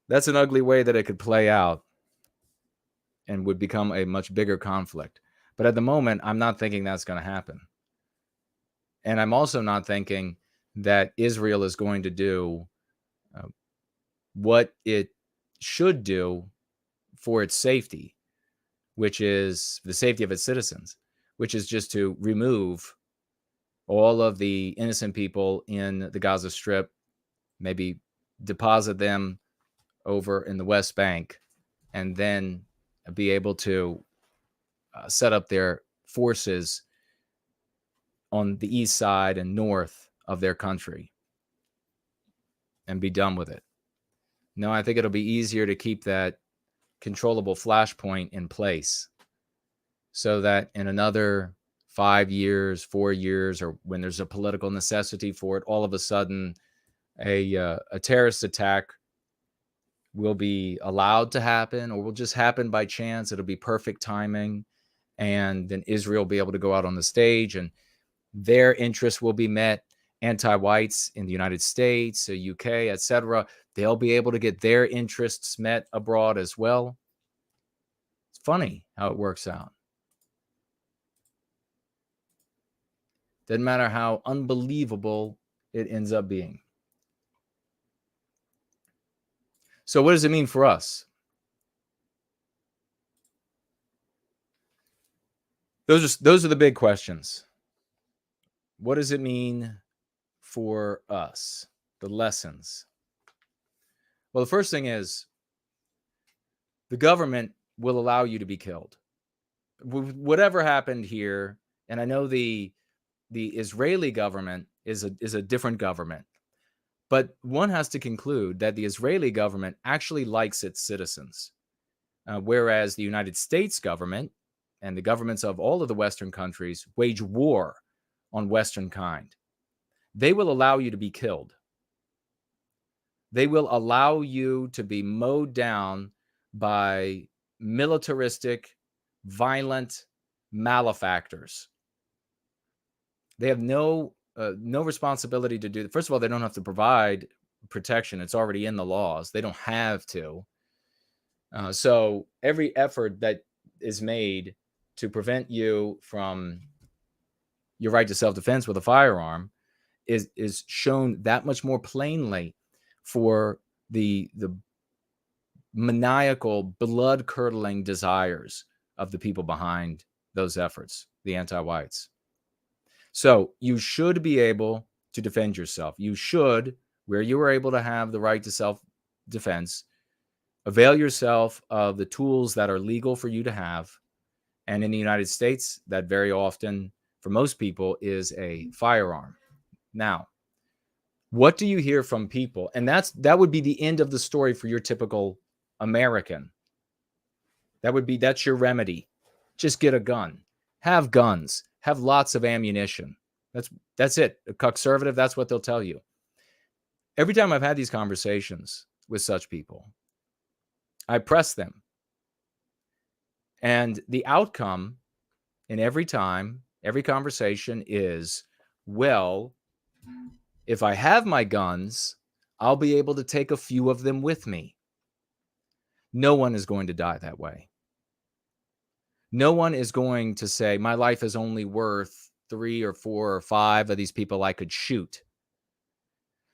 That's an ugly way that it could play out and would become a much bigger conflict. But at the moment, I'm not thinking that's going to happen. And I'm also not thinking that Israel is going to do what it should do for its safety, which is the safety of its citizens, which is just to remove all of the innocent people in the Gaza Strip, maybe deposit them over in the West Bank, and then be able to set up their forces on the east side and north of their country and be done with it. No, I think it'll be easier to keep that controllable flashpoint in place so that in another 5 years, 4 years, or when there's a political necessity for it, all of a sudden a terrorist attack will be allowed to happen, or will just happen by chance. It'll be perfect timing. And then Israel will be able to go out on the stage and their interests will be met. Anti-whites in the United States, UK, etc., they'll be able to get their interests met abroad as well. It's funny how it works out. Doesn't matter how unbelievable it ends up being. So what does it mean for us? Those are the big questions. What does it mean for us? The lessons. Well, the first thing is the government will allow you to be killed. Whatever happened here, and I know the Israeli government is a different government, but one has to conclude that the Israeli government actually likes its citizens, whereas the United States government and the governments of all of the Western countries wage war on Westernkind. They will allow you to be killed. They will allow you to be mowed down by militaristic, violent malefactors. They have no responsibility to do that. First of all, they don't have to provide protection. It's already in the laws. They don't have to. So every effort that is made to prevent you from your right to self-defense with a firearm is shown that much more plainly for the maniacal, blood-curdling desires of the people behind those efforts, the anti-whites. So you should be able to defend yourself. You should, where you are able to have the right to self-defense, avail yourself of the tools that are legal for you to have. And in the United States, that very often, for most people, is a firearm. Now, what do you hear from people? And that would be the end of the story for your typical American. That's your remedy. Just get a gun. Have guns. Have lots of ammunition. That's it. A conservative, that's what they'll tell you. Every time I've had these conversations with such people, I press them. And the outcome in every conversation is, well, if I have my guns, I'll be able to take a few of them with me. No one is going to die that way. No one is going to say, my life is only worth 3 or 4 or 5 of these people I could shoot.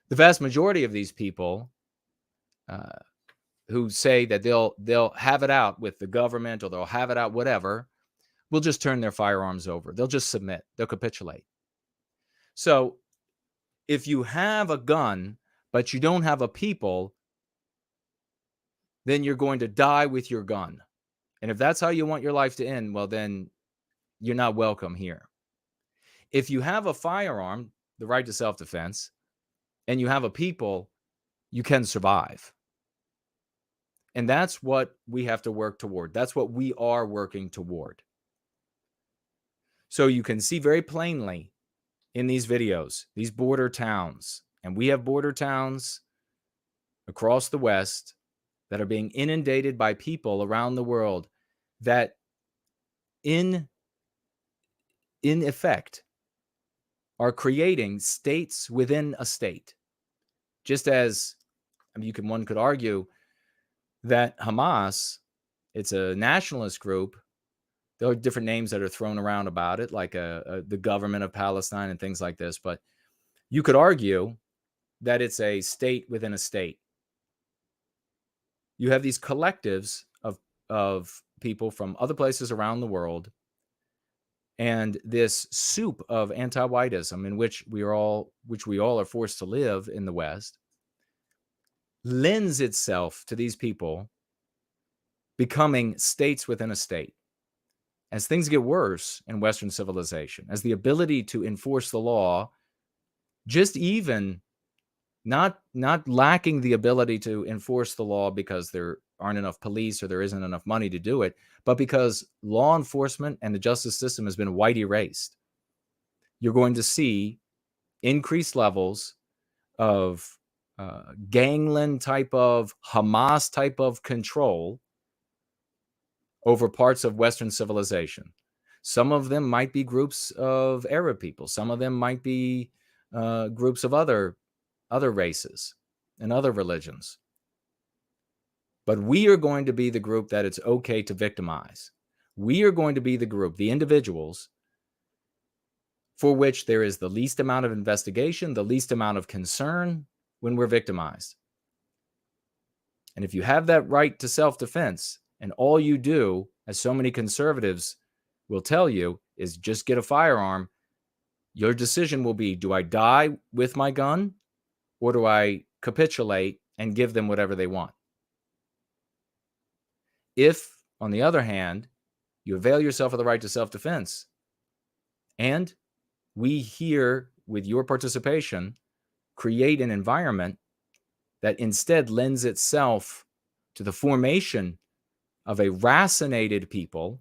The vast majority of these people who say that they'll have it out with the government or they'll have it out whatever, will just turn their firearms over. They'll just submit. They'll capitulate. So if you have a gun, but you don't have a people, then you're going to die with your gun. And if that's how you want your life to end, well, then you're not welcome here. If you have a firearm, the right to self-defense, and you have a people, you can survive. And that's what we have to work toward. That's what we are working toward. So you can see very plainly in these videos, these border towns, and we have border towns across the West that are being inundated by people around the world that in effect are creating states within a state. Just as one could argue that Hamas, it's a nationalist group. There are different names that are thrown around about it, like the government of Palestine and things like this. But you could argue that it's a state within a state. You have these collectives of people from other places around the world, and this soup of anti-whiteism in which we all are forced to live in the West lends itself to these people becoming states within a state. As things get worse in Western civilization, as the ability to enforce the law, just even not lacking the ability to enforce the law because there aren't enough police or there isn't enough money to do it, but because law enforcement and the justice system has been white erased, you're going to see increased levels of gangland type of Hamas type of control over parts of Western civilization. Some of them might be groups of Arab people. Some of them might be groups of other races and other religions. But we are going to be the group that it's okay to victimize. We are going to be the group, the individuals, for which there is the least amount of investigation, the least amount of concern when we're victimized. And if you have that right to self-defense, and all you do, as so many conservatives will tell you, is just get a firearm, your decision will be, do I die with my gun or do I capitulate and give them whatever they want? If, on the other hand, you avail yourself of the right to self-defense, and we here, with your participation, create an environment that instead lends itself to the formation of a racinated people,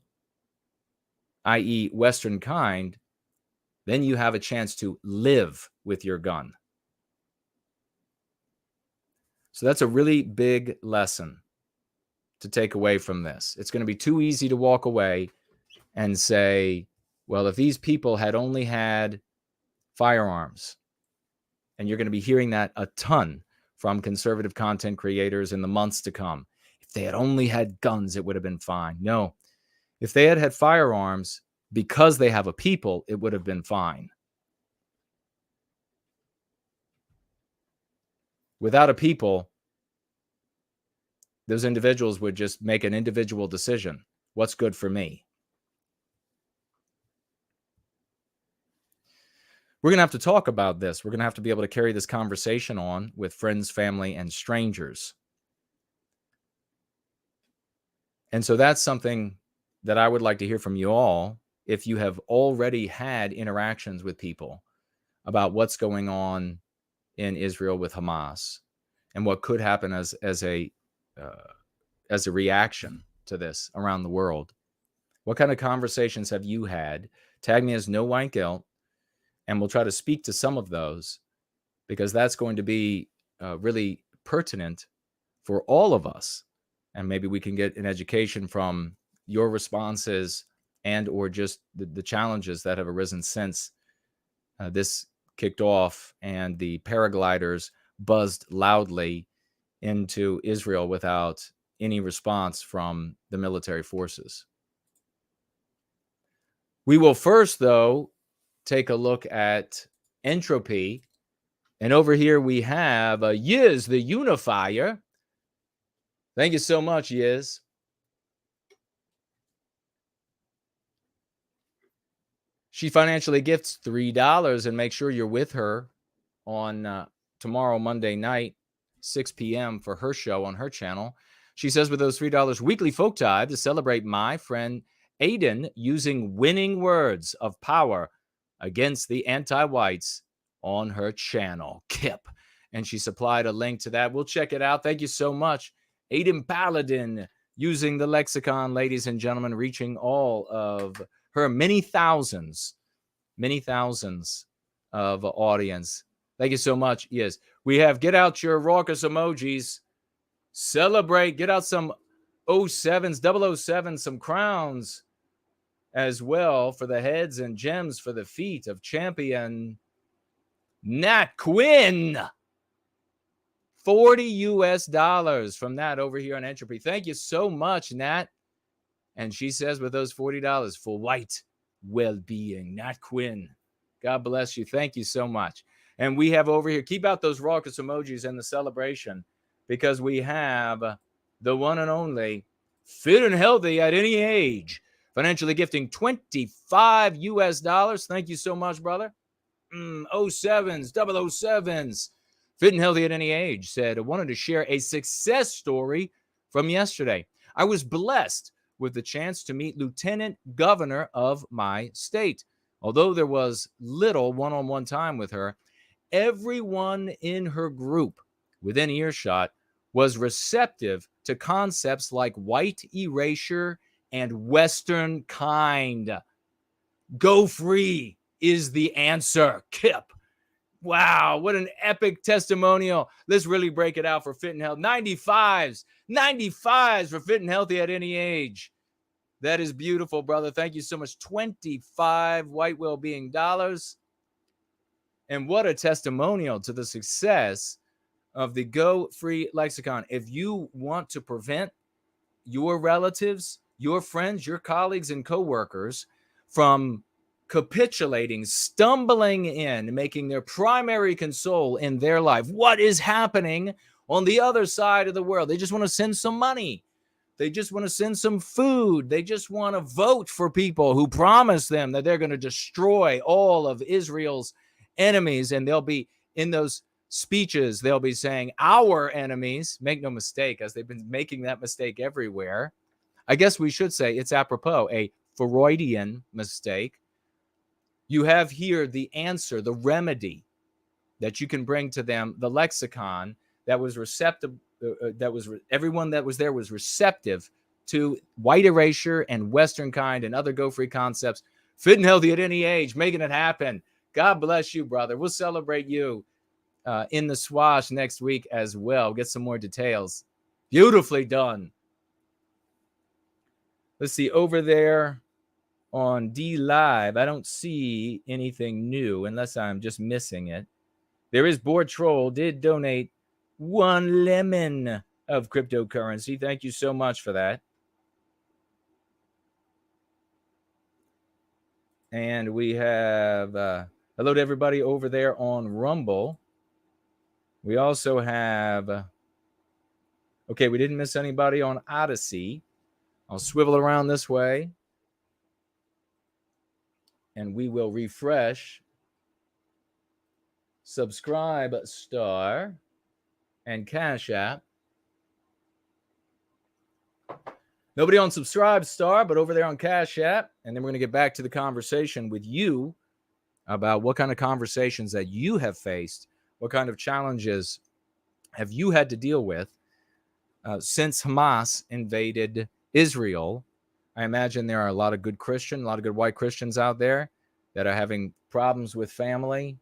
i.e. Westernkind, then you have a chance to live with your gun. So that's a really big lesson to take away from this. It's going to be too easy to walk away and say, well, if these people had only had firearms, and you're going to be hearing that a ton from conservative content creators in the months to come. If they had only had guns, it would have been fine. No, if they had had firearms, because they have a people, it would have been fine. Without a people, those individuals would just make an individual decision. What's good for me? We're going to have to talk about this. We're going to have to be able to carry this conversation on with friends, family, and strangers. And so that's something that I would like to hear from you all. If you have already had interactions with people about what's going on in Israel with Hamas and what could happen as a reaction to this around the world, what kind of conversations have you had? Tag me as No White Guilt, and we'll try to speak to some of those, because that's going to be really pertinent for all of us. And maybe we can get an education from your responses and or just the challenges that have arisen since this kicked off and the paragliders buzzed loudly into Israel without any response from the military forces. We will first, though, take a look at entropy. And over here we have Yiz, the unifier. Thank you so much, Yiz. She financially gifts $3, and make sure you're with her on tomorrow, Monday night, 6 p.m. for her show on her channel. She says, with those $3 weekly folk tithe to celebrate my friend Aiden using winning words of power against the anti-whites on her channel, Kip. And she supplied a link to that. We'll check it out. Thank you so much. Aiden Paladin using the lexicon, ladies and gentlemen, reaching all of her many thousands of audience. Thank you so much. Yes, we have get out your raucous emojis. Celebrate. Get out some 07s, 007, some crowns as well for the heads and gems for the feet of champion Nat Quinn. $40 from Nat over here on Entropy. Thank you so much, Nat. And she says with those $40 for white well-being, Nat Quinn. God bless you. Thank you so much. And we have over here, keep out those raucous emojis and the celebration, because we have the one and only Fit and Healthy at Any Age, financially gifting $25. Thank you so much, brother. 07s, 007s. Fit and Healthy at Any Age said, I wanted to share a success story from yesterday. I was blessed with the chance to meet Lieutenant Governor of my state. Although there was little one-on-one time with her, everyone in her group within earshot was receptive to concepts like white erasure and Westernkind. Go free is the answer, Kip. Wow, what an epic testimonial. Let's really break it out for Fit and Healthy. 95s for Fit and Healthy at Any Age. That is beautiful, brother. Thank you so much. 25 white well-being dollars. And what a testimonial to the success of the Go Free Lexicon. If you want to prevent your relatives, your friends, your colleagues, and coworkers from capitulating, stumbling in, making their primary console in their life what is happening on the other side of the world. They just want to send some money. They just want to send some food. They just want to vote for people who promise them that they're going to destroy all of Israel's enemies. And they'll be in those speeches, they'll be saying our enemies. Make no mistake, as they've been making that mistake everywhere. I guess we should say it's apropos, a Freudian mistake. You have here the answer, the remedy that you can bring to them, the lexicon that was receptive, everyone that was there was receptive to white erasure and Westernkind and other go-free concepts, fit and healthy at any age, making it happen. God bless you, brother. We'll celebrate you in the swash next week as well. Get some more details. Beautifully done. Let's see, over there on D Live, I don't see anything new unless I'm just missing it. There is Board Troll did donate 1 lemon of cryptocurrency. Thank you so much for that. And we have hello to everybody over there on Rumble. We also have, okay, we didn't miss anybody on Odyssey. I'll swivel around this way. And we will refresh. Subscribe Star and Cash App. Nobody on Subscribe Star, but over there on Cash App. And then we're going to get back to the conversation with you about what kind of conversations that you have faced, what kind of challenges have you had to deal with since Hamas invaded Israel. I imagine there are a lot of good Christians, a lot of good white Christians out there that are having problems with family,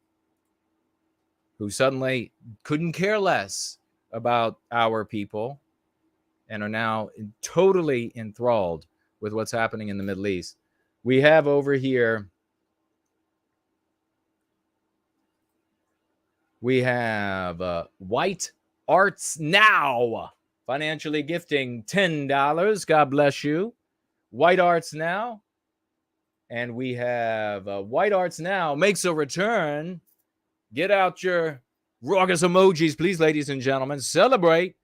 who suddenly couldn't care less about our people and are now totally enthralled with what's happening in the Middle East. We have over here, we have White Arts Now, financially gifting $10. God bless you. White Arts Now. And we have White Arts Now makes a return. Get out your raucous emojis, please, ladies and gentlemen. Celebrate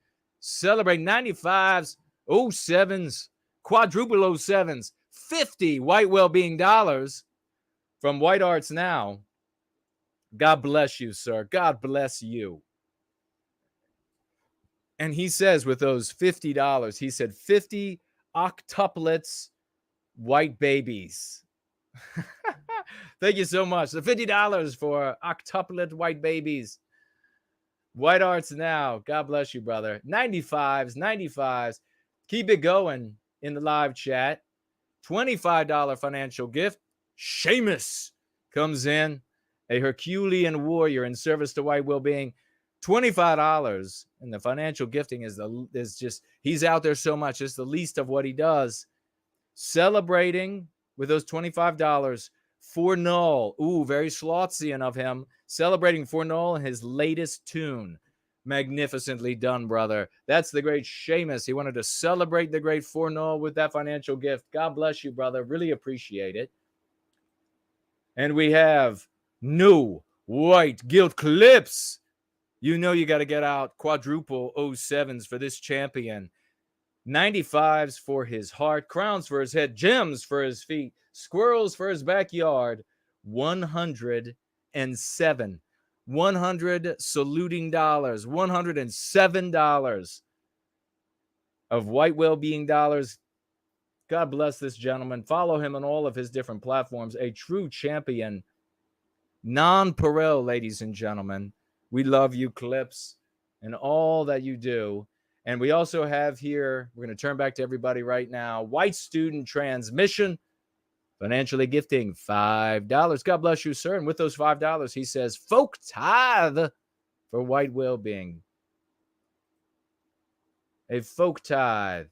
95s, 07s, quadruple 07s, 50 white well-being dollars from White Arts Now. God bless you, sir. God bless you. And he says with those $50, he said 50 octuplets white babies. Thank you so much. The $50 for octuplet white babies. White Arts Now. God bless you, brother. 95s. Keep it going in the live chat. $25 financial gift. Seamus comes in, a Herculean warrior in service to white well-being. $25, and the financial gifting is just, he's out there so much. It's the least of what he does. Celebrating with those $25. ForNull. Ooh, very Slotzian of him. Celebrating ForNull and his latest tune. Magnificently done, brother. That's the great Seamus. He wanted to celebrate the great ForNull with that financial gift. God bless you, brother. Really appreciate it. And we have new white guilt clips. You know you got to get out quadruple 07s for this champion. 95s for his heart, crowns for his head, gems for his feet, squirrels for his backyard. 107. 100 saluting dollars. $107 of white well-being dollars. God bless this gentleman. Follow him on all of his different platforms. A true champion. Non-Perel, ladies and gentlemen. We love you, Clips, and all that you do. And we also have here, we're going to turn back to everybody right now, White Student Transmission, financially gifting $5. God bless you, sir. And with those $5, he says, folk tithe for white well-being. A folk tithe.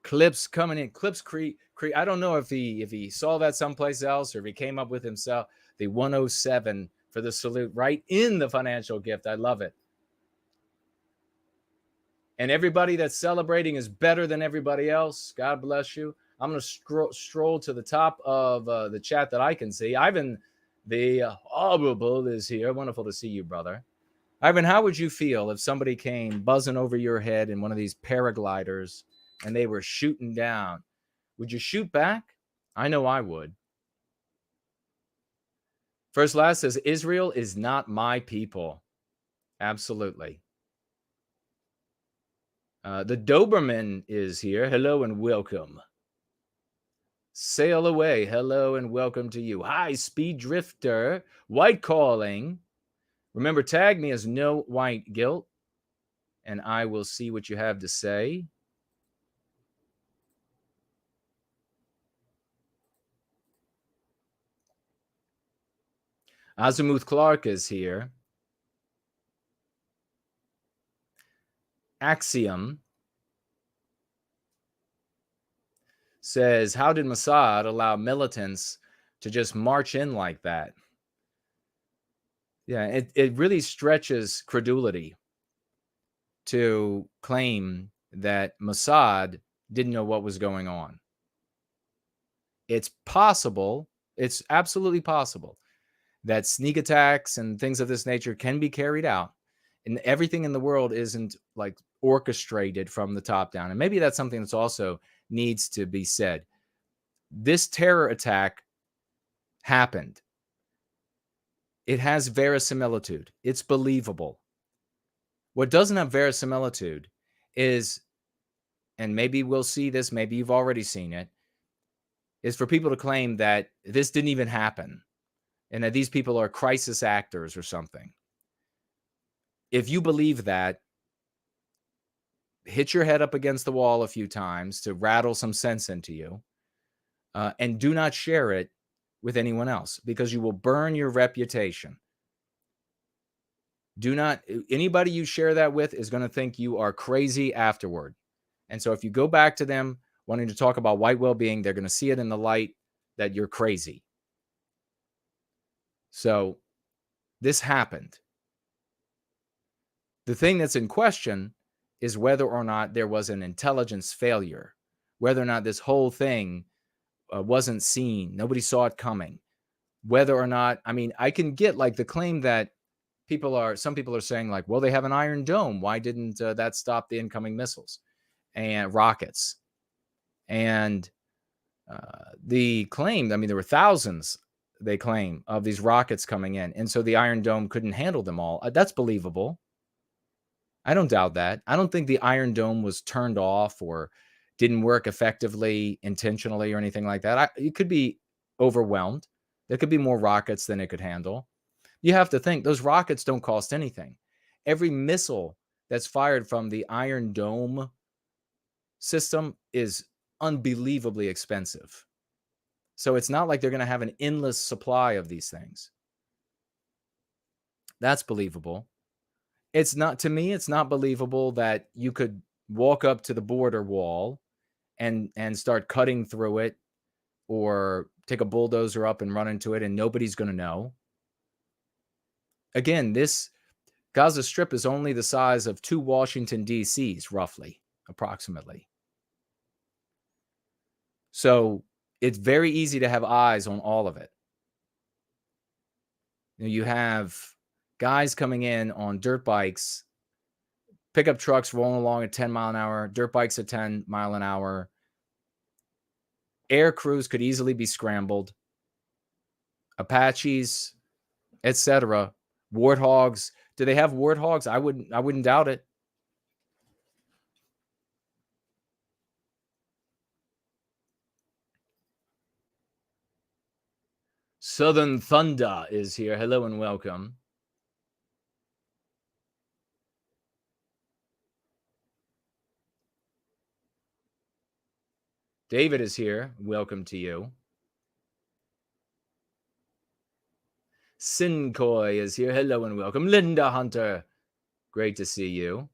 Clips coming in. Clips I don't know if he saw that someplace else or if he came up with himself. The 107 for the salute right in the financial gift. I love it. And everybody that's celebrating is better than everybody else. God bless you. I'm going to stroll to the top of the chat that I can see. Ivan the Horrible is here. Wonderful to see you, brother. Ivan, how would you feel if somebody came buzzing over your head in one of these paragliders and they were shooting down? Would you shoot back? I know I would. First Last says, Israel is not my people. Absolutely. The Doberman is here. Hello and welcome. Sail away. Hello and welcome to you. High Speed Drifter. White Calling. Remember, tag me as No White Guilt, and I will see what you have to say. Azimuth Clark is here. Axiom says, how did Mossad allow militants to just march in like that? Yeah, it really stretches credulity to claim that Mossad didn't know what was going on. It's possible, it's absolutely possible that sneak attacks and things of this nature can be carried out, and everything in the world isn't like orchestrated from the top down. And maybe that's something that's also needs to be said. This terror attack happened. It has verisimilitude. It's believable. What doesn't have verisimilitude is, and maybe we'll see this, maybe you've already seen it, is for people to claim that this didn't even happen and that these people are crisis actors or something. If you believe that, hit your head up against the wall a few times to rattle some sense into you, and do not share it with anyone else, because you will burn your reputation. Do not, anybody you share that with is going to think you are crazy afterward. And so if you go back to them wanting to talk about white well-being, they're going to see it in the light that you're crazy. So this happened. The thing that's in question is whether or not there was an intelligence failure, whether or not this whole thing wasn't seen. Nobody saw it coming. Whether or not, I mean, I can get like the claim that some people are saying like, well, they have an Iron Dome. Why didn't that stop the incoming missiles and rockets? And the claim, I mean, there were thousands, they claim, of these rockets coming in. And so the Iron Dome couldn't handle them all. That's believable. I don't doubt that. I don't think the Iron Dome was turned off or didn't work effectively, intentionally, or anything like that. It could be overwhelmed. There could be more rockets than it could handle. You have to think, those rockets don't cost anything. Every missile that's fired from the Iron Dome system is unbelievably expensive. So it's not like they're going to have an endless supply of these things. That's believable. It's not, to me, it's not believable that you could walk up to the border wall and start cutting through it, or take a bulldozer up and run into it and nobody's going to know. Again, this Gaza Strip is only the size of 2 Washington, D.C.s, roughly, approximately. So it's very easy to have eyes on all of it. You have guys coming in on dirt bikes, pickup trucks rolling along at 10 mile an hour, dirt bikes at 10 mile an hour. Air crews could easily be scrambled. Apaches, etc. Warthogs. Do they have warthogs? I wouldn't doubt it. Southern Thunder is here. Hello and welcome. David is here. Welcome to you. Sinkoi is here. Hello and welcome. Linda Hunter. Great to see you.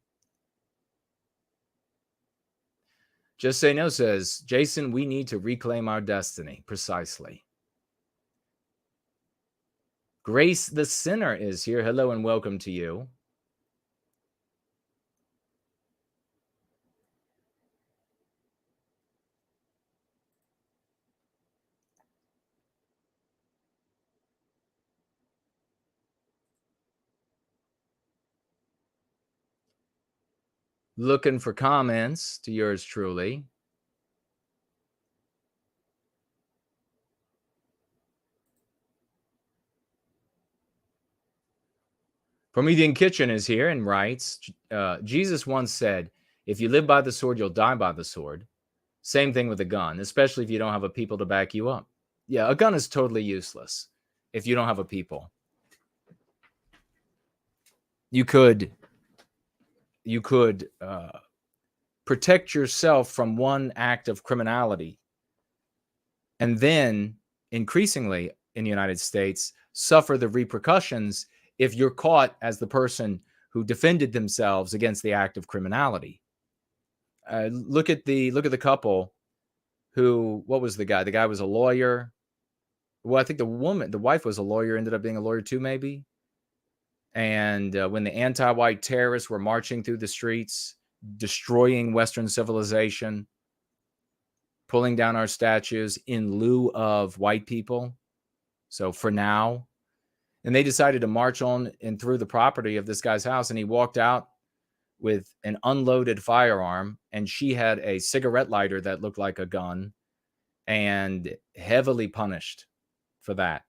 Just Say No says, Jason, we need to reclaim our destiny. Precisely. Grace the Sinner is here. Hello and welcome to you. Looking for comments to yours truly. Promethean Kitchen is here and writes, Jesus once said, if you live by the sword, you'll die by the sword. Same thing with a gun, especially if you don't have a people to back you up. Yeah, a gun is totally useless if you don't have a people. You could protect yourself from one act of criminality, and then increasingly in the United States, suffer the repercussions if you're caught as the person who defended themselves against the act of criminality. Look at the couple who, what was the guy? The guy was a lawyer. Well, I think the wife was a lawyer, ended up being a lawyer too, maybe. And when the anti-white terrorists were marching through the streets, destroying Western civilization, pulling down our statues in lieu of white people. So for now, and they decided to march on and through the property of this guy's house. And he walked out with an unloaded firearm, and she had a cigarette lighter that looked like a gun, and heavily punished for that.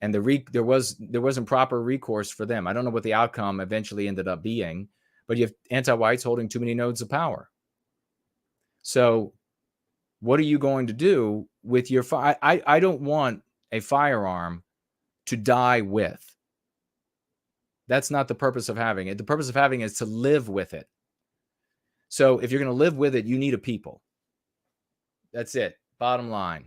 And there wasn't proper recourse for them. I don't know what the outcome eventually ended up being, but you have anti-whites holding too many nodes of power. So what are you going to do with your I don't want a firearm to die with. That's not the purpose of having it. The purpose of having it is to live with it. So if you're going to live with it, you need a people. That's it. Bottom line.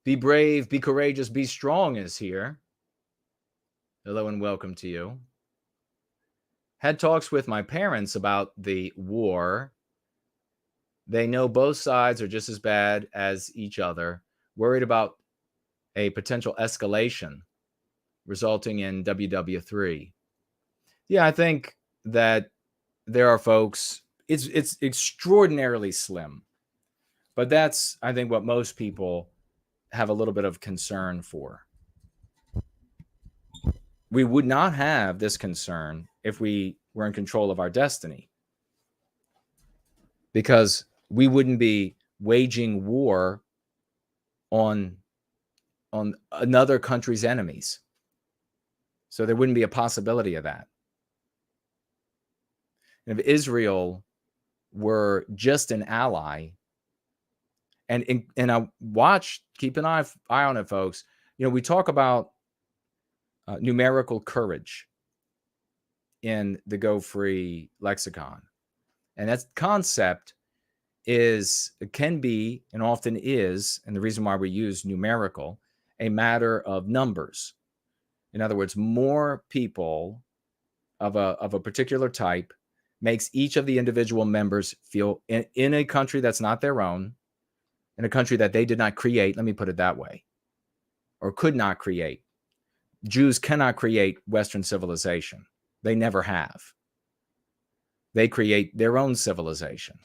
Be brave, be courageous, be strong is here. Hello and welcome to you. Had talks with my parents about the war. They know both sides are just as bad as each other, worried about a potential escalation resulting in WW3. Yeah, I think that there are folks, it's extraordinarily slim, but that's, I think, what most people have a little bit of concern for. We would not have this concern if we were in control of our destiny, because we wouldn't be waging war on another country's enemies. So there wouldn't be a possibility of that. And if Israel were just an ally, and I keep an eye on it, folks. You know, we talk about numerical courage in the Go Free lexicon, and that concept can be and often is, and the reason why we use numerical, a matter of numbers. In other words, more people of a particular type makes each of the individual members feel in a country that's not their own, in a country that they did not create, let me put it that way, or could not create. Jews cannot create Western civilization. They never have. They create their own civilization.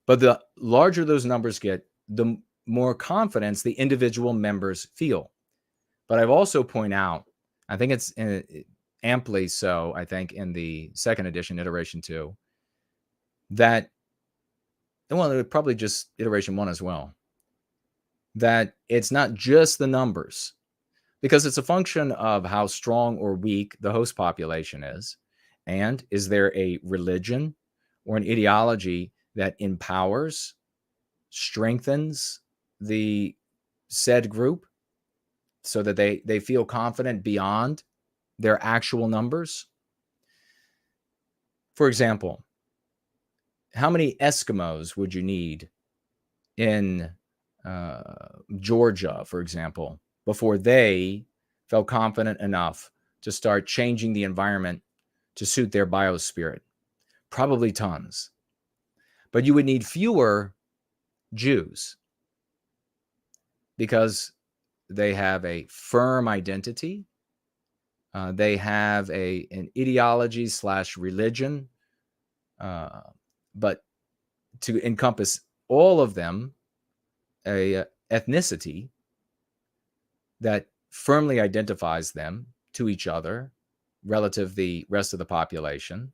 But the larger those numbers get, the more confidence the individual members feel. But I've also point out, I think it's amply so, I think, in the second edition, iteration 2, that, well, probably just iteration 1 as well, that it's not just the numbers, because it's a function of how strong or weak the host population is. And is there a religion or an ideology that empowers, strengthens the said group so that they feel confident beyond their actual numbers? For example, how many Eskimos would you need in Georgia, for example, before they felt confident enough to start changing the environment to suit their biospirit? Probably tons. But you would need fewer Jews because they have a firm identity. They have an ideology / religion. But to encompass all of them, a ethnicity, that firmly identifies them to each other relative to the rest of the population.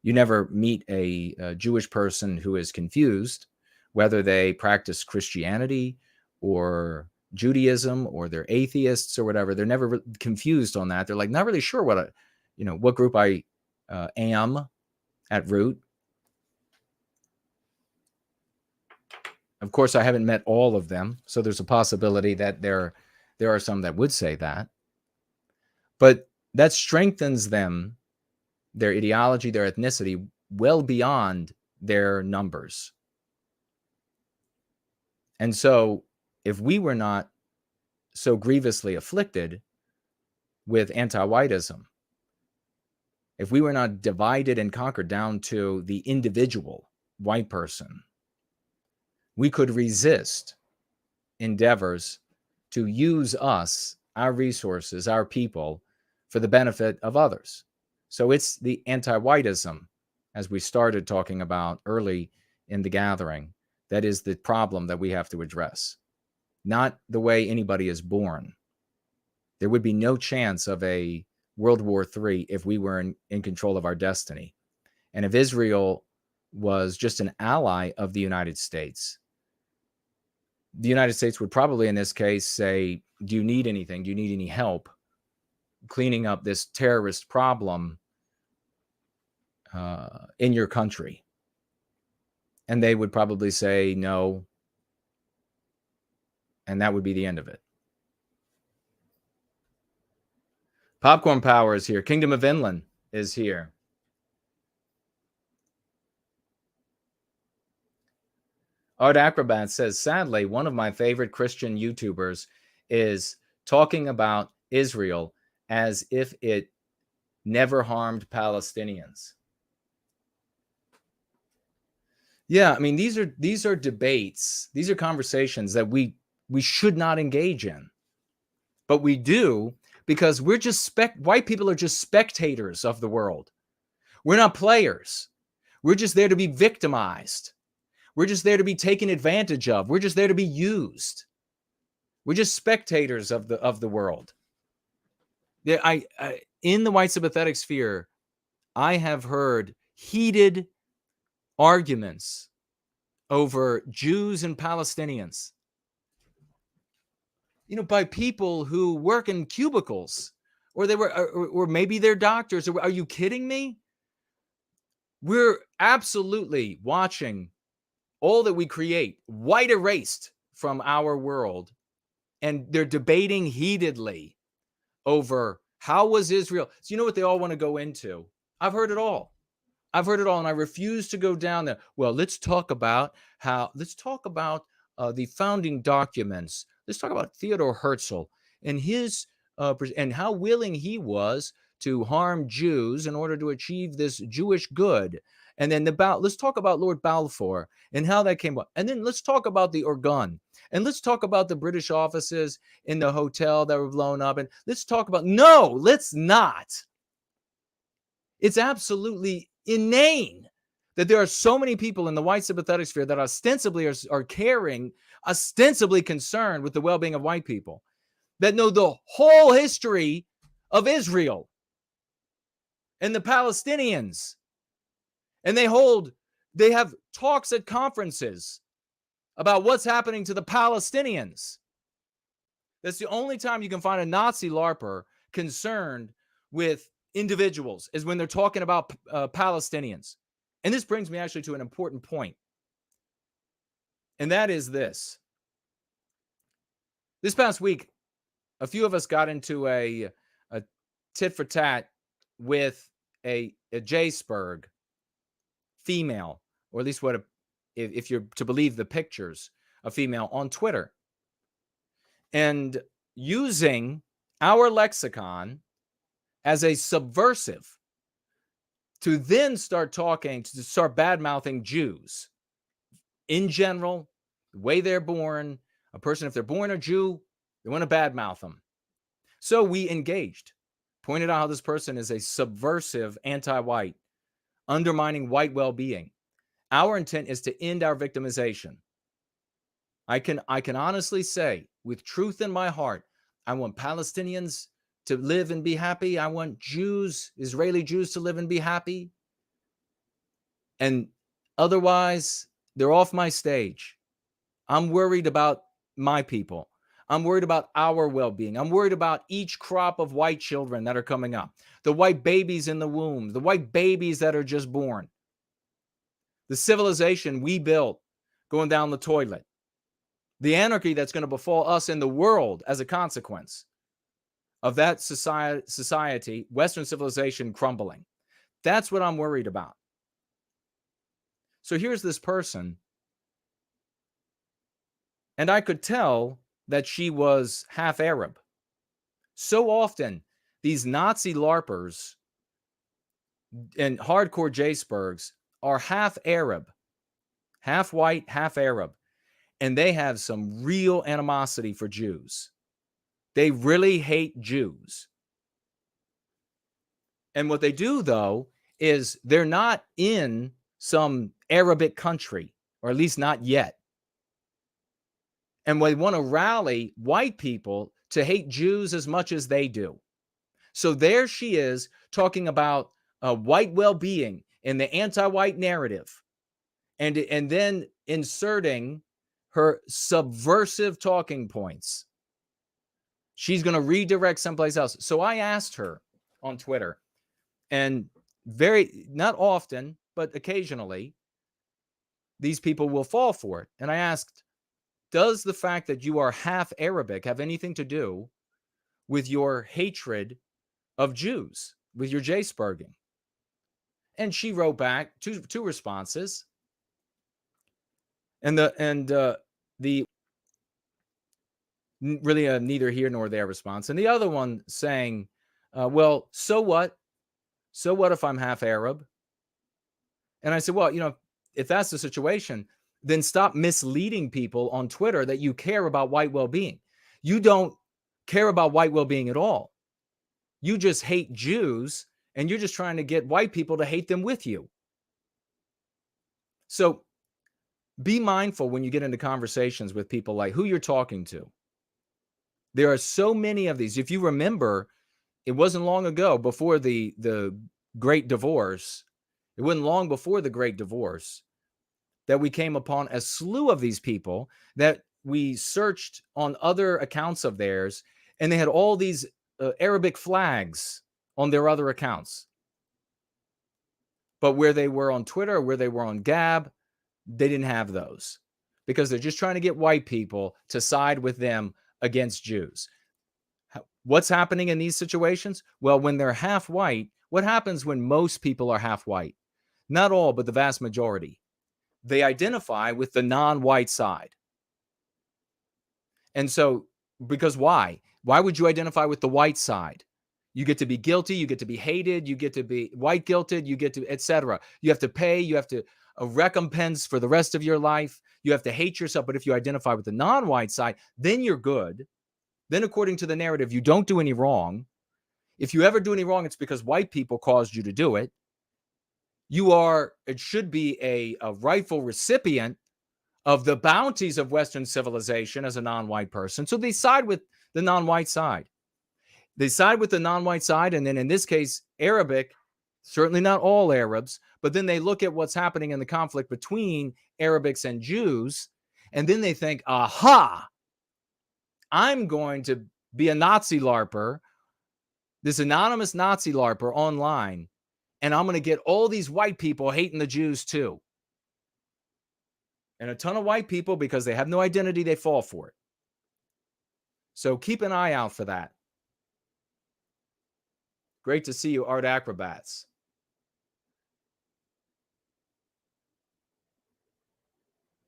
You never meet a Jewish person who is confused whether they practice Christianity or Judaism or they're atheists or whatever. They're never confused on that. They're like not really sure what group I am at root. Of course, I haven't met all of them, so there's a possibility that there are some that would say that. But that strengthens them, their ideology, their ethnicity, well beyond their numbers. And so if we were not so grievously afflicted with anti-whiteism, if we were not divided and conquered down to the individual white person, we could resist endeavors to use us, our resources, our people, for the benefit of others. So it's the anti-whiteism, as we started talking about early in the gathering, that is the problem that we have to address, not the way anybody is born. There would be no chance of a World War III if we were in control of our destiny. And if Israel was just an ally of the United States would probably in this case say, do you need anything? Do you need any help cleaning up this terrorist problem in your country? And they would probably say no. And that would be the end of it. Popcorn Power is here. Kingdom of Inland is here. Art Acrobat says, sadly, one of my favorite Christian YouTubers is talking about Israel as if it never harmed Palestinians. Yeah, I mean, these are debates. These are conversations that we should not engage in. But we do because we're just white people are just spectators of the world. We're not players. We're just there to be victimized. We're just there to be taken advantage of. We're just there to be used. We're just spectators of the world. In the white sympathetic sphere, I have heard heated arguments over Jews and Palestinians, by people who work in cubicles, or maybe they're doctors. Are you kidding me? We're absolutely watching all that we create white erased from our world, and they're debating heatedly over how was Israel. So you know what they all want to go into? I've heard it all, and I refuse to go down there. Well, let's talk about the founding documents. Let's talk about Theodore Herzl and his and how willing he was to harm Jews in order to achieve this Jewish good. And then let's talk about Lord Balfour and how that came up. And then let's talk about the Orgun. And let's talk about the British offices in the hotel that were blown up. And let's talk about, no, let's not. It's absolutely inane that there are so many people in the white sympathetic sphere that ostensibly are caring, ostensibly concerned with the well-being of white people, that know the whole history of Israel and the Palestinians. And they have talks at conferences about what's happening to the Palestinians. That's the only time you can find a Nazi LARPer concerned with individuals, is when they're talking about Palestinians. And this brings me actually to an important point. And that is this. This past week, a few of us got into a tit for tat with a J-Spurg female, or at least if you're to believe the pictures, a female on Twitter, and using our lexicon as a subversive to then start bad-mouthing Jews in general, the way they're born. A person, if they're born a Jew, they want to bad-mouth them. So we engaged, pointed out how this person is a subversive anti-white, undermining white well-being. Our intent is to end our victimization. I can honestly say, with truth in my heart, I want Palestinians to live and be happy. I want Jews, Israeli Jews, to live and be happy. And otherwise, they're off my stage. I'm worried about my people. I'm worried about our well-being. I'm worried about each crop of white children that are coming up, the white babies in the womb, the white babies that are just born, the civilization we built going down the toilet, the anarchy that's going to befall us in the world as a consequence of that society, Western civilization crumbling. That's what I'm worried about. So here's this person, and I could tell that she was half Arab. So often, these Nazi LARPers and hardcore J-Spergs are half Arab, half white, half Arab, and they have some real animosity for Jews. They really hate Jews. And what they do, though, is they're not in some Arabic country, or at least not yet. And they want to rally white people to hate Jews as much as they do. So there she is talking about white well-being in the anti-white narrative, and then inserting her subversive talking points. She's going to redirect someplace else. So I asked her on Twitter, and not often, but occasionally, these people will fall for it. And I asked, does the fact that you are half Arabic have anything to do with your hatred of Jews, with your J-Sperging? And she wrote back two responses. And the really neither here nor there response. And the other one saying, well, so what? So what if I'm half Arab? And I said, well, if that's the situation, then stop misleading people on Twitter that you care about white well-being. You don't care about white well-being at all. You just hate Jews, and you're just trying to get white people to hate them with you. So be mindful when you get into conversations with people like who you're talking to. There are so many of these. If you remember, it wasn't long ago before the Great Divorce. It wasn't long before the Great Divorce that we came upon a slew of these people that we searched on other accounts of theirs, and they had all these Arabic flags on their other accounts. But where they were on Twitter, where they were on Gab, they didn't have those because they're just trying to get white people to side with them against Jews. What's happening in these situations? Well, when they're half white, what happens when most people are half white? Not all, but the vast majority. They identify with the non-white side. And so, because why? Why would you identify with the white side? You get to be guilty, you get to be hated, you get to be white guilted, you get to, etc. You have to pay, you have to recompense for the rest of your life. You have to hate yourself. But if you identify with the non-white side, then you're good. Then according to the narrative, you don't do any wrong. If you ever do any wrong, it's because white people caused you to do it. It should be a rightful recipient of the bounties of Western civilization as a non-white person. So they side with the non-white side. They side with the non-white side. And then in this case, Arabic, certainly not all Arabs, but then they look at what's happening in the conflict between Arabics and Jews. And then they think, aha, I'm going to be a Nazi LARPer, this anonymous Nazi LARPer online, and I'm going to get all these white people hating the Jews too. And a ton of white people, because they have no identity, they fall for it. So keep an eye out for that. Great to see you, Art Acrobats.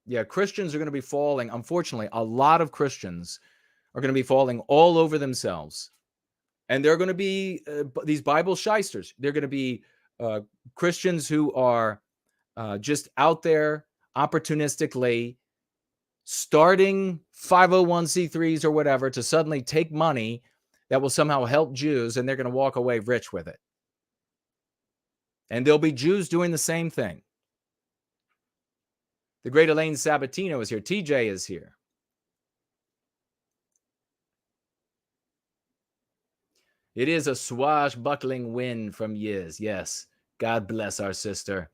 Yeah, Christians are going to be falling. Unfortunately, a lot of Christians are going to be falling all over themselves. And they're going to be these Bible shysters. They're going to be Christians who are just out there opportunistically starting 501c3s or whatever to suddenly take money that will somehow help Jews, and they're going to walk away rich with it. And there'll be Jews doing the same thing. The great Elaine Sabatino is here. TJ is here. It is a swashbuckling win from years. Yes. God bless our sister.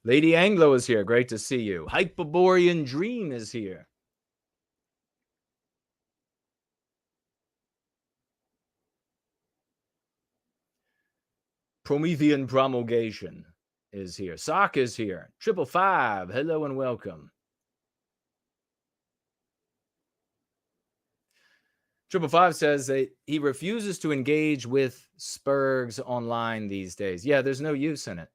Lady Anglo is here. Great to see you. Hyperborean Dream is here. Promethean Promulgation is here. Sock is here. 555, hello and welcome. 555 says that he refuses to engage with Spurgs online these days. Yeah, there's no use in it.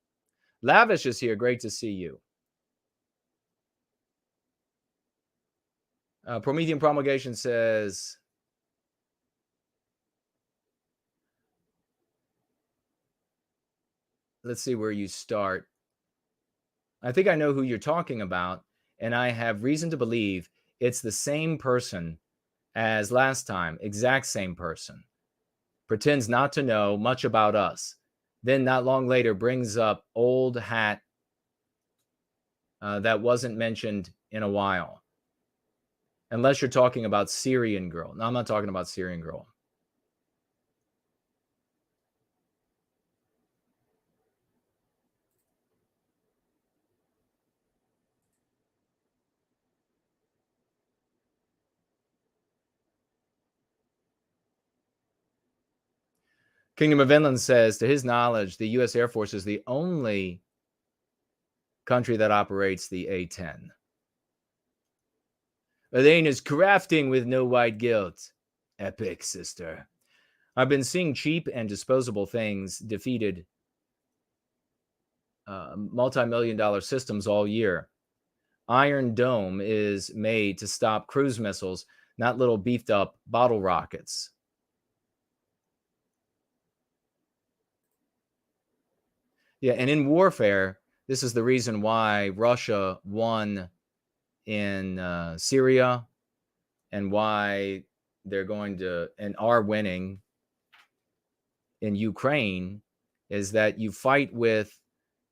Lavish is here. Great to see you. Promethean Promulgation says, let's see where you start. I think I know who you're talking about, and I have reason to believe it's the same person as last time, exact same person. Pretends not to know much about us. Then not long later brings up old hat that wasn't mentioned in a while. Unless you're talking about Syrian Girl. No, I'm not talking about Syrian Girl. Kingdom of Inland says, to his knowledge, the U.S. Air Force is the only country that operates the A-10. Elaine is crafting with no white guilt. Epic, sister. I've been seeing cheap and disposable things defeated multi-million-dollar systems all year. Iron Dome is made to stop cruise missiles, not little beefed-up bottle rockets. Yeah, and in warfare, this is the reason why Russia won in Syria and why they're going to and are winning in Ukraine, is that you fight with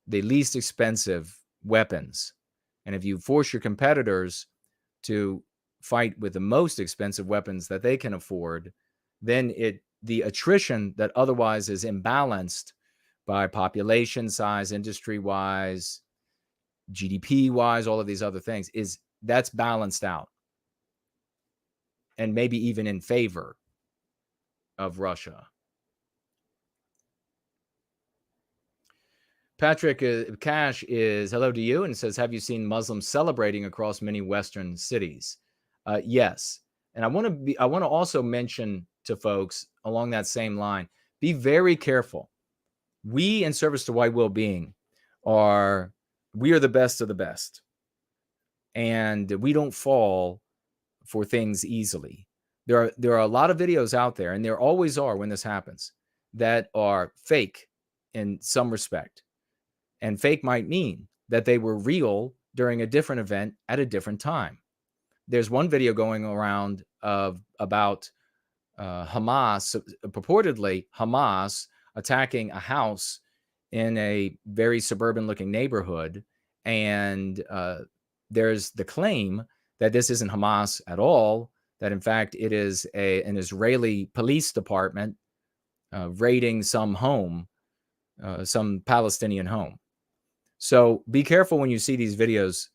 the least expensive weapons. And if you force your competitors to fight with the most expensive weapons that they can afford, then the attrition that otherwise is imbalanced by population size, industry-wise, GDP-wise, all of these other things, that's balanced out. And maybe even in favor of Russia. Patrick Cash is hello to you and says, have you seen Muslims celebrating across many Western cities? Yes. And I want to also mention to folks along that same line, be very careful. We in Service to White Wellbeing we are the best of the best. And we don't fall for things easily. There are a lot of videos out there, and there always are when this happens, that are fake in some respect. And fake might mean that they were real during a different event at a different time. There's one video going around about Hamas, purportedly Hamas, attacking a house in a very suburban looking neighborhood. And there's the claim that this isn't Hamas at all, that in fact it is an Israeli police department raiding some home, some Palestinian home. So be careful when you see these videos.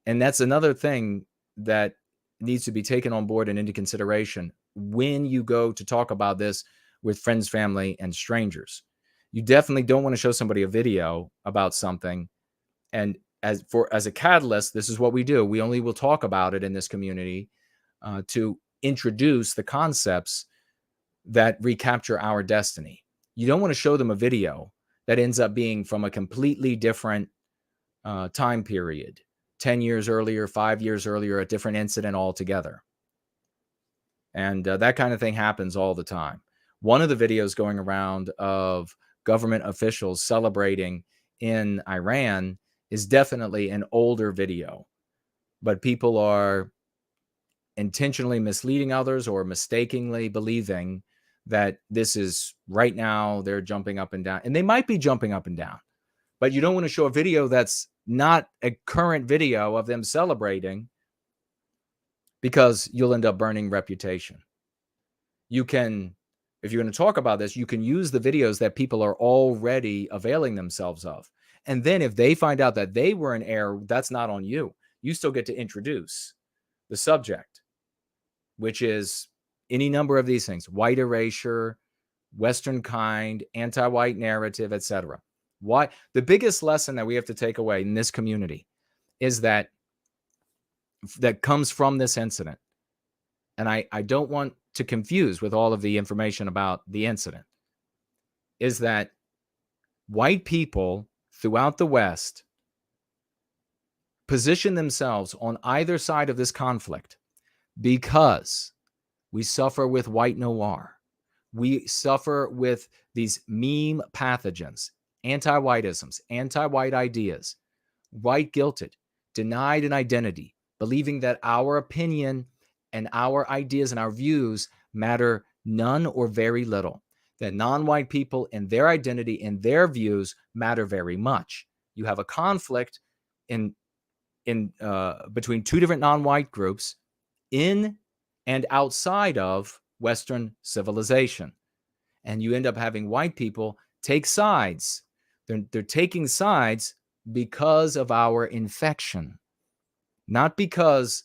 And that's another thing that needs to be taken on board and into consideration when you go to talk about this with friends, family, and strangers. You definitely don't want to show somebody a video about something. And as a catalyst, this is what we do. We only will talk about it in this community to introduce the concepts that recapture our destiny. You don't want to show them a video that ends up being from a completely different time period, 10 years earlier, 5 years earlier, a different incident altogether. And that kind of thing happens all the time. One of the videos going around of government officials celebrating in Iran is definitely an older video, but people are intentionally misleading others or mistakenly believing that this is right now they're jumping up and down, and they might be jumping up and down, But you don't want to show a video that's not a current video of them celebrating, because you'll end up burning reputation. You can, if you're going to talk about this, you can use the videos that people are already availing themselves of. And then if they find out that they were in error, that's not on you. You still get to introduce the subject, which is any number of these things: white erasure, Westernkind, anti-white narrative, etc. Why? The biggest lesson that we have to take away in this community is that comes from this incident. And I don't want to confuse with all of the information about the incident, is that white people throughout the West position themselves on either side of this conflict because we suffer with white noir. We suffer with these meme pathogens, anti-whiteisms, anti-white ideas, white guilted, denied an identity, believing that our opinion and our ideas and our views matter none or very little, that non-white people and their identity and their views matter very much. You have a conflict in between two different non-white groups in and outside of Western civilization. And you end up having white people take sides. They're taking sides because of our infection, not because,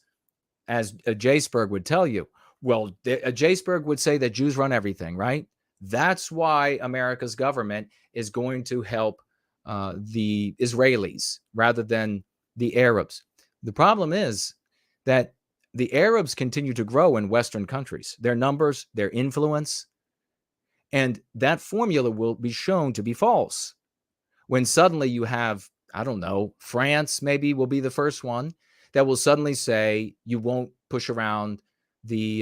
as Jaceberg would tell you, well, Jaceberg would say that Jews run everything, right? That's why America's government is going to help the Israelis rather than the Arabs. The problem is that the Arabs continue to grow in Western countries, their numbers, their influence, and that formula will be shown to be false. When suddenly you have, I don't know, France maybe will be the first one that will suddenly say you won't push around the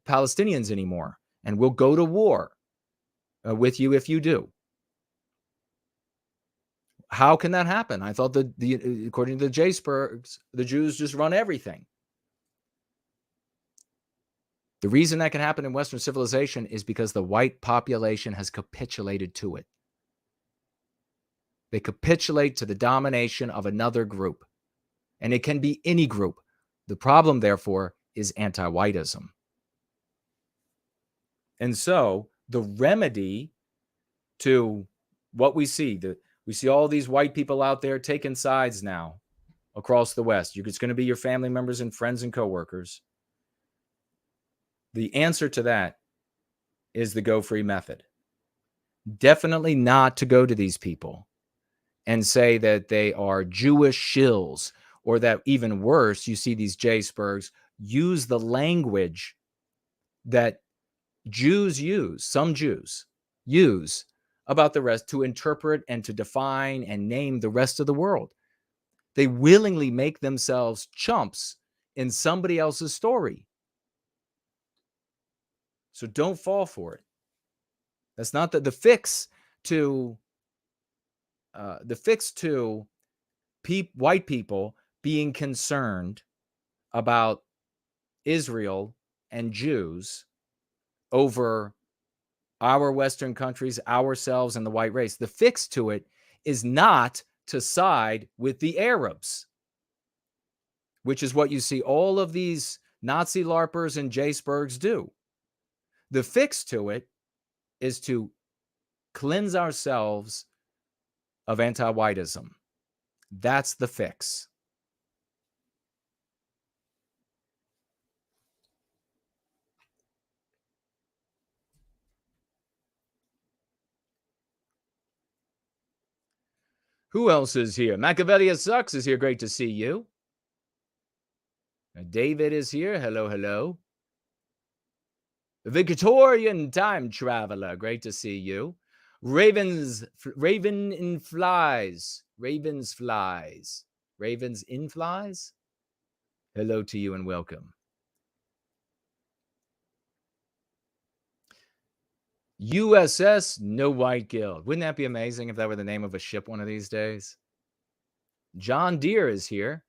Palestinians anymore, and we'll go to war with you if you do. How can that happen? I thought that according to the Jacebergs, the Jews just run everything. The reason that can happen in Western civilization is because the white population has capitulated to it. They capitulate to the domination of another group. And it can be any group. The problem, therefore, is anti-whiteism. And so the remedy to what we see, we see all these white people out there taking sides now across the West. It's going to be your family members and friends and coworkers. The answer to that is the Go Free method. Definitely not to go to these people and say that they are Jewish shills, or that even worse, you see these Jacebergs use the language that Jews use, some Jews use about the rest to interpret and to define and name the rest of the world. They willingly make themselves chumps in somebody else's story. So don't fall for it. That's not the fix to white people being concerned about Israel and Jews over our Western countries, ourselves, and the white race. The fix to it is not to side with the Arabs, which is what you see all of these Nazi LARPers and Jacebergs do. The fix to it is to cleanse ourselves of anti-whiteism. That's the fix. Who else is here? Machiavelli Sucks is here. Great to see you. David is here. Hello, hello. Victorian Time Traveler. Great to see you. Ravens in Flies. Hello to you and welcome. USS No White Guild. Wouldn't that be amazing if that were the name of a ship one of these days? John Deere is here.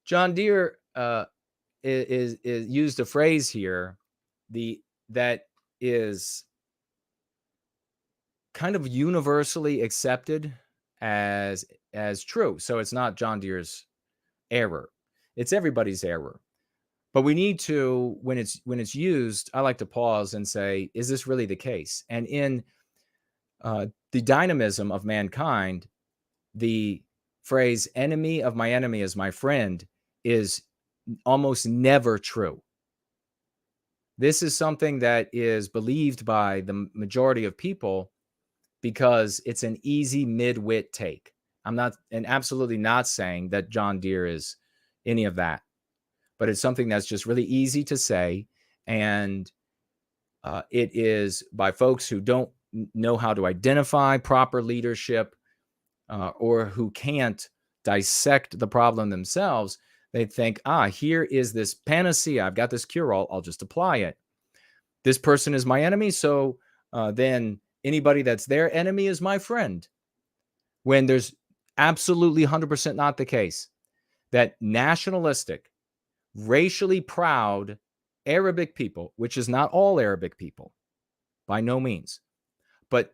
John Deere is used a phrase here that is kind of universally accepted as true. So it's not John Deere's error. It's everybody's error. But we need to, when it's used, I like to pause and say, is this really the case? And in the dynamism of mankind, the phrase "enemy of my enemy is my friend" is almost never true. This is something that is believed by the majority of people because it's an easy mid-wit take. I'm not, and absolutely not saying that John Deere is any of that, but it's something that's just really easy to say. And it is by folks who don't know how to identify proper leadership or who can't dissect the problem themselves. They think, here is this panacea. I've got this cure-all. I'll just apply it. This person is my enemy, so then anybody that's their enemy is my friend. When there's absolutely 100% not the case. That nationalistic, racially proud Arabic people, which is not all Arabic people, by no means, but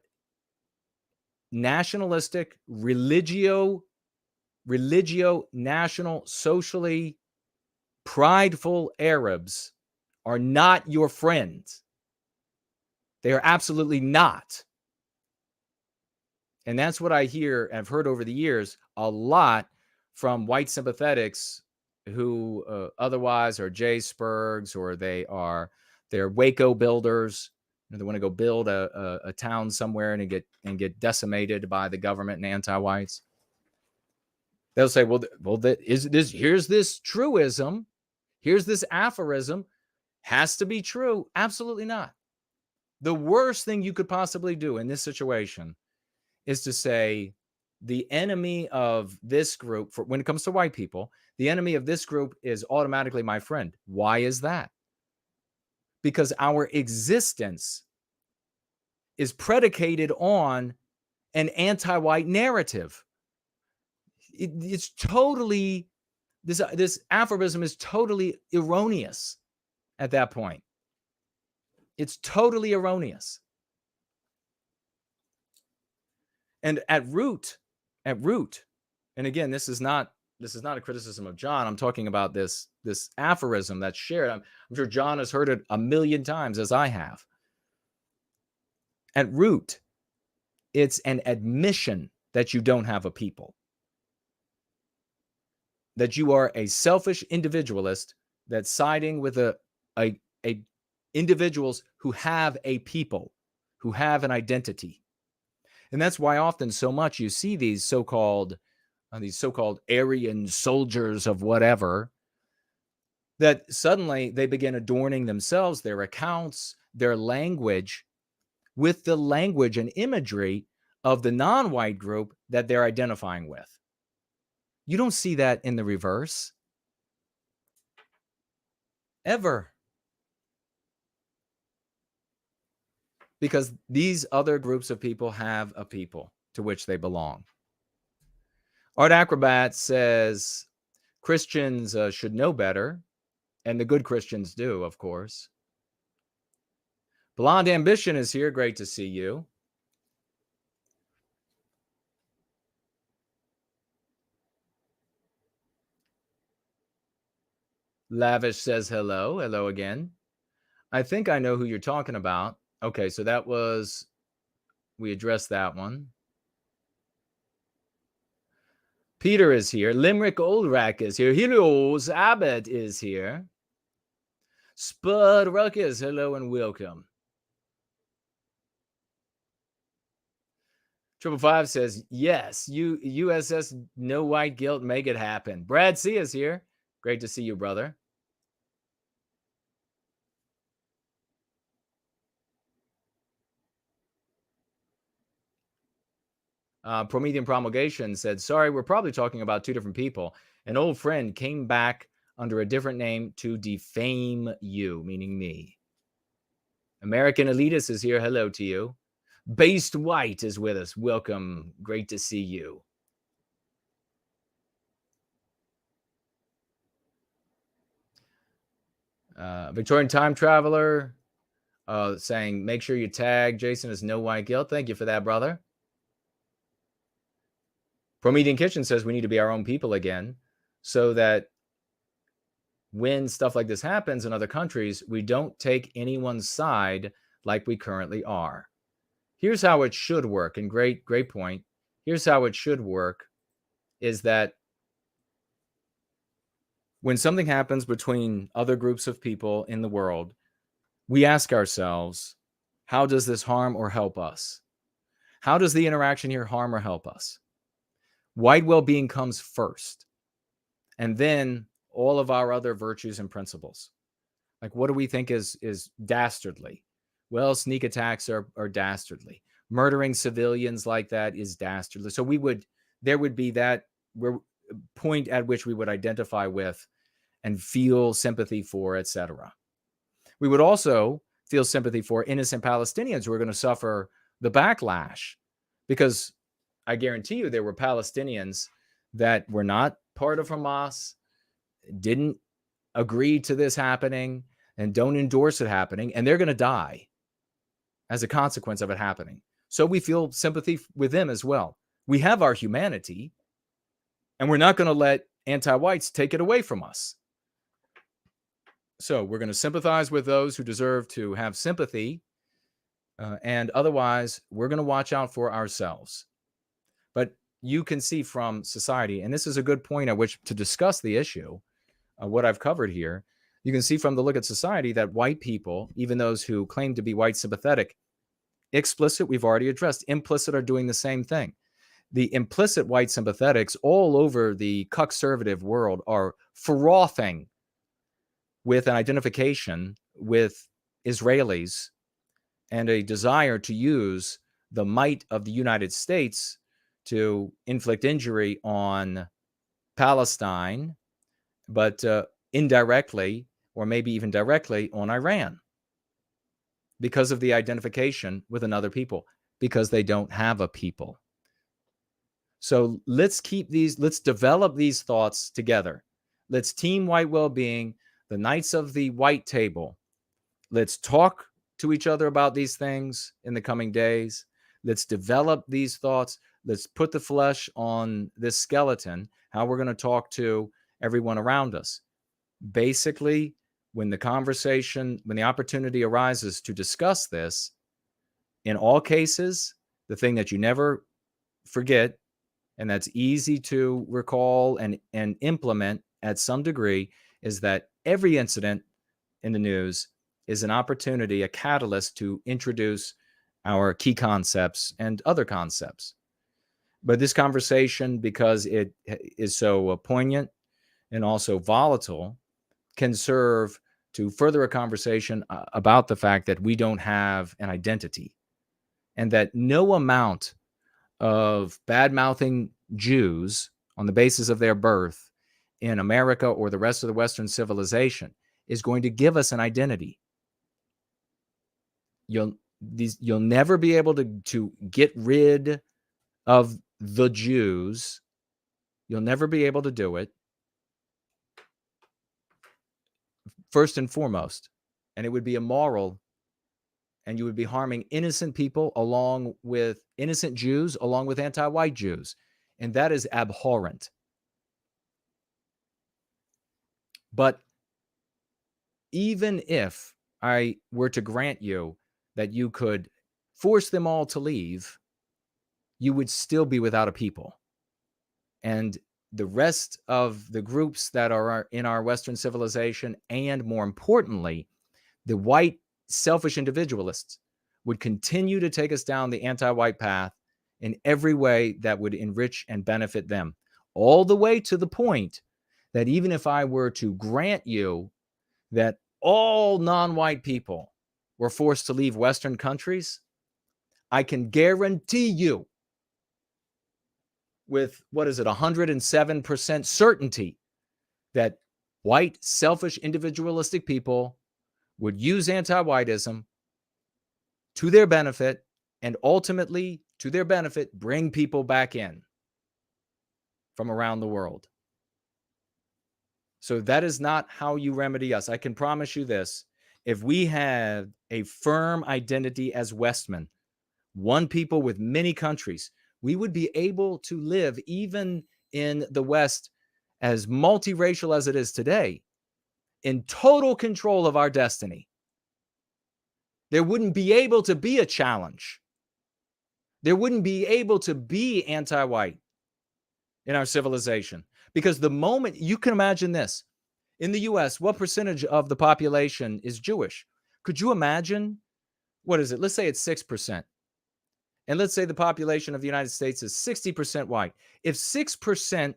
nationalistic, religio, national, socially prideful Arabs are not your friends. They are absolutely not. And that's what I hear and I've heard over the years a lot from white sympathetics who otherwise are Jay Spurgs, or they're Waco builders. They want to go build a town somewhere and get decimated by the government and anti-whites. They'll say, here's this truism, here's this aphorism, has to be true. Absolutely not. The worst thing you could possibly do in this situation is to say the enemy of this group, when it comes to white people, the enemy of this group is automatically my friend. Why is that? Because our existence is predicated on an anti-white narrative. It's totally, this aphorism is totally erroneous at that point. It's totally erroneous. And at root, and again, this is not a criticism of John. I'm talking about this aphorism that's shared. I'm sure John has heard it a million times, as I have. At root, it's an admission that you don't have a people, that you are a selfish individualist that's siding with a individuals who have a people, who have an identity. And that's why often so much you see these so-called Aryan soldiers of whatever, that suddenly they begin adorning themselves, their accounts, their language, with the language and imagery of the non-white group that they're identifying with. You don't see that in the reverse. Ever. Because these other groups of people have a people to which they belong. Art Acrobat says Christians should know better, and the good Christians do, of course. Blonde Ambition is here. Great to see you. Lavish says hello. Hello again. I think I know who you're talking about. Okay, so we addressed that one. Peter is here. Limerick Oldrack is here. Heroes Abbott is here. Spud Ruckus, hello and welcome. 555 says, yes, USS No White Guilt, make it happen. Brad C is here. Great to see you, brother. Promethean Promulgation said, sorry, we're probably talking about two different people. An old friend came back under a different name to defame you, meaning me. American Elitist is here. Hello to you. Based White is with us. Welcome. Great to see you. Victorian Time Traveler saying, make sure you tag Jason as No White Guilt. Thank you for that, brother. Promethean Kitchen says we need to be our own people again, so that when stuff like this happens in other countries, we don't take anyone's side like we currently are. Here's how it should work, and great point. Here's how it should work, is that when something happens between other groups of people in the world, we ask ourselves, how does this harm or help us? How does the interaction here harm or help us? White well-being comes first, and then all of our other virtues and principles. Like, what do we think is dastardly? Well, sneak attacks are dastardly. Murdering civilians like that is dastardly. So there would be that point at which we would identify with and feel sympathy for, etc. We would also feel sympathy for innocent Palestinians who are going to suffer the backlash, because I guarantee you there were Palestinians that were not part of Hamas, didn't agree to this happening, and don't endorse it happening, and they're going to die as a consequence of it happening. So we feel sympathy with them as well. We have our humanity, and we're not going to let anti-whites take it away from us. So we're going to sympathize with those who deserve to have sympathy, and otherwise we're going to watch out for ourselves. But you can see from society, and this is a good point at which to discuss the issue, what I've covered here. You can see from the look at society that white people, even those who claim to be white sympathetic, explicit, we've already addressed, implicit are doing the same thing. The implicit white sympathetics all over the conservative world are frothing with an identification with Israelis and a desire to use the might of the United States to inflict injury on Palestine, but indirectly, or maybe even directly, on Iran, because of the identification with another people, because they don't have a people. So let's develop these thoughts together. Let's team white well-being, the Knights of the White Table. Let's talk to each other about these things in the coming days. Let's develop these thoughts. Let's put the flesh on this skeleton, how we're going to talk to everyone around us. Basically, when the opportunity arises to discuss this, in all cases, the thing that you never forget, and that's easy to recall and implement at some degree, is that every incident in the news is an opportunity, a catalyst to introduce our key concepts and other concepts. But this conversation, because it is so poignant and also volatile, can serve to further a conversation about the fact that we don't have an identity, and that no amount of bad-mouthing Jews on the basis of their birth in America or the rest of the Western civilization is going to give us an identity. You'll never be able to get rid of the Jews. You'll never be able to do it, first and foremost. And it would be immoral, and you would be harming innocent people along with innocent Jews, along with anti-white Jews. And that is abhorrent. But even if I were to grant you that you could force them all to leave, you would still be without a people. And the rest of the groups that are in our Western civilization, and more importantly, the white selfish individualists, would continue to take us down the anti-white path in every way that would enrich and benefit them, all the way to the point that even if I were to grant you that all non-white people were forced to leave Western countries, I can guarantee you with, 107% certainty that white, selfish, individualistic people would use anti-whiteism to their benefit, and ultimately, to their benefit, bring people back in from around the world. So that is not how you remedy us. I can promise you this. If we have a firm identity as Westmen, one people with many countries, we would be able to live even in the West, as multiracial as it is today, in total control of our destiny. There wouldn't be able to be a challenge. There wouldn't be able to be anti-white in our civilization. Because the moment, you can imagine this, in the US, what percentage of the population is Jewish? Could you imagine, what is it? Let's say it's 6%. And let's say the population of the United States is 60% white. If 6%,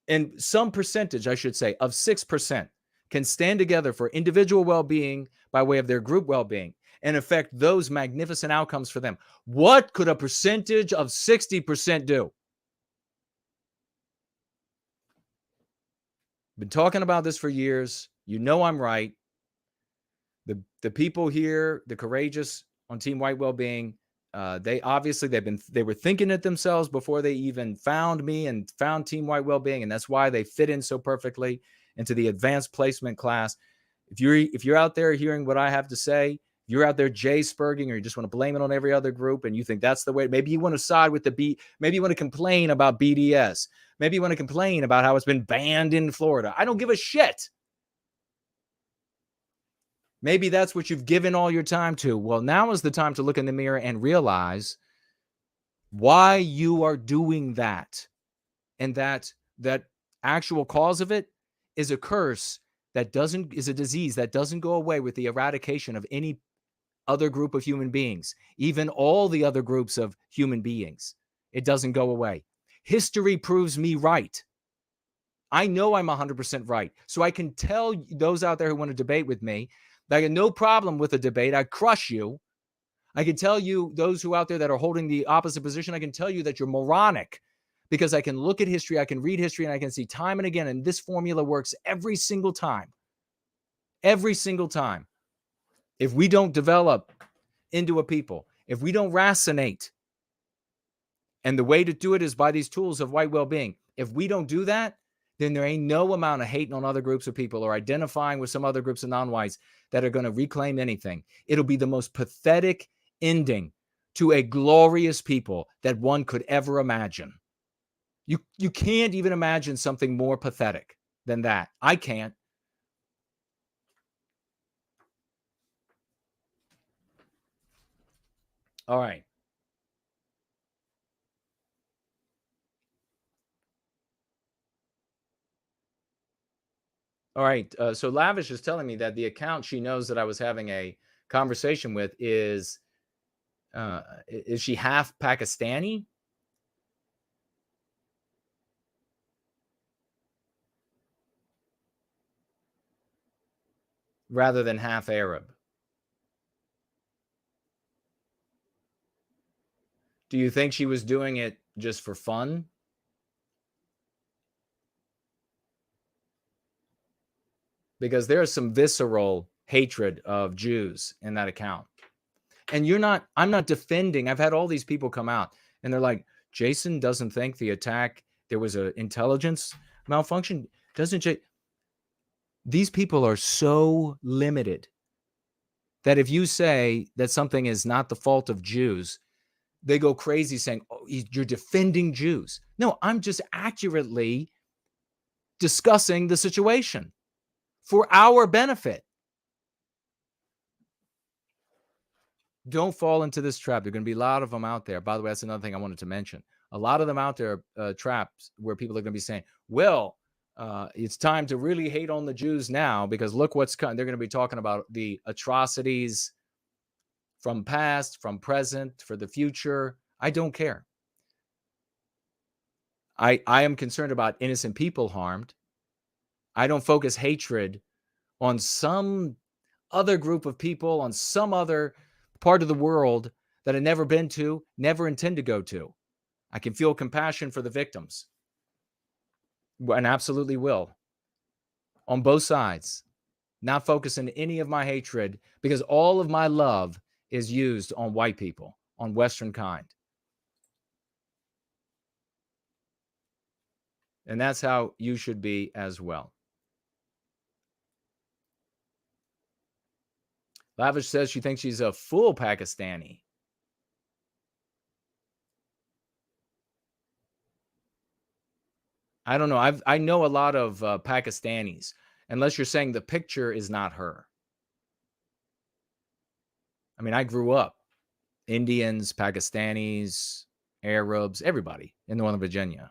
and some percentage, I should say, of 6% can stand together for individual well-being by way of their group well-being and affect those magnificent outcomes for them, what could a percentage of 60% do? Been talking about this for years. You know I'm right. The people here, the courageous on Team White Wellbeing, they were thinking it themselves before they even found me and found Team White Wellbeing, and that's why they fit in so perfectly into the advanced placement class. If you're out there hearing what I have to say, you're out there J-spurging, or you just want to blame it on every other group, and you think that's the way. Maybe you want to side with maybe you want to complain about BDS. Maybe you want to complain about how it's been banned in Florida. I don't give a shit. Maybe that's what you've given all your time to. Well, now is the time to look in the mirror and realize why you are doing that. And that actual cause of it is a curse is a disease that doesn't go away with the eradication of any other group of human beings, even all the other groups of human beings. It doesn't go away. History proves me right. I know I'm 100% right. So I can tell those out there who want to debate with me that I got no problem with a debate. I'd crush you. I can tell you, those who out there that are holding the opposite position, I can tell you that you're moronic, because I can look at history, I can read history, and I can see time and again, and this formula works every single time. Every single time. If we don't develop into a people, if we don't racinate, and the way to do it is by these tools of white well-being, if we don't do that, then there ain't no amount of hating on other groups of people or identifying with some other groups of non-whites that are going to reclaim anything. It'll be the most pathetic ending to a glorious people that one could ever imagine. You can't even imagine something more pathetic than that. I can't. All right. All right. So Lavish is telling me that the account she knows that I was having a conversation with is she half Pakistani? Rather than half Arab. Do you think she was doing it just for fun? Because there's some visceral hatred of Jews in that account. And I'm not defending. I've had all these people come out and they're like, Jason doesn't think the attack, there was an intelligence malfunction. These people are so limited that if you say that something is not the fault of Jews, they go crazy saying, oh, you're defending Jews. No, I'm just accurately discussing the situation for our benefit. Don't fall into this trap. There are going to be a lot of them out there. By the way, that's another thing I wanted to mention. A lot of them out there are traps where people are going to be saying, well, it's time to really hate on the Jews now because look what's coming. They're going to be talking about the atrocities from past, from present, for the future. I don't care. I am concerned about innocent people harmed. I don't focus hatred on some other group of people, on some other part of the world that I've never been to, never intend to go to. I can feel compassion for the victims, and absolutely will, on both sides. Not focusing any of my hatred, because all of my love is used on white people, on Westernkind. And that's how you should be as well. Lavish says she thinks she's a full Pakistani. I don't know. I know a lot of Pakistanis, unless you're saying the picture is not her. I mean, I grew up Indians, Pakistanis, Arabs, everybody in Northern Virginia.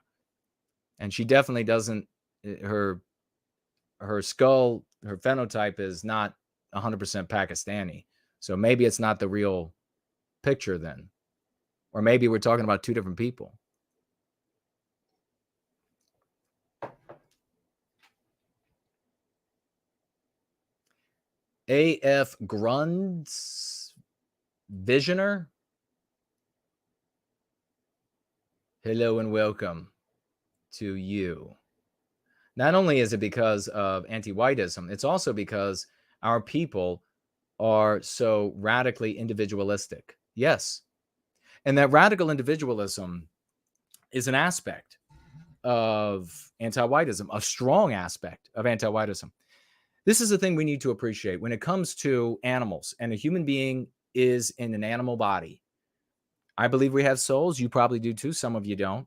And she definitely doesn't, her skull, her phenotype is not 100% Pakistani. So maybe it's not the real picture then. Or maybe we're talking about two different people. A.F. Grunds Visioner. Hello and welcome to you. Not only is it because of anti-whiteism, it's also because our people are so radically individualistic. Yes. And that radical individualism is an aspect of anti-whiteism, a strong aspect of anti-whiteism. This is the thing we need to appreciate when it comes to animals, and a human being is in an animal body. I believe we have souls. You probably do too. Some of you don't.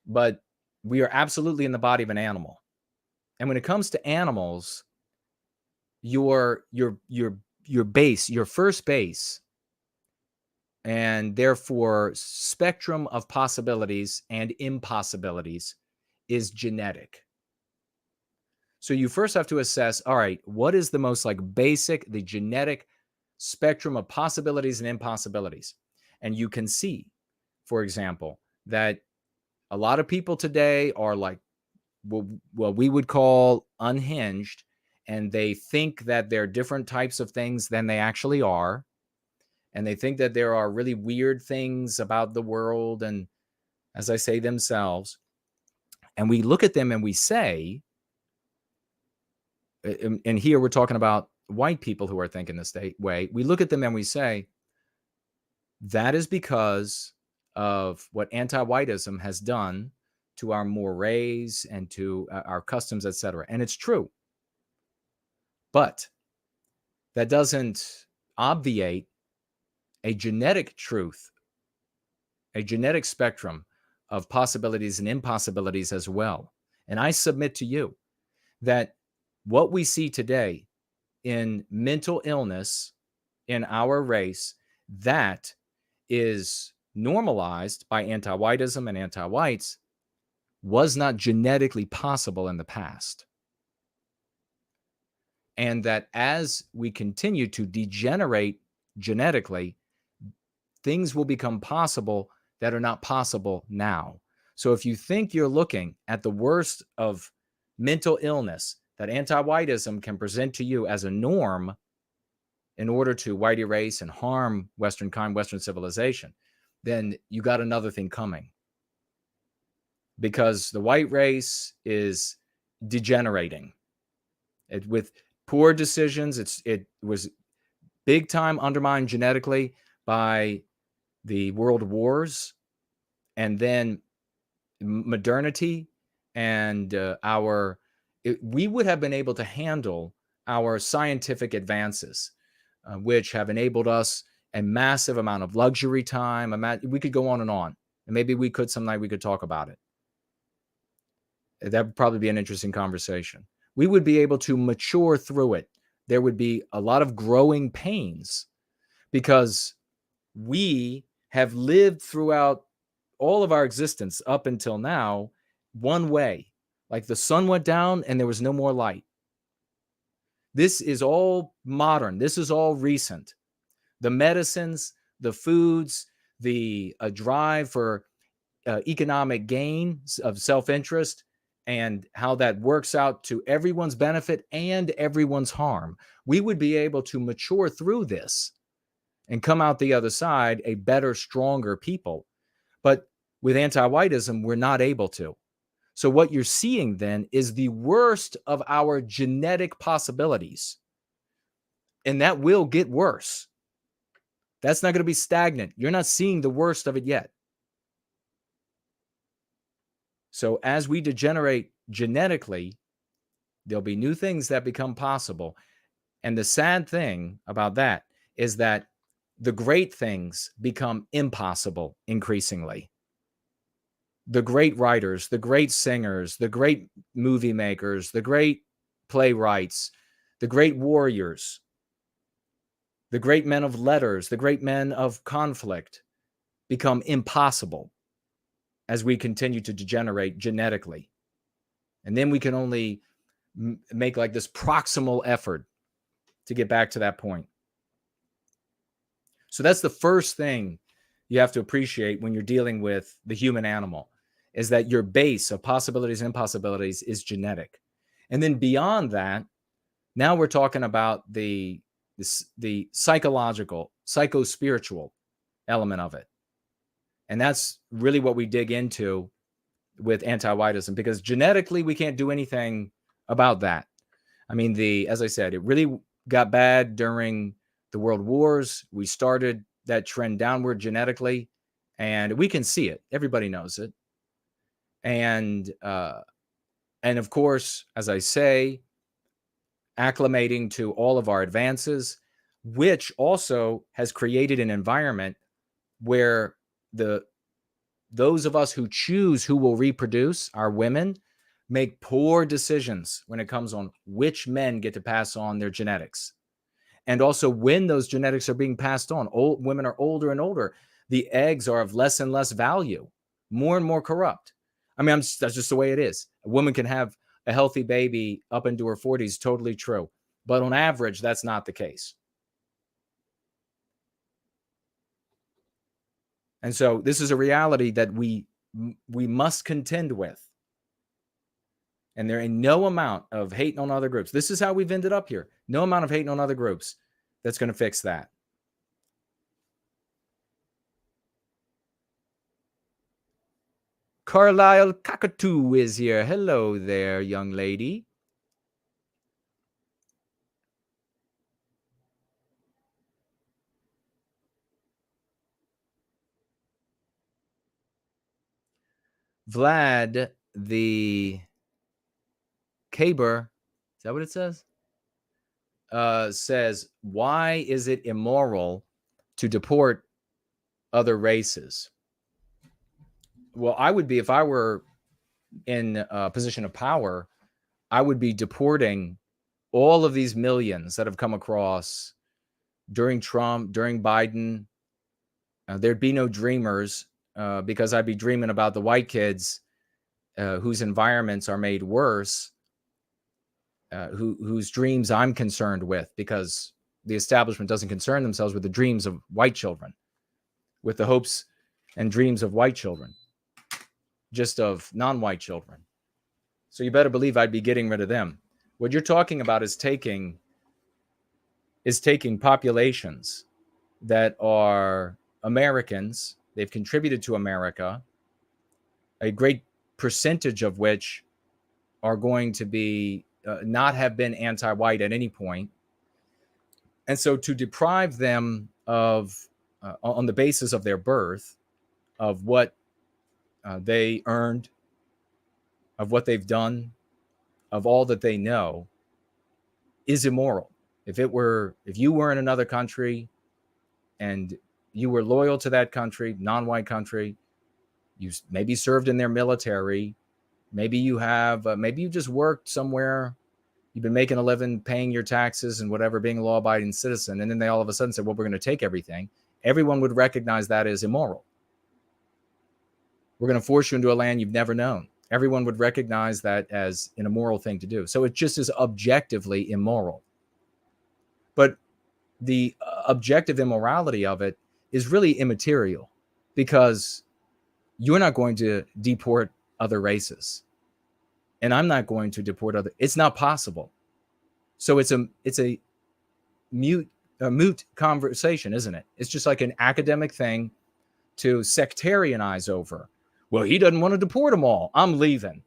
But we are absolutely in the body of an animal. And when it comes to animals, your base, your first base, and therefore spectrum of possibilities and impossibilities is genetic. So you first have to assess, all right, what is the most like basic, the genetic spectrum of possibilities and impossibilities? And you can see, for example, that a lot of people today are like what we would call unhinged, and they think that they're different types of things than they actually are. And they think that there are really weird things about the world, and as I say, themselves. And we look at them and we say, and here we're talking about white people who are thinking this way. We look at them and we say, that is because of what anti-whiteism has done to our mores and to our customs, etc. And it's true. But that doesn't obviate a genetic truth, a genetic spectrum of possibilities and impossibilities as well. And I submit to you that what we see today in mental illness in our race, that is normalized by anti-whiteism and anti-whites, was not genetically possible in the past. And that as we continue to degenerate genetically, things will become possible that are not possible now. So if you think you're looking at the worst of mental illness that anti-whiteism can present to you as a norm in order to white erase and harm Westernkind, Western civilization, then you got another thing coming. Because the white race is degenerating. With poor decisions, it was big time undermined genetically by the world wars, and then modernity, and we would have been able to handle our scientific advances, which have enabled us a massive amount of luxury time. We could go on, and maybe we could some night we could talk about it. That would probably be an interesting conversation. We would be able to mature through it. There would be a lot of growing pains because we have lived throughout all of our existence up until now one way. Like the sun went down and there was no more light. This is all modern. This is all recent. The medicines, the foods, the drive for economic gain of self-interest, and how that works out to everyone's benefit and everyone's harm. We would be able to mature through this and come out the other side a better, stronger people. But with anti-whiteism, we're not able to. So what you're seeing then is the worst of our genetic possibilities. And that will get worse. That's not going to be stagnant. You're not seeing the worst of it yet. So as we degenerate genetically, there'll be new things that become possible. And the sad thing about that is that the great things become impossible increasingly. the great writers, the great singers, the great movie makers, the great playwrights, the great warriors, the great men of letters, the great men of conflict become impossible as we continue to degenerate genetically. And then we can only make like this proximal effort to get back to that point. So that's the first thing you have to appreciate when you're dealing with the human animal, is that your base of possibilities and impossibilities is genetic. And then beyond that, now we're talking about the psychological, psycho-spiritual element of it. And that's really what we dig into with anti-whiteism, because genetically we can't do anything about that. I mean, as I said, it really got bad during the world wars. We started that trend downward genetically, and we can see it. Everybody knows it. And of course, as I say, acclimating to all of our advances, which also has created an environment where those of us who choose who will reproduce, our women, make poor decisions when it comes on which men get to pass on their genetics. And also when those genetics are being passed on, women are older and older, the eggs are of less and less value, more and more corrupt. I mean, that's just the way it is. A woman can have a healthy baby up into her 40s, totally true. But on average, that's not the case. And so this is a reality that we must contend with. And there ain't no amount of hating on other groups. This is how we've ended up here. No amount of hating on other groups that's going to fix that. Carlisle Cockatoo is here. Hello there, young lady. Vlad the Caber, is that what it says? Says, why is it immoral to deport other races? Well, I would be, if I were in a position of power, I would be deporting all of these millions that have come across during Trump, during Biden. There'd be no dreamers because I'd be dreaming about the white kids whose environments are made worse, whose dreams I'm concerned with, because the establishment doesn't concern themselves with the dreams of white children, with the hopes and dreams of white children, just of non-white children. So you better believe I'd be getting rid of them. What you're talking about is taking populations that are Americans. They've contributed to America, a great percentage of which are going to be not have been anti-white at any point. And so to deprive them of, on the basis of their birth, of what they earned, of what they've done, of all that they know, is immoral. If you were in another country and you were loyal to that country, non-white country, you maybe served in their military, maybe you just worked somewhere, you've been making a living, paying your taxes and whatever, being a law-abiding citizen, and then they all of a sudden said, well, we're going to take everything. Everyone would recognize that as immoral. We're going to force you into a land you've never known. Everyone would recognize that as an immoral thing to do. So it just is objectively immoral. But the objective immorality of it is really immaterial, because you're not going to deport other races, and I'm not going to deport other. It's not possible. So it's a moot conversation, isn't it? It's just like an academic thing to sectarianize over. Well, he doesn't want to deport them all. I'm leaving.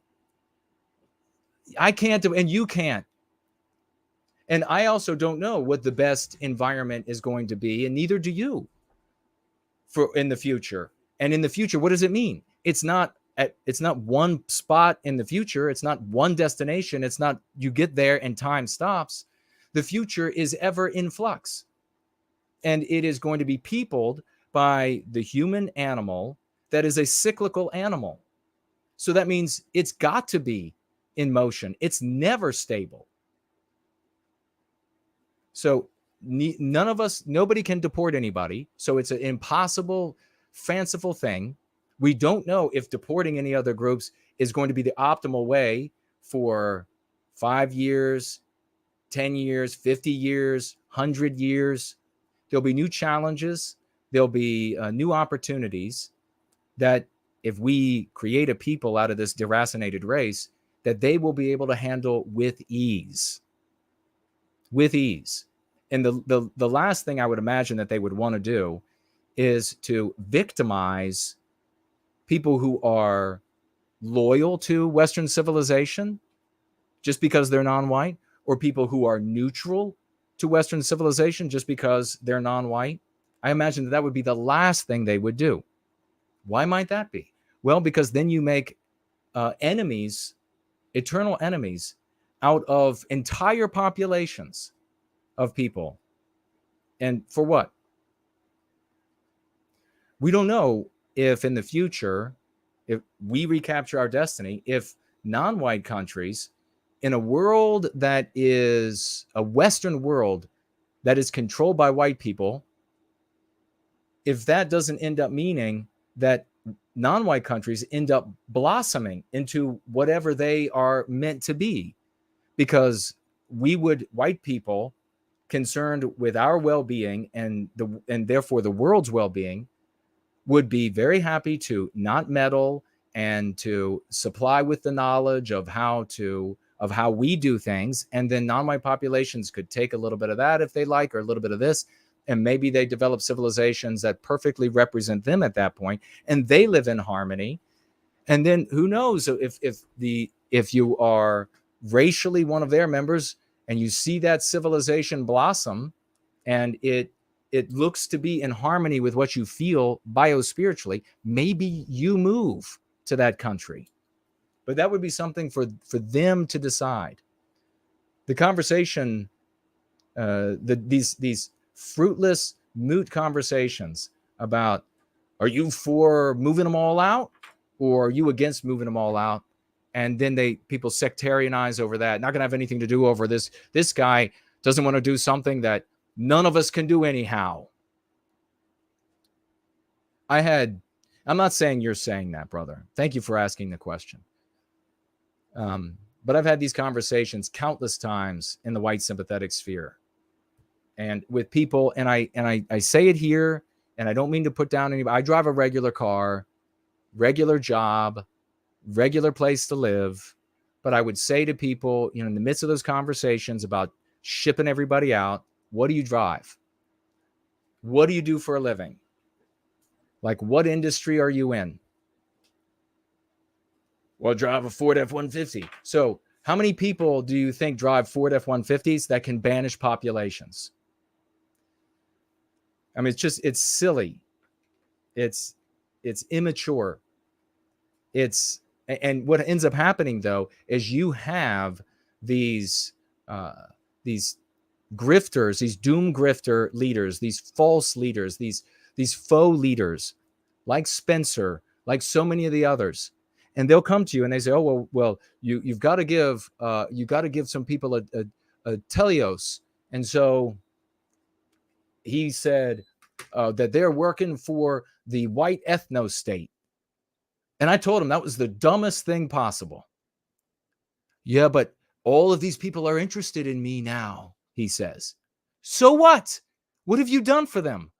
I can't do, and you can't. And I also don't know what the best environment is going to be, and neither do you, for in the future. And in the future, what does it mean? It's not one spot in the future. It's not one destination. It's not you get there and time stops. The future is ever in flux. And it is going to be peopled by the human animal that is a cyclical animal. So that means it's got to be in motion. It's never stable. So none of us, nobody can deport anybody. So it's an impossible, fanciful thing. We don't know if deporting any other groups is going to be the optimal way for 5 years, 10 years, 50 years, 100 years. There'll be new challenges. There'll be new opportunities that if we create a people out of this deracinated race, that they will be able to handle with ease. With ease. And the last thing I would imagine that they would want to do is to victimize people who are loyal to Western civilization just because they're non-white, or people who are neutral to Western civilization just because they're non-white. I imagine that would be the last thing they would do. Why might that be? Well, because then you make enemies, eternal enemies, out of entire populations of people. And for what? We don't know if in the future, if we recapture our destiny, if non-white countries in a world that is a Western world that is controlled by white people, if that doesn't end up meaning that non-white countries end up blossoming into whatever they are meant to be, because white people concerned with our well-being and therefore the world's well-being would be very happy to not meddle and to supply with the knowledge of how we do things. And then non-white populations could take a little bit of that if they like, or a little bit of this. And maybe they develop civilizations that perfectly represent them at that point, and they live in harmony. And then who knows if you are racially one of their members and you see that civilization blossom and it looks to be in harmony with what you feel biospiritually, maybe you move to that country. But that would be something for them to decide. The conversation, these fruitless, moot conversations about, are you for moving them all out, or are you against moving them all out? And then people sectarianize over that. Not going to have anything to do over this. This guy doesn't want to do something that none of us can do anyhow. I'm not saying you're saying that, brother. Thank you for asking the question. But I've had these conversations countless times in the white sympathetic sphere, and with people, and I say it here, and I don't mean to put down anybody. I drive a regular car, regular job, regular place to live. But I would say to people, in the midst of those conversations about shipping everybody out, what do you drive? What do you do for a living? Like, what industry are you in? Well, drive a Ford F-150. So how many people do you think drive Ford F-150s that can banish populations? I mean, it's silly. It's immature. And what ends up happening, though, is you have these grifters, these doom grifter leaders, these false leaders, these faux leaders, like Spencer, like so many of the others. And they'll come to you and they say, "Oh, well, you've got to give some people a teleos." And so he said that they're working for the white ethno state. And I told him that was the dumbest thing possible. Yeah, but all of these people are interested in me now, he says. So what? What have you done for them?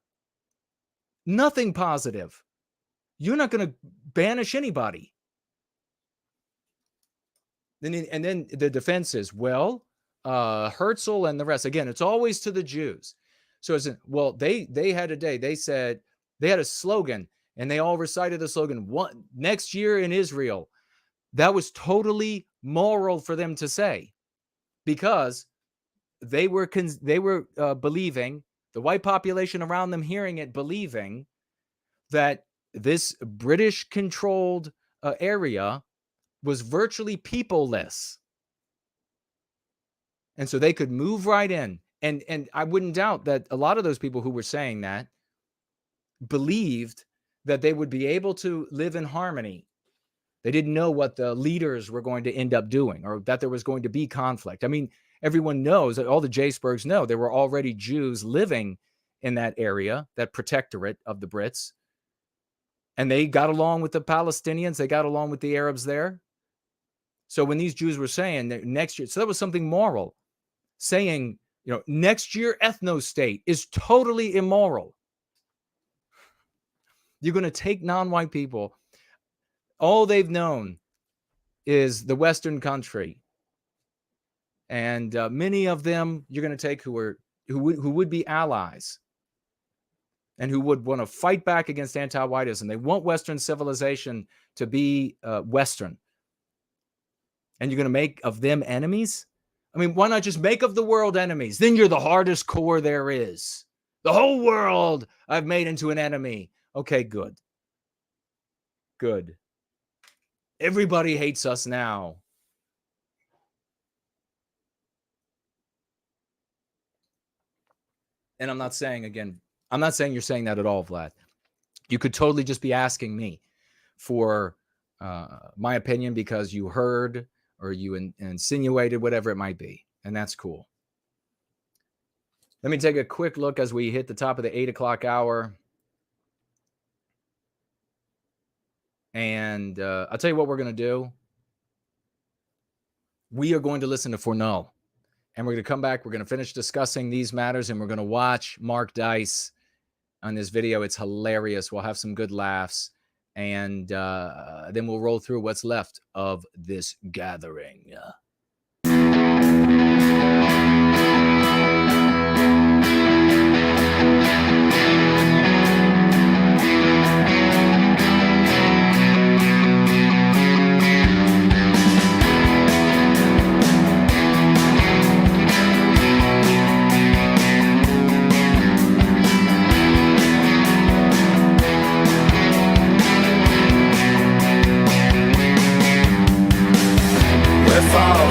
Nothing positive. You're not going to banish anybody. And then the defense is, well, Herzl and the rest. Again, it's always to the Jews. So it's, well, they had a day. They said they had a slogan, and they all recited the slogan, next year in Israel. That was totally moral for them to say, because they were believing, the white population around them hearing it, believing that this British-controlled area was virtually peopleless. And so they could move right in. And I wouldn't doubt that a lot of those people who were saying that believed that they would be able to live in harmony They didn't know what the leaders were going to end up doing, or that there was going to be conflict. I mean, everyone knows, that all the Jacebergs know, there were already Jews living in that area, that protectorate of the Brits. And they got along with the Palestinians. They got along with the Arabs there. So when these Jews were saying that next year, so that was something moral, saying, you know, next year ethno-state is totally immoral. You're going to take non-white people. All they've known is the Western country. And many of them you're going to take who would be allies and who would want to fight back against anti-whiteism. They want Western civilization to be Western. And you're going to make of them enemies? I mean, why not just make of the world enemies? Then you're the hardest core there is. The whole world I've made into an enemy. Okay, good. Good. Everybody hates us now. And I'm not saying, again, I'm not saying you're saying that at all, Vlad. You could totally just be asking me for my opinion because you heard or you insinuated, whatever it might be. And that's cool. Let me take a quick look as we hit the top of the 8 o'clock hour. And I'll tell you what we're going to do. We are going to listen to ForNull. And we're going to come back. We're going to finish discussing these matters. And we're going to watch Mark Dice on this video. It's hilarious. We'll have some good laughs. And then we'll roll through what's left of this gathering. We're falling.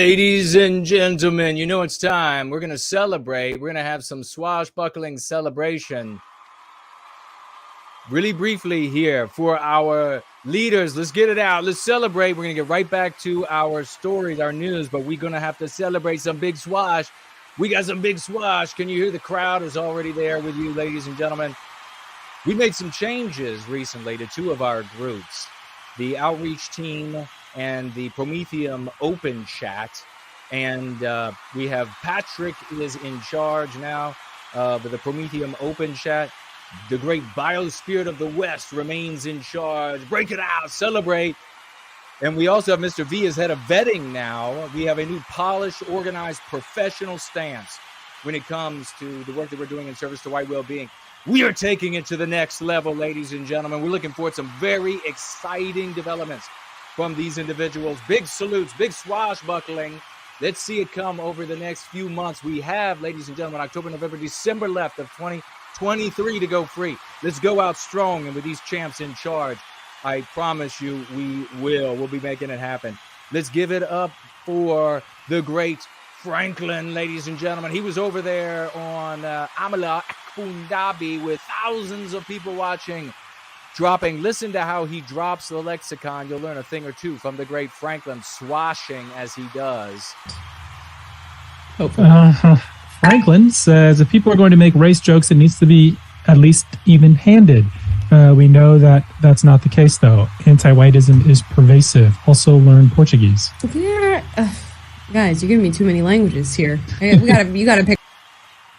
Ladies and gentlemen, you know it's time. We're going to celebrate. We're going to have some swashbuckling celebration. Really briefly here for our leaders. Let's get it out. Let's celebrate. We're going to get right back to our stories, our news, but we're going to have to celebrate some big swash. We got some big swash. Can you hear the crowd is already there with you, ladies and gentlemen? We made some changes recently to two of our groups, the Outreach team and the Promethean Open Chat. And we have Patrick is in charge now of the Promethean Open Chat. The great biospirit of the West remains in charge. Break it out, celebrate. And we also have Mr. V as head of vetting now. We have a new polished, organized, professional stance when it comes to the work that we're doing in service to white well-being. We are taking it to the next level, ladies and gentlemen. We're looking forward to some very exciting developments from these individuals. Big salutes, big swashbuckling. Let's see it come over the next few months. We have, ladies and gentlemen, October, November, December left of 2023 to go free. Let's go out strong, and with these champs in charge, I promise you we will. We'll be making it happen. Let's give it up for the great Franklin, ladies and gentlemen. He was over there on Amala Akpundabi with thousands of people watching, dropping. Listen to how he drops the lexicon. You'll learn a thing or two from the great Franklin, swashing as he does. Franklin says if people are going to make race jokes, it needs to be at least even-handed. We know that that's not the case, though. Anti-whiteism is pervasive. Also learn Portuguese. Yeah, guys, you're giving me too many languages here. You gotta pick.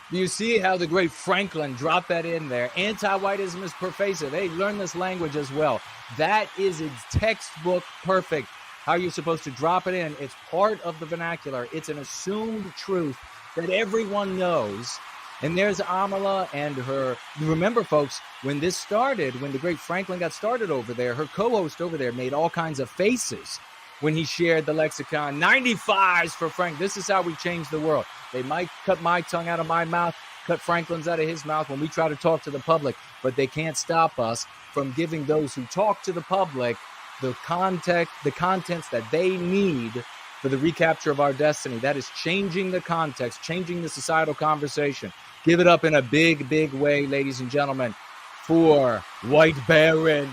Do you see how the great Franklin dropped that in there? Anti-whiteism is pervasive. Hey, learn this language as well. That is a textbook perfect. How you're supposed to drop it in. It's part of the vernacular. It's an assumed truth that everyone knows. And there's Amala and her. Remember, folks, when this started, when the great Franklin got started over there, her co-host over there made all kinds of faces when he shared the lexicon. 95s for Frank. This is how we change the world. They might cut my tongue out of my mouth, cut Franklin's out of his mouth when we try to talk to the public, but they can't stop us from giving those who talk to the public the contents that they need for the recapture of our destiny. That is changing the context, changing the societal conversation. Give it up in a big, big way, ladies and gentlemen, for White Baron,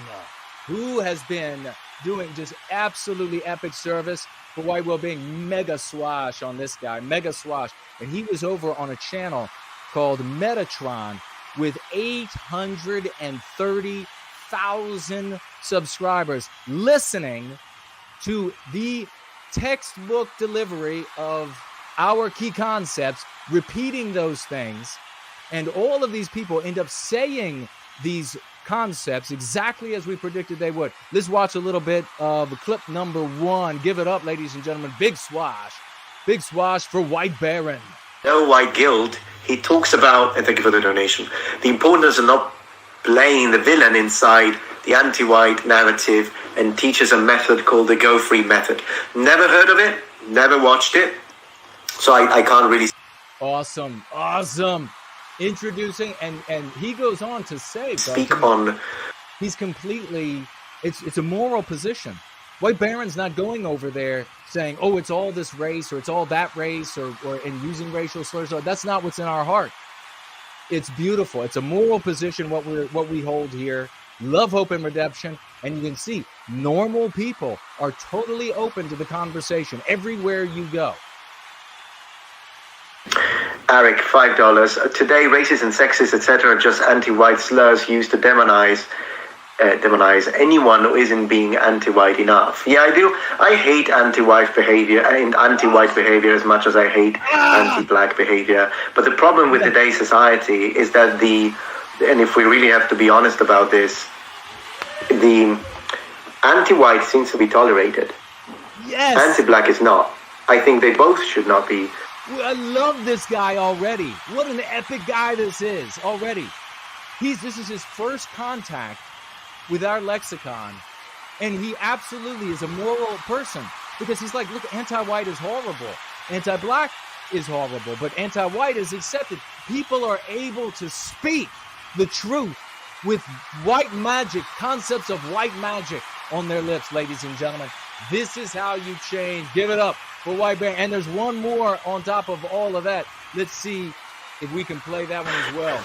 who has been doing just absolutely epic service for white well-being. Mega swash on this guy, mega swash. And he was over on a channel called Metatron with 830,000 subscribers listening to the textbook delivery of our key concepts, repeating those things. And all of these people end up saying these concepts exactly as we predicted they would. Let's watch a little bit of clip number 1. Give it up, ladies and gentlemen. Big swash for White Baron. No white guilt. He talks about, and thank you for the donation, the importance of not playing the villain inside the anti-white narrative, and teaches a method called the Go Free method. Never heard of it, never watched it, so I can't really. Awesome. Introducing, and he goes on to say, speak on. He's completely, it's a moral position. White Baron's not going over there saying, oh, it's all this race or it's all that race or and using racial slurs. That's not what's in our heart. It's beautiful. It's a moral position what we hold here. Love, hope, and redemption. And you can see normal people are totally open to the conversation everywhere you go. Eric, $5. Today, racist and sexist, etc., are just anti-white slurs used to demonize anyone who isn't being anti-white enough. Yeah, I do. I hate anti-white behavior and anti-white behavior as much as I hate anti-black behavior. But the problem with today's society is that and if we really have to be honest about this, the anti-white seems to be tolerated. Yes. Anti-black is not. I think they both should not be. I love this guy already. What an epic guy this is already. This is his first contact with our lexicon, and he absolutely is a moral person, because he's like, look, anti-white is horrible, anti-black is horrible, but anti-white is accepted. People are able to speak the truth with white magic, concepts of white magic on their lips, ladies and gentlemen. This is how you change. Give it up for White Bear. And there's one more on top of all of that. Let's see if we can play that one as well.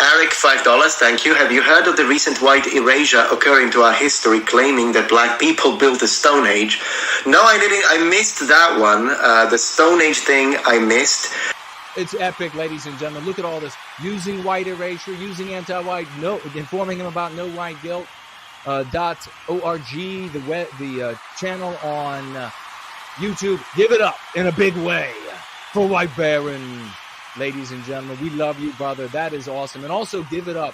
Eric, $5, thank you. Have you heard of the recent white erasure occurring to our history, claiming that black people built the Stone Age? No, I didn't. I missed that one. The Stone Age thing I missed. It's epic, ladies and gentlemen. Look at all this. Using white erasure, using anti-white, informing them about no white guilt. .org, the channel on YouTube. Give it up in a big way for White Baron. Ladies and gentlemen, we love you, brother. That is awesome. And also give it up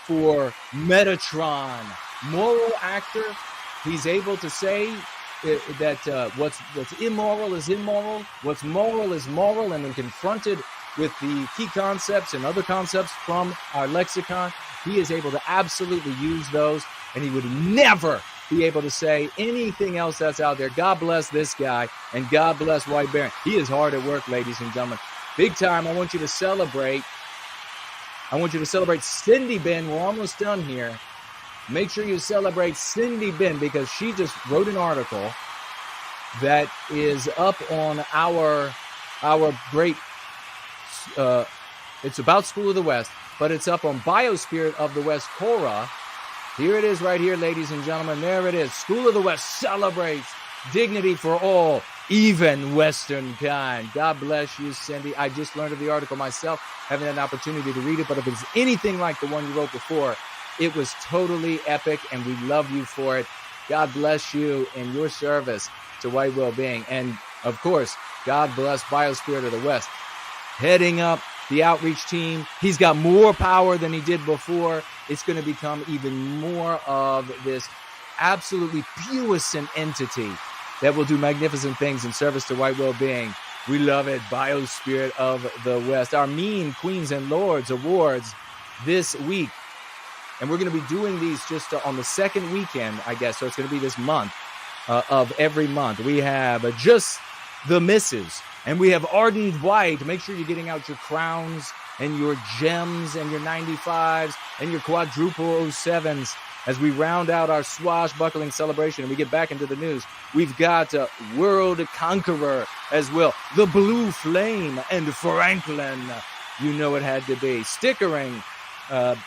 for Metatron, moral actor. He's able to say that what's immoral is immoral, what's moral is moral, and when confronted with the key concepts and other concepts from our lexicon, he is able to absolutely use those, and he would never be able to say anything else that's out there. God bless this guy, and God bless White Baron. He is hard at work, ladies and gentlemen. Big time. I want you to celebrate. Cindy Ben. We're almost done here. Make sure you celebrate Cindy Ben, because she just wrote an article that is up on our great, it's about School of the West, but it's up on Biospirit of the West Cora. Here it is right here, ladies and gentlemen. There it is. School of the West celebrates dignity for all, even Westernkind. God bless you, Cindy. I just learned of the article myself, haven't had an opportunity to read it, but if it's anything like the one you wrote before, it was totally epic, and we love you for it. God bless you in your service to white well-being. And, of course, God bless Biospirit of the West. Heading up the outreach team. He's got more power than he did before. It's going to become even more of this absolutely puissant entity that will do magnificent things in service to white well-being. We love it. Biospirit of the West. Our Mean Queens and Lords Awards this week. And we're going to be doing these just on the second weekend, I guess. So it's going to be this month of every month. We have Just the Misses. And we have Ardent White. Make sure you're getting out your crowns and your gems and your 95s and your quadruple 07s. As we round out our swashbuckling celebration and we get back into the news, we've got World Conqueror as well. The Blue Flame and Franklin. You know it had to be. Stickering,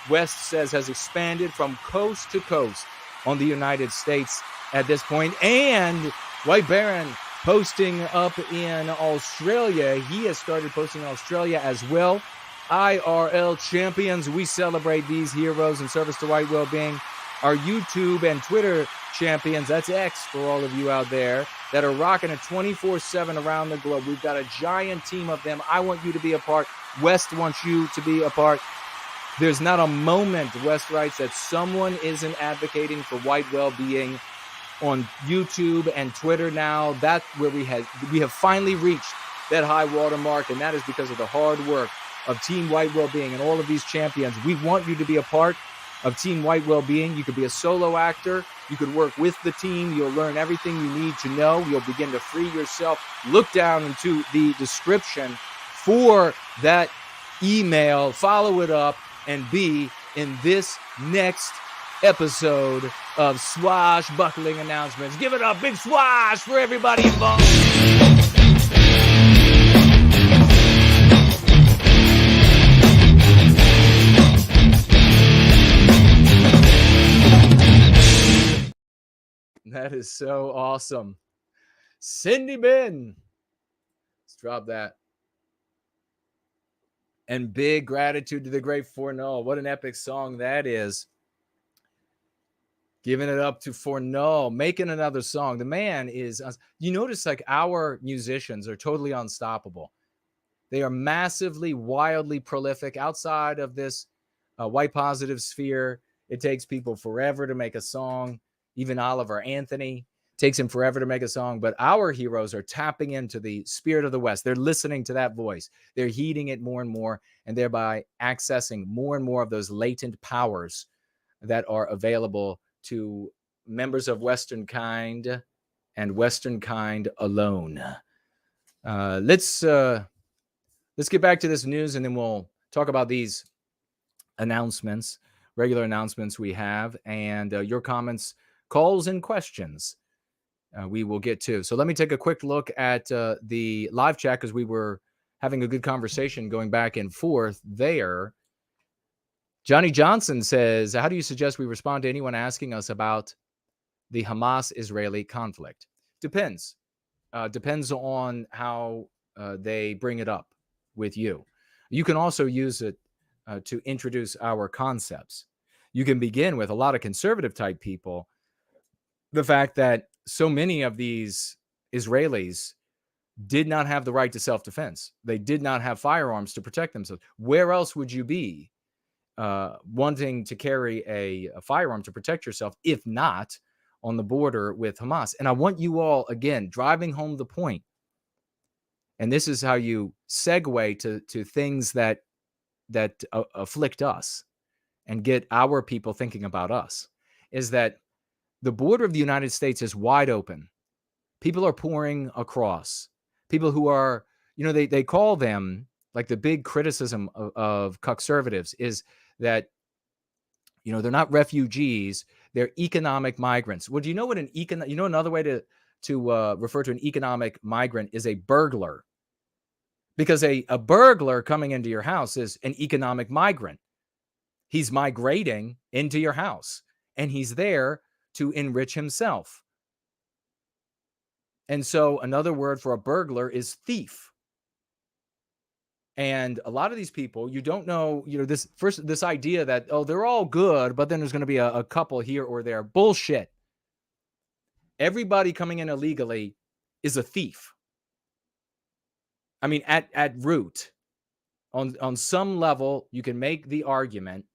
West says, has expanded from coast to coast on the United States at this point. And White Baron posting up in Australia. He has started posting in Australia as well. IRL champions. We celebrate these heroes in service to white well-being. Our YouTube and Twitter champions, that's X for all of you out there, that are rocking it 24/7 around the globe. We've got a giant team of them. I want you to be a part. West wants you to be a part. There's not a moment, West writes, that someone isn't advocating for white well-being on YouTube and Twitter now. That's where we have finally reached that high water mark, and that is because of the hard work of Team White Wellbeing and all of these champions. We want you to be a part of Team White Wellbeing. You could be a solo actor. You could work with the team. You'll learn everything you need to know. You'll begin to free yourself. Look down into the description for that email. Follow it up and be in this next episode of Swashbuckling Announcements. Give it up, big swash for everybody involved. That is so awesome. Cindy Ben. Let's drop that. And big gratitude to the great ForNull. What an epic song that is. Giving it up to ForNull, making another song. The man is, you notice like our musicians are totally unstoppable. They are massively, wildly prolific. Outside of this white positive sphere, it takes people forever to make a song. Even Oliver Anthony takes him forever to make a song. But our heroes are tapping into the spirit of the West. They're listening to that voice. They're heeding it more and more, and thereby accessing more and more of those latent powers that are available to members of Westernkind and Westernkind alone. Let's get back to this news, and then we'll talk about these announcements, regular announcements we have, and your comments, calls, and questions. we will get to. So let me take a quick look at the live chat because we were having a good conversation going back and forth there. Johnny Johnson says, how do you suggest we respond to anyone asking us about the Hamas-Israeli conflict? Depends. Depends on how they bring it up with you. You can also use it to introduce our concepts. You can begin with a lot of conservative type people. The fact that so many of these Israelis did not have the right to self-defense. They did not have firearms to protect themselves. Where else would you be wanting to carry a firearm to protect yourself, if not on the border with Hamas? And I want you all, again, driving home the point, and this is how you segue to things that afflict us and get our people thinking about us, is that the border of the United States is wide open. People are pouring across. People who are, they call them, like, the big criticism of conservatives is that, they're not refugees, they're economic migrants. Well, do you know what another way to refer to an economic migrant is a burglar? Because a burglar coming into your house is an economic migrant. He's migrating into your house, and he's there to enrich himself. And so another word for a burglar is thief. And a lot of these people, you don't know, this idea that, oh, they're all good, but then there's going to be a couple here or there. Bullshit. Everybody coming in illegally is a thief. I mean, at root, on some level, you can make the argument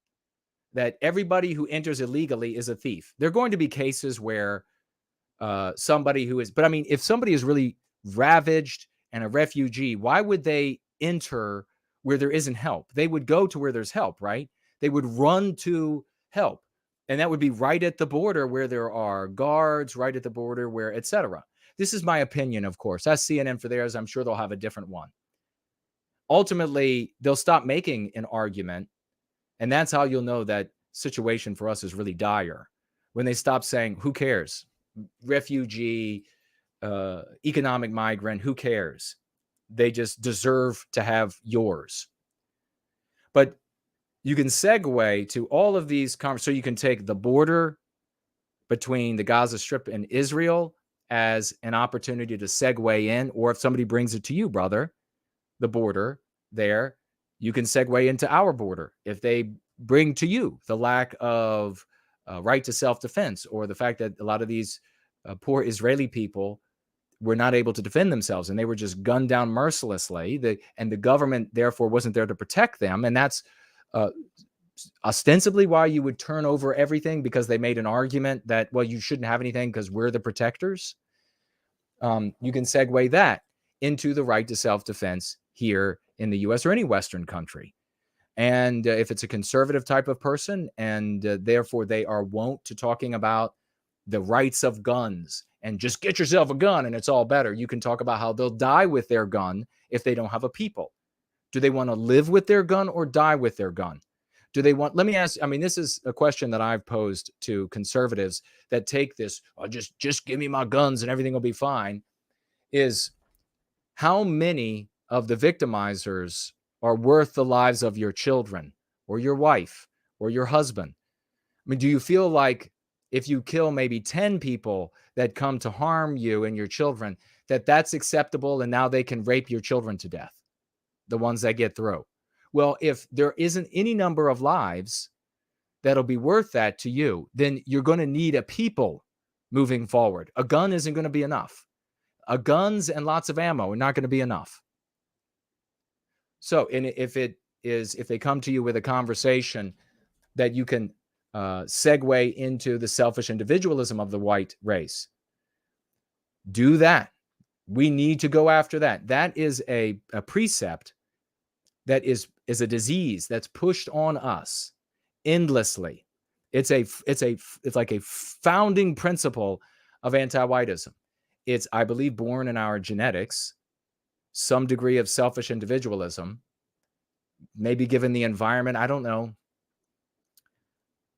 that everybody who enters illegally is a thief. There are going to be cases where somebody who is, but I mean, if somebody is really ravaged and a refugee, why would they enter where there isn't help? They would go to where there's help, right? They would run to help. And that would be right at the border where there are guards, right at the border where, etc. This is my opinion, of course. That's CNN for theirs. I'm sure they'll have a different one. Ultimately, they'll stop making an argument. And that's how you'll know that situation for us is really dire. When they stop saying, who cares? Refugee, economic migrant, who cares? They just deserve to have yours. But you can segue to all of these conversations. So you can take the border between the Gaza Strip and Israel as an opportunity to segue in, or if somebody brings it to you, brother, the border there, you can segue into our border. If they bring to you the lack of right to self-defense, or the fact that a lot of these poor Israeli people were not able to defend themselves and they were just gunned down mercilessly, and the government therefore wasn't there to protect them. And that's ostensibly why you would turn over everything, because they made an argument that, well, you shouldn't have anything because we're the protectors. You can segue that into the right to self-defense here in the U.S. or any Western country. And if it's a conservative type of person, and therefore they are wont to talking about the rights of guns and just get yourself a gun and it's all better, you can talk about how they'll die with their gun if they don't have a people. Do they want to live with their gun or die with their gun? Do they want, let me ask, I mean, this is a question that I've posed to conservatives that take this, oh, just give me my guns and everything will be fine, is how many of the victimizers are worth the lives of your children or your wife or your husband? I mean, do you feel like if you kill maybe 10 people that come to harm you and your children, that's acceptable and now they can rape your children to death, the ones that get through? Well, if there isn't any number of lives that'll be worth that to you, then you're going to need a people moving forward. A gun isn't going to be enough. Guns and lots of ammo are not going to be enough. So, and if they come to you with a conversation that you can segue into the selfish individualism of the white race, do that. We need to go after that. That is a precept that is a disease that's pushed on us endlessly. It's like a founding principle of anti-whiteism. It's, I believe, born in our genetics, some degree of selfish individualism, maybe given the environment, I don't know.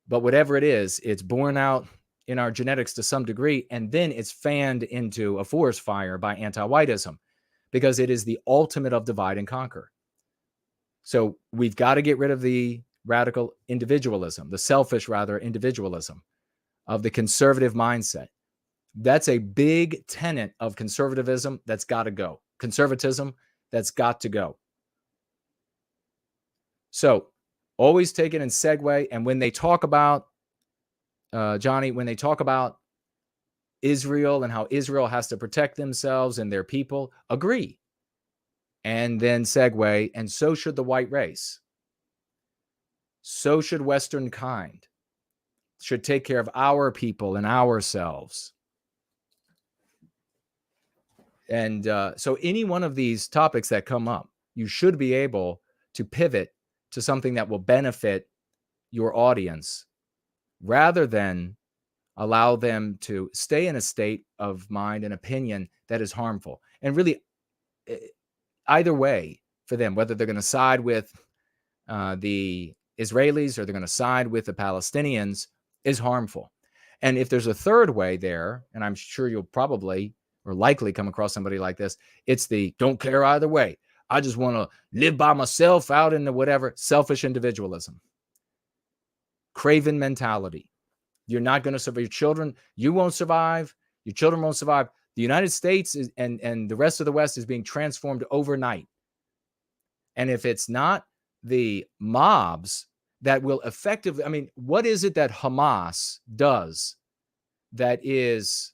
But whatever it is, it's born out in our genetics to some degree, and then it's fanned into a forest fire by anti-whiteism, because it is the ultimate of divide and conquer. So we've got to get rid of the radical individualism, the selfish, rather, individualism of the conservative mindset. That's a big tenet of conservatism that's got to go. Conservatism that's got to go. So always take it in segue. And when they talk about, Johnny, when they talk about Israel and how Israel has to protect themselves and their people, agree. And then segue, and so should the white race. So should Westernkind. Should take care of our people and ourselves. And so any one of these topics that come up, you should be able to pivot to something that will benefit your audience rather than allow them to stay in a state of mind and opinion that is harmful. And really, either way for them, whether they're going to side with the Israelis or they're going to side with the Palestinians, is harmful. And if there's a third way there, and I'm sure you'll probably or likely come across somebody like this, it's the don't care either way. I just want to live by myself out in the whatever, selfish individualism. Craven mentality. You're not going to survive. Your children, you won't survive. Your children won't survive. The United States is, and the rest of the West is being transformed overnight. And if it's not the mobs that will effectively, I mean, what is it that Hamas does that is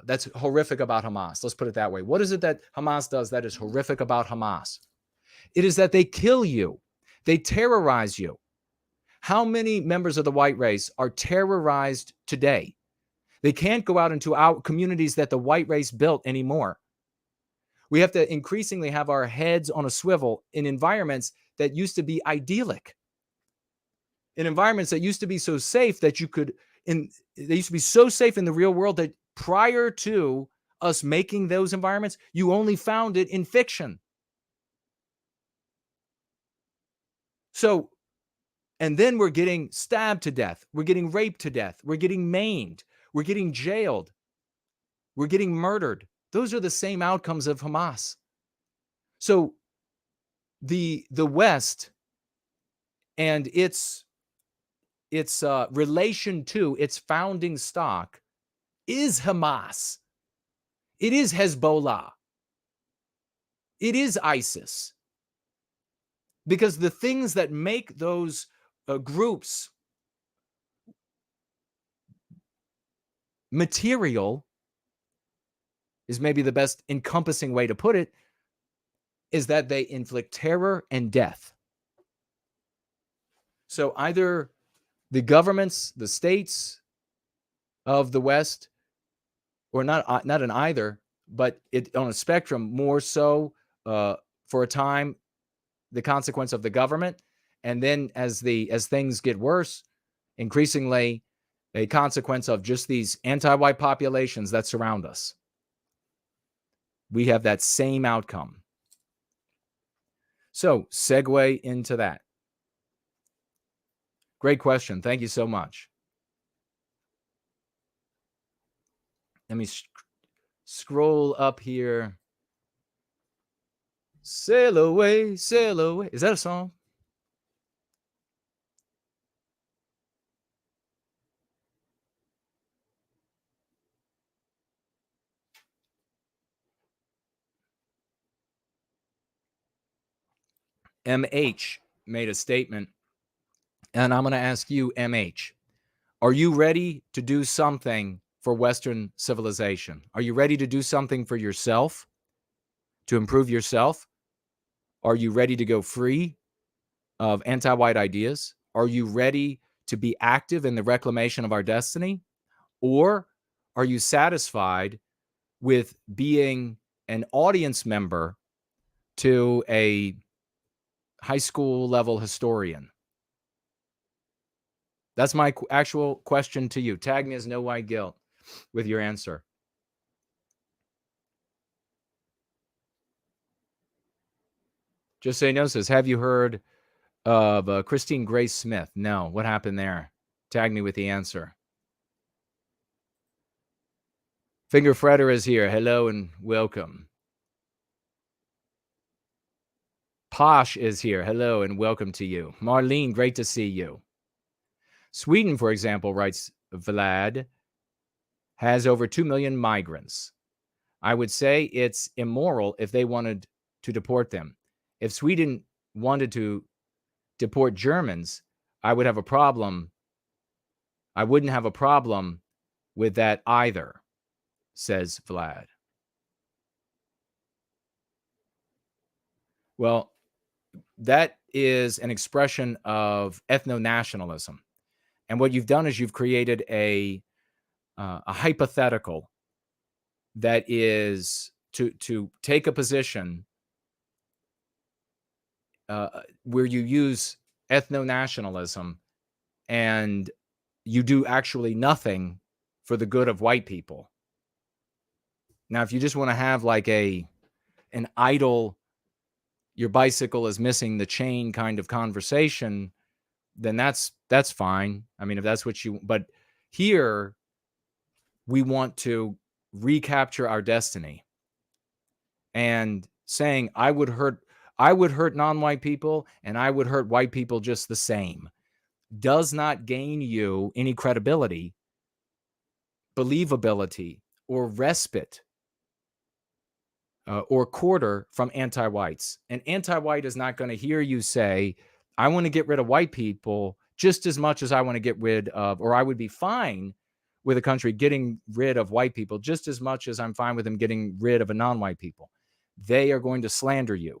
that's horrific about Hamas? Let's put it that way. What is it that Hamas does that is horrific about Hamas? It is that they kill you. They terrorize you. How many members of the white race are terrorized today? They can't go out into our communities that the white race built anymore. We have to increasingly have our heads on a swivel in environments that used to be idyllic, in environments that used to be so safe that you could, they used to be so safe in the real world that prior to us making those environments, you only found it in fiction. So, and then we're getting stabbed to death. We're getting raped to death. We're getting maimed. We're getting jailed. We're getting murdered. Those are the same outcomes of Hamas. So the West and its relation to its founding stock is Hamas. It is Hezbollah. It is ISIS. Because the things that make those groups material is maybe the best encompassing way to put it, is that they inflict terror and death. So either the governments, the states of the West, or not an either, but it on a spectrum, more so for a time, the consequence of the government, and then as things get worse, increasingly a consequence of just these anti-white populations that surround us. We have that same outcome. So, segue into that. Great question. Thank you so much. Let me scroll up here. Sail away, sail away. Is that a song? MH made a statement, and I'm going to ask you, MH, are you ready to do something for Western civilization? Are you ready to do something for yourself, to improve yourself? Are you ready to go free of anti-white ideas? Are you ready to be active in the reclamation of our destiny? Or are you satisfied with being an audience member to a high school level historian? That's my actual question to you. Tag me as No White Guilt with your answer. Just Say No says, have you heard of Christine Grace Smith. No, what happened there? Tag me with the answer. Finger Fretter is here. Hello and welcome. Posh is here. Hello and welcome to you. Marlene, great to see you. Sweden, for example, writes Vlad, has over 2 million migrants. I would say it's immoral if they wanted to deport them. If Sweden wanted to deport Germans, I would have a problem. I wouldn't have a problem with that either, says Vlad. Well, that is an expression of ethno-nationalism. And what you've done is you've created a hypothetical that is to take a position where you use ethno-nationalism and you do actually nothing for the good of white people. Now, if you just want to have like an idle, your bicycle is missing the chain kind of conversation, then that's fine. I mean, if that's what you, but here we want to recapture our destiny. And saying I would hurt non-white people and I would hurt white people just the same does not gain you any credibility, believability, or respite or quarter from anti-whites. And anti-white is not going to hear you say, I want to get rid of white people just as much as I want to get rid of, or I would be fine with a country getting rid of white people just as much as I'm fine with them getting rid of a non-white people. They are going to slander you.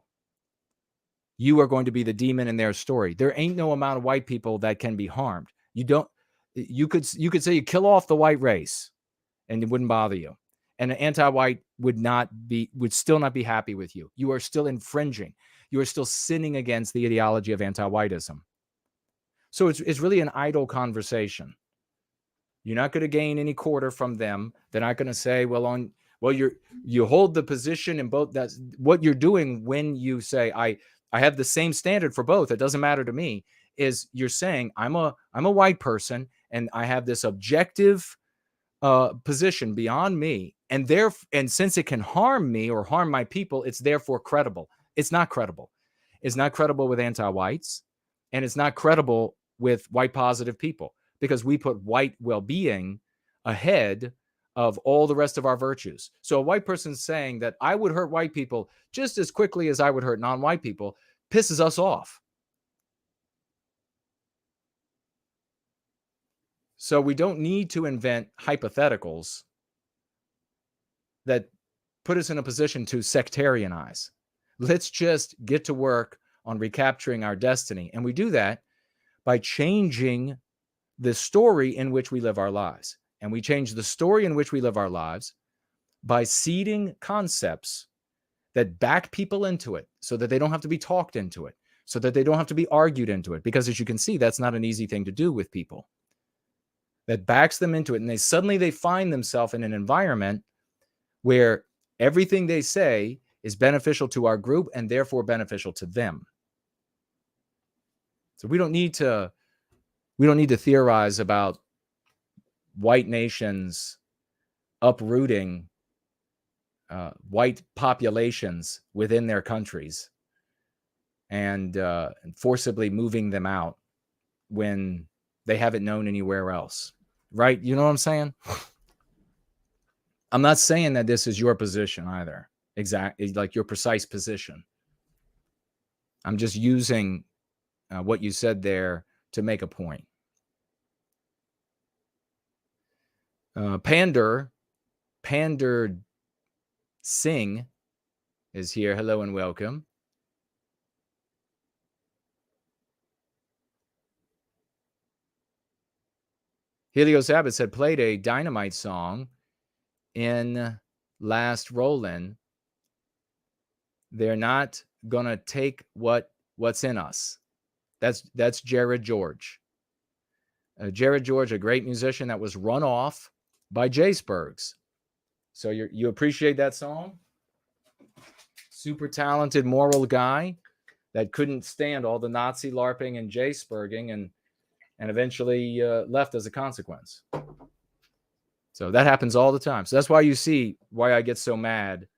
You are going to be the demon in their story. There ain't no amount of white people that can be harmed. You could say you kill off the white race and it wouldn't bother you. And an anti-white would still not be happy with you. You are still infringing. You are still sinning against the ideology of anti-whiteism. So it's really an idle conversation. You're not going to gain any quarter from them. They're not going to say, you hold the position in both. That's what you're doing when you say, I have the same standard for both. It doesn't matter to me. Is you're saying I'm a white person and I have this objective position beyond me, and since it can harm me or harm my people, it's therefore credible. It's not credible. It's not credible with anti-whites, and it's not credible with white positive people, because we put white well-being ahead of all the rest of our virtues. So a white person saying that I would hurt white people just as quickly as I would hurt non-white people pisses us off. So we don't need to invent hypotheticals that put us in a position to sectarianize. Let's just get to work on recapturing our destiny. And we do that by changing the story in which we live our lives. And we change the story in which we live our lives by seeding concepts that back people into it so that they don't have to be talked into it, so that they don't have to be argued into it. Because as you can see, that's not an easy thing to do with people. That backs them into it. And they find themselves in an environment where everything they say is beneficial to our group and therefore beneficial to them. So we don't need to theorize about white nations uprooting white populations within their countries and forcibly moving them out when they haven't known anywhere else, right? You know what I'm saying? I'm not saying that this is your position either, exactly like your precise position. I'm just using what you said there to make a point. Pander Singh is here. Hello and welcome. Helios Abbott said, played a Dynamite song in last roll-in. They're not going to take what's in us. That's Jared George. Jared George, a great musician that was run off by Jacebergs. So you appreciate that song? Super talented, moral guy. that couldn't stand all the Nazi LARPing and J-spurging and eventually left as a consequence. So that happens all the time. So that's why you see why I get so mad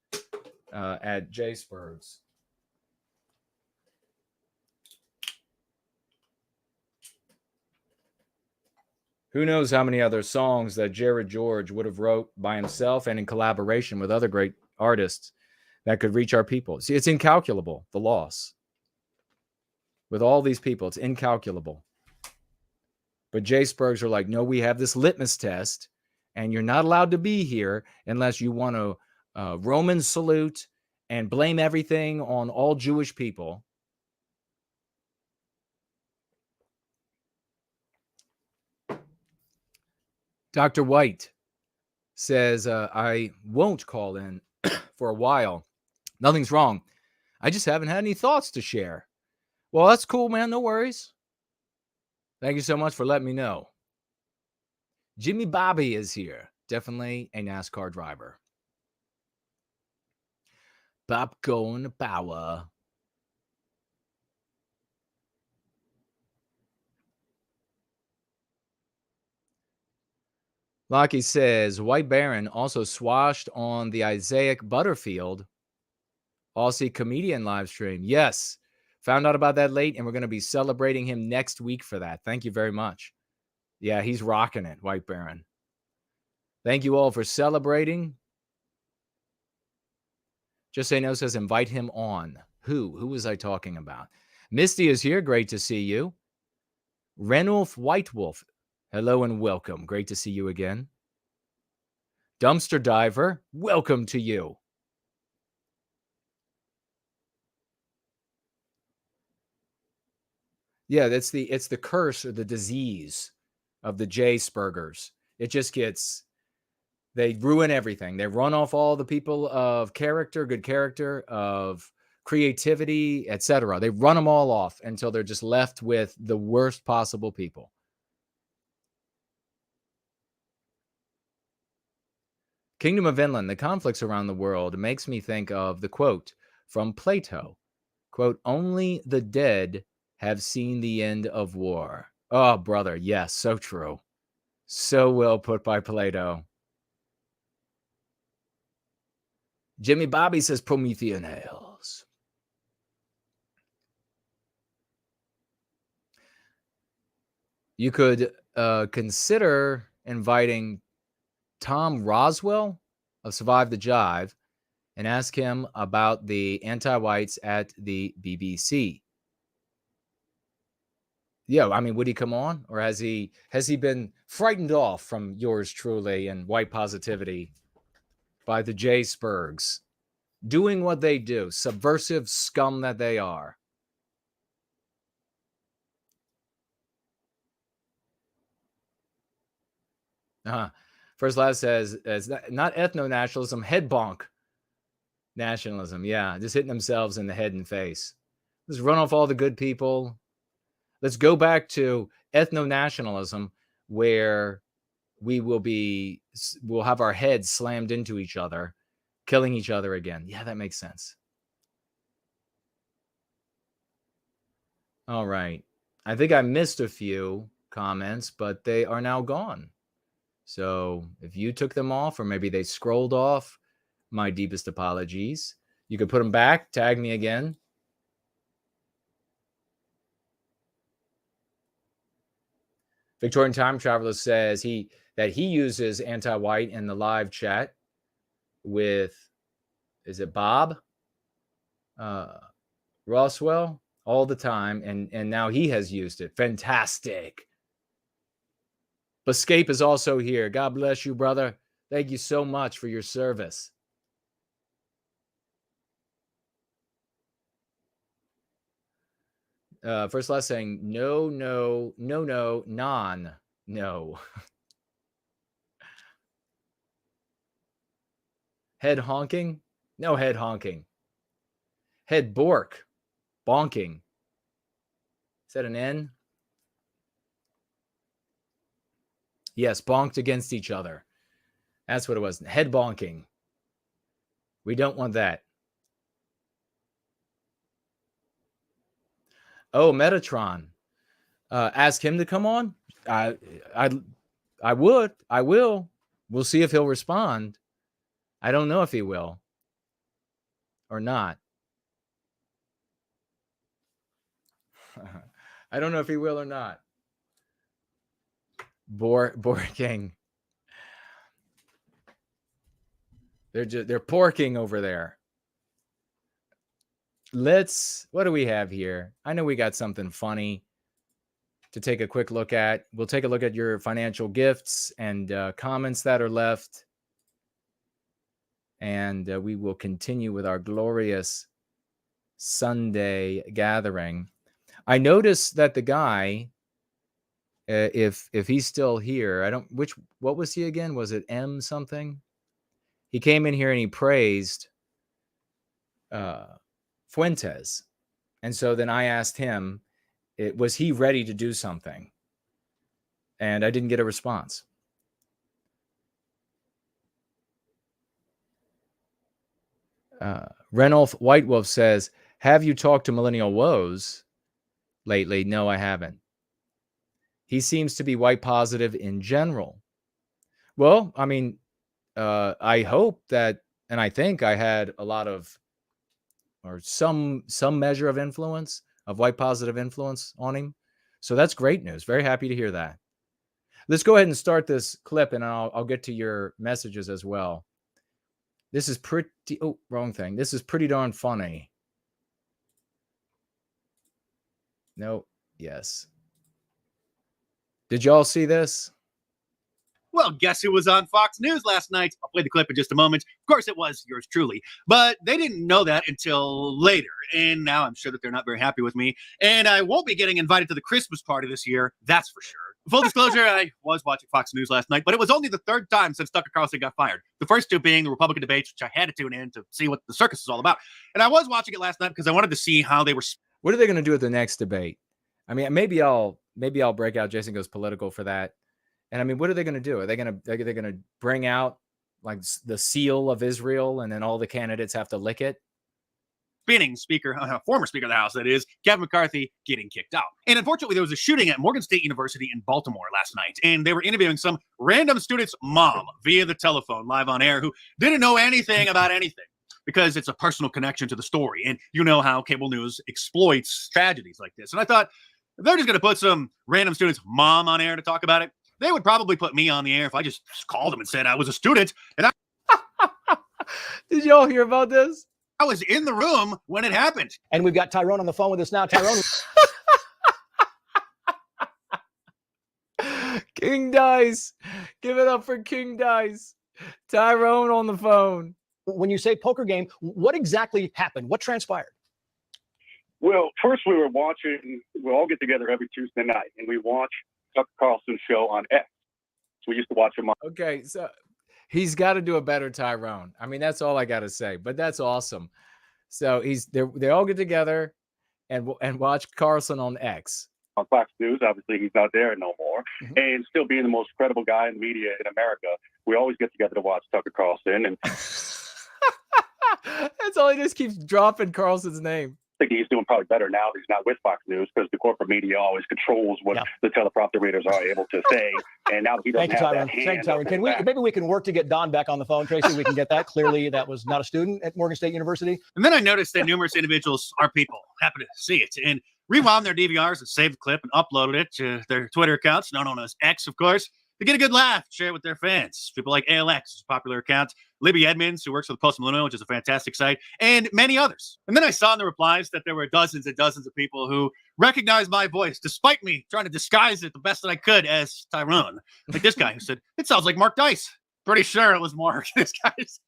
at J-spurgs. Who knows how many other songs that Jared George would have wrote by himself and in collaboration with other great artists that could reach our people. See, it's incalculable, the loss. With all these people, it's incalculable. But J-spurgs are like, no, we have this litmus test, and you're not allowed to be here unless you want to Roman salute and blame everything on all Jewish people. Dr. White says, I won't call in for a while. Nothing's wrong. I just haven't had any thoughts to share. Well, that's cool, man. No worries. Thank you so much for letting me know. Jimmy Bobby is here. Definitely a NASCAR driver. Popcorn power. Lockie says, White Baron also swashed on the Isaac Butterfield Aussie comedian live stream. Yes, found out about that late, and we're going to be celebrating him next week for that. Thank you very much. Yeah, he's rocking it, White Baron. Thank you all for celebrating. Just Say No says, invite him on. Who was I talking about? Misty is here. Great to see you. Renulf White Wolf. Hello and welcome. Great to see you again. Dumpster Diver, welcome to you. Yeah, it's the curse or the disease of the J-spurgers. It just gets, they ruin everything. They run off all the people of character, good character, of creativity, etc. They run them all off until they're just left with the worst possible people. Kingdom of Inland, the conflicts around the world makes me think of the quote from Plato. Quote, only the dead have seen the end of war. Oh, brother, yes, so true. So well put by Plato. Jimmy Bobby says Promethean Hails. You could consider inviting Tom Roswell of Survive the Jive and ask him about the anti-whites at the BBC. Yeah, I mean, would he come on, or has he been frightened off from yours truly and white positivity by the J-spurgs doing what they do, subversive scum that they are? First Last says, it's not ethno-nationalism, head bonk nationalism. Yeah, just hitting themselves in the head and face. Let's run off all the good people. Let's go back to ethno-nationalism where we'll have our heads slammed into each other, killing each other again. Yeah, that makes sense. All right. I think I missed a few comments, but they are now gone. So if you took them off, or maybe they scrolled off, my deepest apologies. You could put them back, tag me again. Victorian Time Traveler says that he uses anti-white in the live chat with, is it Bob Roswell, all the time, and now he has used it. Fantastic. Escape is also here. God bless you, brother. Thank you so much for your service. First Last saying, no, non, no. Head honking? No head honking. Head bork. Bonking. Is that an N? Yes, bonked against each other. That's what it was. Head bonking. We don't want that. Oh, Metatron. Ask him to come on. I would. I will. We'll see if he'll respond. I don't know if he will or not. I don't know if he will or not. King. They're porking over there. What do we have here? I know we got something funny to take a quick look at. We'll take a look at your financial gifts and comments that are left. And we will continue with our glorious Sunday gathering. I noticed that the guy, if he's still here, what was he again? Was it M something? He came in here and he praised Fuentes. And so then I asked him, was he ready to do something? And I didn't get a response. Renolf White Wolf says, have you talked to Millennial Woes lately? No, I haven't. He seems to be white positive in general. Well, I mean, I hope that, and I think I had a lot of, or some measure of influence, of white positive influence on him. So that's great news. Very happy to hear that. Let's go ahead and start this clip, and I'll get to your messages as well. This is pretty, wrong thing. This is pretty darn funny. No, yes. Did y'all see this? Well, guess who was on Fox News last night? I'll play the clip in just a moment. Of course, it was yours truly. But they didn't know that until later. And now I'm sure that they're not very happy with me. And I won't be getting invited to the Christmas party this year. That's for sure. Full disclosure, I was watching Fox News last night, but it was only the third time since Tucker Carlson got fired. The first two being the Republican debates, which I had to tune in to see what the circus is all about. And I was watching it last night because I wanted to see how they were. What are they going to do at the next debate? I mean, maybe I'll break out Jason Goes Political for that. And I mean, what are they going to do? Are they going to bring out like the seal of Israel, and then all the candidates have to lick it? Spinning former Speaker of the House, that is, Kevin McCarthy, getting kicked out. And unfortunately, there was a shooting at Morgan State University in Baltimore last night, and they were interviewing some random student's mom via the telephone, live on air, who didn't know anything about anything, because it's a personal connection to the story. And you know how cable news exploits tragedies like this. And I thought, if they're just going to put some random student's mom on air to talk about it, they would probably put me on the air if I just called them and said I was a student. And Did y'all hear about this? I was in the room when it happened. And we've got Tyrone on the phone with us now. Tyrone. King Dice. Give it up for King Dice. Tyrone on the phone. When you say poker game, what exactly happened? What transpired? Well, first we all get together every Tuesday night, and we watch Tucker Carlson's show on X. So we used to watch him on. Okay, so he's got to do a better Tyrone. I mean, that's all I got to say, but that's awesome. So they all get together and watch Carlson on X. On Fox News, obviously he's not there no more. Mm-hmm. And still being the most credible guy in the media in America, we always get together to watch Tucker Carlson. And that's all, he just keeps dropping Carlson's name. I think he's doing probably better now that he's not with Fox News, because the corporate media always controls what the teleprompter readers are able to say. And now he doesn't have that hand. Thank you, Tyrone. Maybe we can work to get Don back on the phone, Tracy. We can get that. Clearly, that was not a student at Morgan State University. And then I noticed that numerous individuals, our people, happen to see it and rewound their DVRs and saved the clip and uploaded it to their Twitter accounts, known as X, of course, to get a good laugh, share it with their fans. People like ALX, a popular account, Libby Edmonds, who works for the Post-Millennial, which is a fantastic site, and many others. And then I saw in the replies that there were dozens and dozens of people who recognized my voice, despite me trying to disguise it the best that I could as Tyrone. Like this guy who said, it sounds like Mark Dice. Pretty sure it was Mark. This guy's.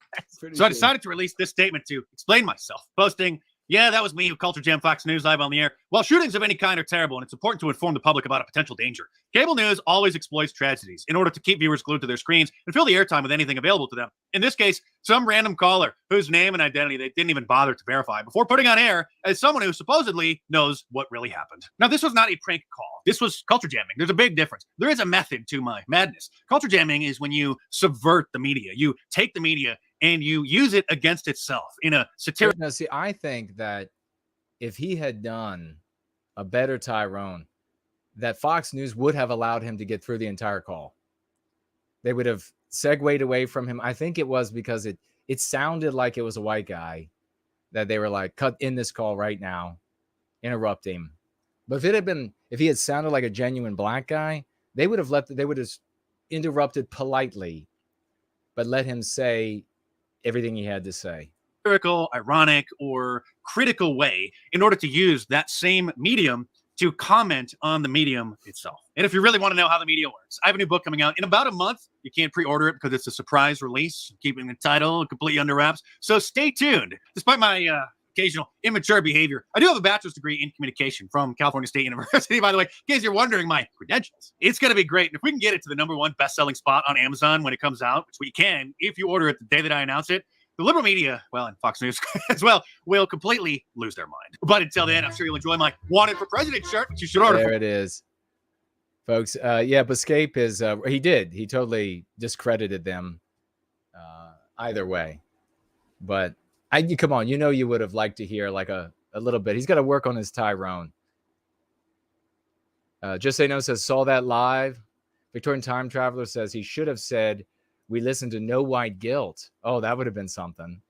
So I decided to release this statement to explain myself, posting, yeah, that was me who culture jammed Fox News live on the air. While shootings of any kind are terrible, and it's important to inform the public about a potential danger, cable news always exploits tragedies in order to keep viewers glued to their screens and fill the airtime with anything available to them. In this case, some random caller whose name and identity they didn't even bother to verify before putting on air as someone who supposedly knows what really happened. Now, this was not a prank call. This was culture jamming. There's a big difference. There is a method to my madness. Culture jamming is when you subvert the media. You take the media and you use it against itself in a satirical. Now, see, I think that if he had done a better Tyrone, that Fox News would have allowed him to get through the entire call. They would have segued away from him. I think it was because it sounded like it was a white guy that they were like, cut in this call right now, interrupt him. But if he had sounded like a genuine black guy, they would have interrupted politely, but let him say everything he had to say. Satirical, ironic, or critical way in order to use that same medium to comment on the medium itself. And if you really want to know how the media works, I have a new book coming out in about a month. You can't pre-order it because it's a surprise release, keeping the title completely under wraps. So stay tuned. Despite my occasional immature behavior, I do have a bachelor's degree in communication from California State University, by the way, in case you're wondering my credentials. It's going to be great. And if we can get it to the #1 best-selling spot on Amazon when it comes out, which we can, if you order it the day that I announce it, the liberal media, well, and Fox News as well, will completely lose their mind. But until then, I'm sure you'll enjoy my Wanted for President shirt, which you should order. There it is, folks. Yeah, Escape is, he totally discredited them either way. But come on, you would have liked to hear like a little bit. He's got to work on his Tyrone. Just Say No says, saw that live. Victorian Time Traveler says he should have said, we listened to No White Guilt. Oh, that would have been something.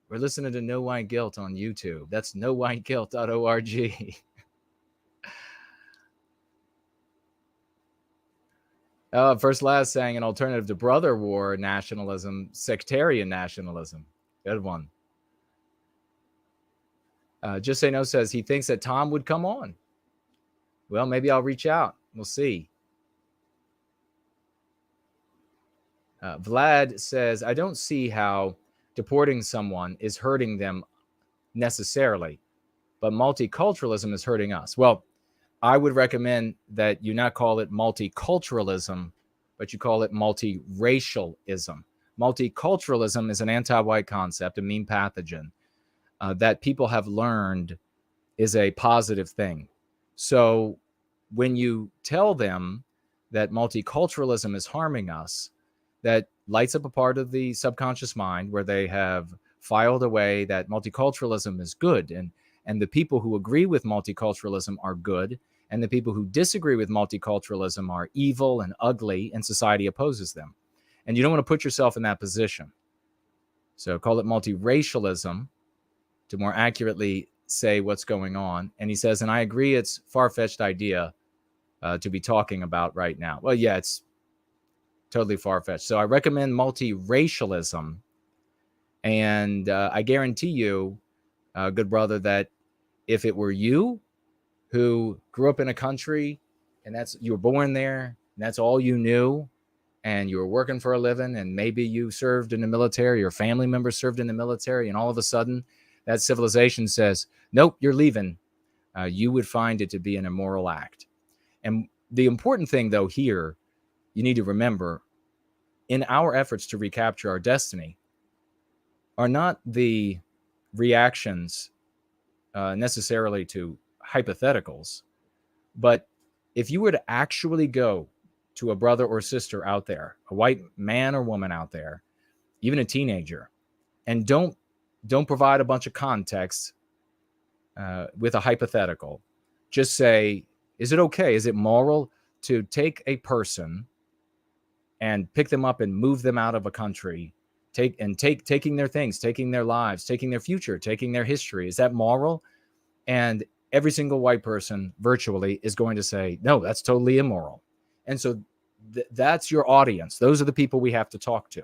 We're listening to No White Guilt on YouTube. That's nowhiteguilt.org. First Last saying an alternative to brother war nationalism, sectarian nationalism. Good one. Just Say No says he thinks that Tom would come on. Well, maybe I'll reach out. We'll see. Vlad says, I don't see how deporting someone is hurting them necessarily, but multiculturalism is hurting us. Well, I would recommend that you not call it multiculturalism, but you call it multiracialism. Multiculturalism is an anti-white concept, a mean pathogen that people have learned is a positive thing. So when you tell them that multiculturalism is harming us, that lights up a part of the subconscious mind where they have filed away that multiculturalism is good, and the people who agree with multiculturalism are good, and the people who disagree with multiculturalism are evil and ugly, and society opposes them. And you don't want to put yourself in that position. So call it multiracialism to more accurately say what's going on. And he says, and I agree it's a far-fetched idea to be talking about right now. Well, yeah, it's totally far-fetched. So I recommend multiracialism. And I guarantee you, good brother, that if it were you who grew up in a country and you were born there and that's all you knew, and you were working for a living, and maybe you served in the military, your family member served in the military, and all of a sudden that civilization says, nope, you're leaving, you would find it to be an immoral act. And the important thing, though, here, you need to remember, in our efforts to recapture our destiny, are not the reactions necessarily to hypotheticals, but if you were to actually go to a brother or sister out there, a white man or woman out there, even a teenager, and don't provide a bunch of context with a hypothetical, just say, is it okay? Is it moral to take a person and pick them up and move them out of a country, taking their things, taking their lives, taking their future, taking their history? Is that moral? And every single white person virtually is going to say, no, that's totally immoral. And so that's your audience. Those are the people we have to talk to.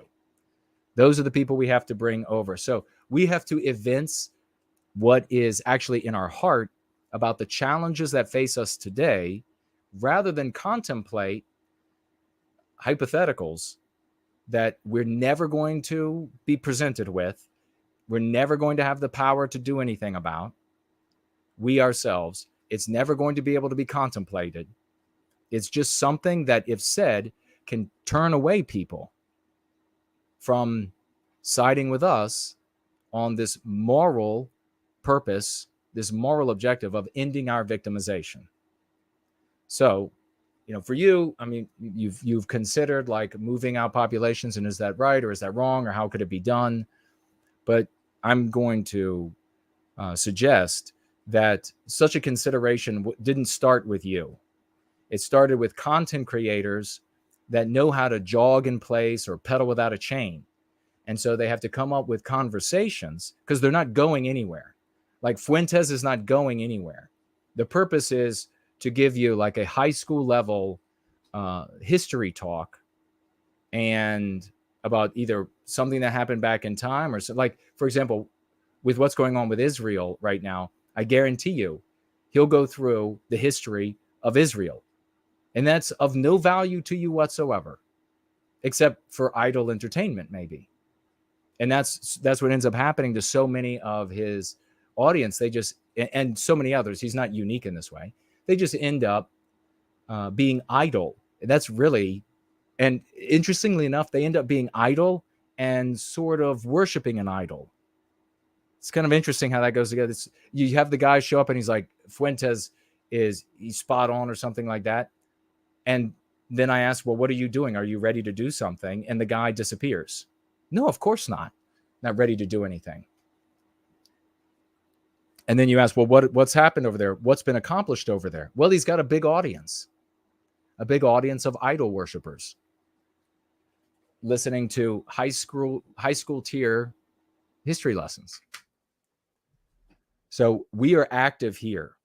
Those are the people we have to bring over. So we have to evince what is actually in our heart about the challenges that face us today, rather than contemplate hypotheticals that we're never going to be presented with, we're never going to have the power to do anything about. We ourselves, it's never going to be able to be contemplated. It's just something that, if said, can turn away people from siding with us on this moral purpose, this moral objective of ending our victimization. So, for you, I mean, you've considered like moving out populations, and is that right, or is that wrong, or how could it be done? But I'm going to suggest that such a consideration didn't start with you. It started with content creators that know how to jog in place or pedal without a chain. And so they have to come up with conversations because they're not going anywhere. Like Fuentes is not going anywhere. The purpose is to give you like a high school level history talk and about either something that happened back in time or so, like, for example, with what's going on with Israel right now, I guarantee you he'll go through the history of Israel. And that's of no value to you whatsoever, except for idle entertainment, maybe. And that's what ends up happening to so many of his audience. They just, and so many others, he's not unique in this way. They just end up being idle. And that's really, and interestingly enough, they end up being idle and sort of worshiping an idol. It's kind of interesting how that goes together. You have the guy show up and he's like, Fuentes he's spot on or something like that. And then I ask, well, what are you doing? Are you ready to do something? And the guy disappears. No, of course not. Not ready to do anything. And then you ask, well, what's happened over there? What's been accomplished over there? Well, he's got a big audience of idol worshipers listening to high school tier history lessons. So we are active here.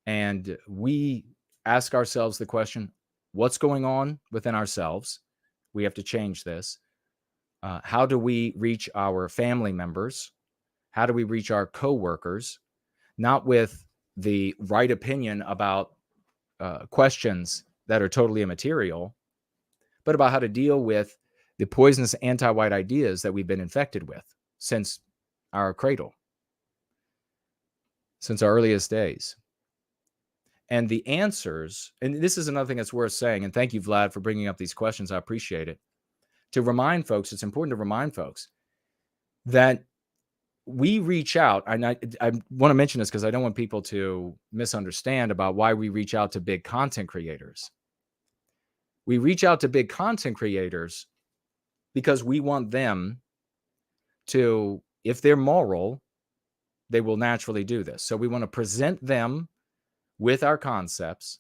And we ask ourselves the question, what's going on within ourselves? We have to change this. How do we reach our family members? How do we reach our coworkers? Not with the right opinion about questions that are totally immaterial, but about how to deal with the poisonous anti-white ideas that we've been infected with since our cradle, since our earliest days. And the answers, and this is another thing that's worth saying, and thank you, Vlad, for bringing up these questions. I appreciate it. To remind folks, it's important to remind folks that we reach out. And I want to mention this because I don't want people to misunderstand about why we reach out to big content creators. We reach out to big content creators because we want them to, if they're moral, they will naturally do this. So we want to present them with our concepts.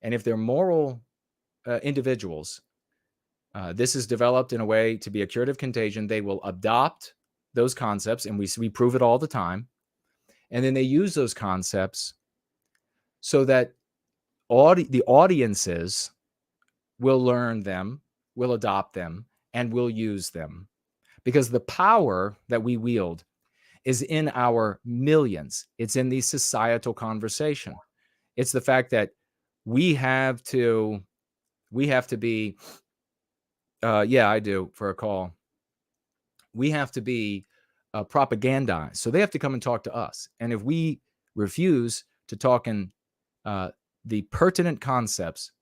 And if they're moral individuals, this is developed in a way to be a curative contagion. They will adopt those concepts, and we prove it all the time. And then they use those concepts so that the audiences will learn them, will adopt them, and will use them. Because the power that we wield is in our millions. It's in the societal conversation. It's the fact that we have to be, yeah, I do for a call. We have to be propagandized. So they have to come and talk to us. And if we refuse to talk in the pertinent concepts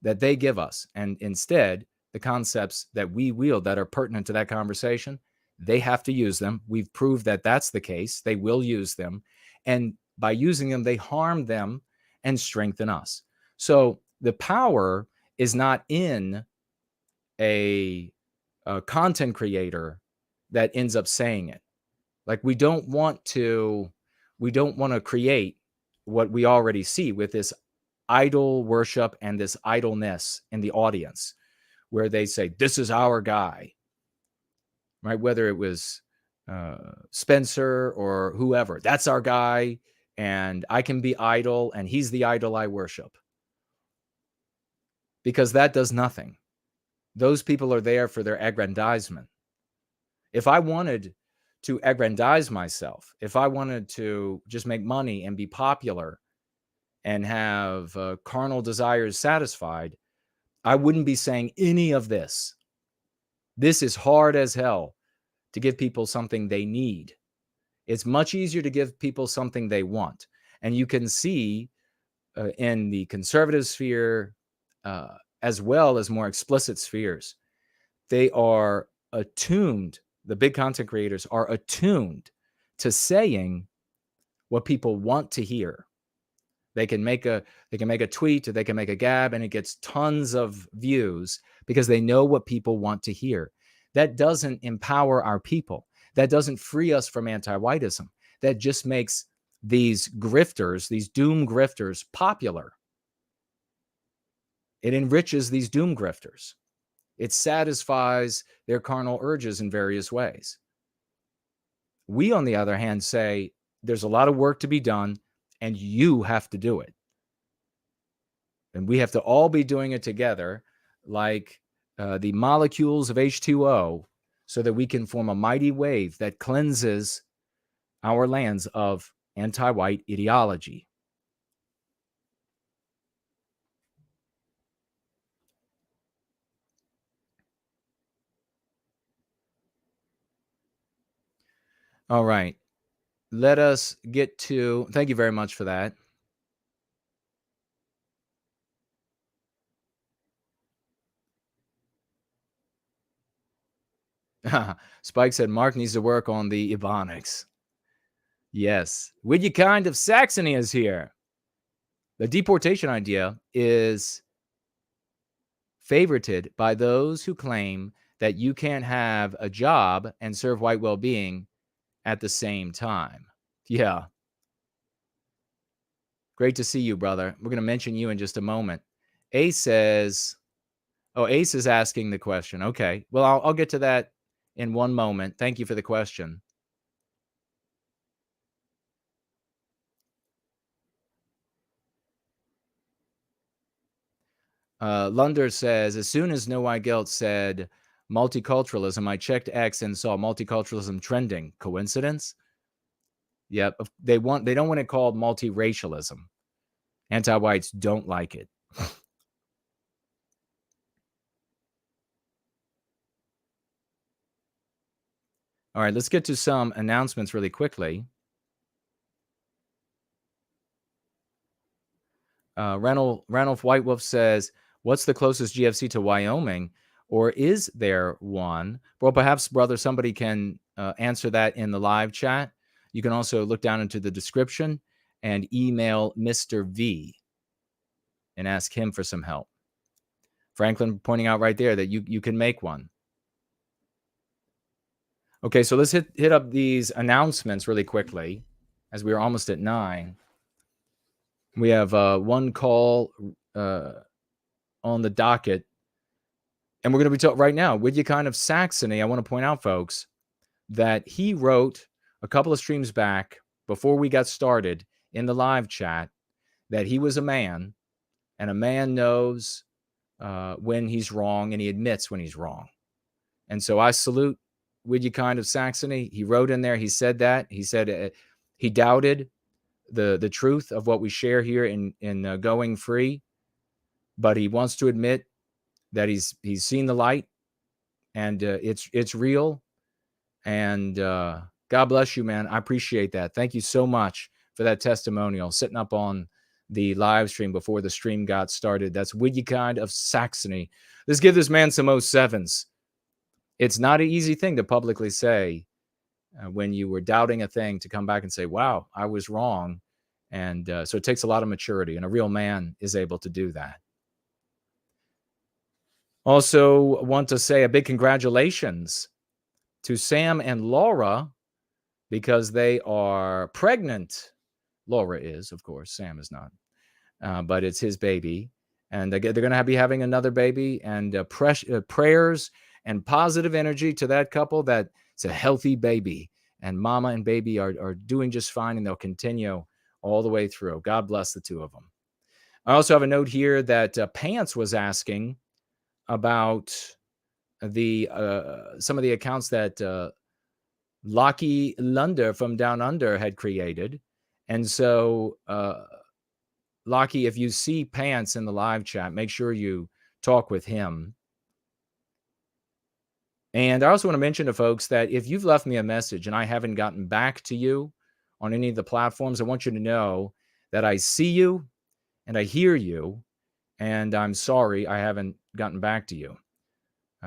that they give us, and instead the concepts that we wield that are pertinent to that conversation, they have to use them. We've proved that that's the case. They will use them. And by using them, they harm them and strengthen us. So the power is not in a content creator that ends up saying it. Like we don't want to create what we already see with this idol worship and this idleness in the audience, where they say, this is our guy, right? Whether it was Spencer or whoever, that's our guy. And I can be idle and he's the idol I worship. Because that does nothing. Those people are there for their aggrandizement. If I wanted to aggrandize myself, if I wanted to just make money and be popular and have carnal desires satisfied, I wouldn't be saying any of this. This is hard as hell to give people something they need. It's much easier to give people something they want. And you can see in the conservative sphere, as well as more explicit spheres, they are attuned, the big content creators are attuned to saying what people want to hear. They can make a tweet, or they can make a gab, and it gets tons of views because they know what people want to hear. That doesn't empower our people. That doesn't free us from anti-whiteism. That just makes these grifters, these doom grifters, popular. It enriches these doom grifters. It satisfies their carnal urges in various ways. We, on the other hand, say there's a lot of work to be done, and you have to do it. And we have to all be doing it together, like the molecules of H2O, so that we can form a mighty wave that cleanses our lands of anti-white ideology. All right. Let us get to, thank you very much for that. Spike said Mark needs to work on the Ebonics. Yes. Whitewellkind of Saxony is here. The deportation idea is favorited by those who claim that you can't have a job and serve white well-being at the same time. Yeah. Great to see you, brother. We're going to mention you in just a moment. Ace says, oh, Ace is asking the question. Okay. Well, I'll get to that in one moment. Thank you for the question. Lunder says, as soon as No White Guilt said multiculturalism, I checked X and saw multiculturalism trending. Coincidence? Yep. They don't want it called multiracialism. Anti-whites don't like it. All right, let's get to some announcements really quickly. Ranulph White Wolf says, what's the closest GFC to Wyoming? Or is there one? Well, perhaps, brother, somebody can answer that in the live chat. You can also look down into the description and email Mr. V and ask him for some help. Franklin pointing out right there that you can make one. Okay, so let's hit up these announcements really quickly, as we are almost at 9. We have one call on the docket, and we're going to be talking right now. Whitewellkind of Saxony, I want to point out, folks, that he wrote a couple of streams back before we got started in the live chat that he was a man, and a man knows when he's wrong, and he admits when he's wrong. And so I salute Whitewellkind of Saxony. He wrote in there, he said that. He said he doubted the truth of what we share here in Going Free, but he wants to admit that he's seen the light, and it's real. And God bless you, man. I appreciate that. Thank you so much for that testimonial, sitting up on the live stream before the stream got started. That's Whitewellkind of Saxony. Let's give this man some 07s. It's not an easy thing to publicly say when you were doubting a thing, to come back and say, wow, I was wrong. And so it takes a lot of maturity, and a real man is able to do that. Also want to say a big congratulations to Sam and Laura, because they are pregnant. Laura is, of course. Sam is not. But it's his baby. And they're going to be having another baby. And prayers and positive energy to that couple. That it's a healthy baby. And mama and baby are doing just fine. And they'll continue all the way through. God bless the two of them. I also have a note here that Pants was asking about the some of the accounts that Lockie Lunder from Down Under had created. And so, Lockie, if you see Pants in the live chat, make sure you talk with him. And I also want to mention to folks that if you've left me a message and I haven't gotten back to you on any of the platforms, I want you to know that I see you and I hear you, and I'm sorry I haven't gotten back to you.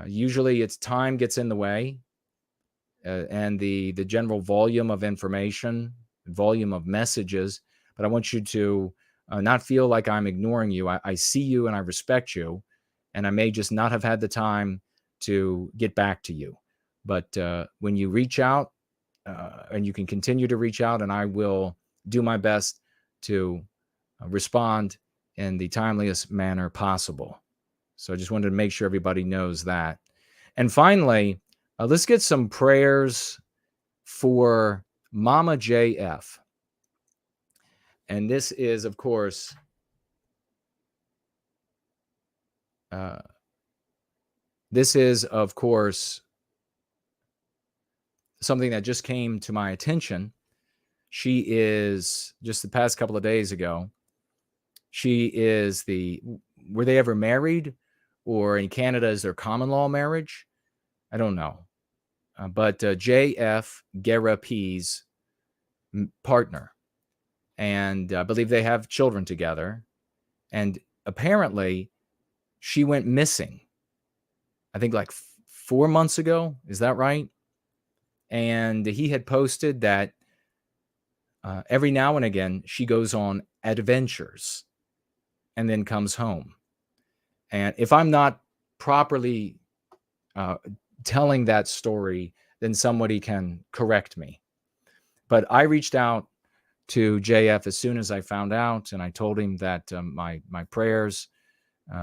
Usually it's time gets in the way, and the general volume of information, volume of messages, but I want you to not feel like I'm ignoring you. I see you and I respect you, and I may just not have had the time to get back to you. But when you reach out, and you can continue to reach out, and I will do my best to respond in the timeliest manner possible. So I just wanted to make sure everybody knows that. And finally, let's get some prayers for Mama J.F. And this is, of course, something that just came to my attention. She is, just the past couple of days ago, she is were they ever married? Or in Canada, is there common law marriage? I don't know. But J.F. Gerapi's partner. And I believe they have children together. And apparently, she went missing. I think like 4 months ago. Is that right? And he had posted that every now and again, she goes on adventures and then comes home. And if I'm not properly telling that story, then somebody can correct me. But I reached out to JF as soon as I found out, and I told him that my prayers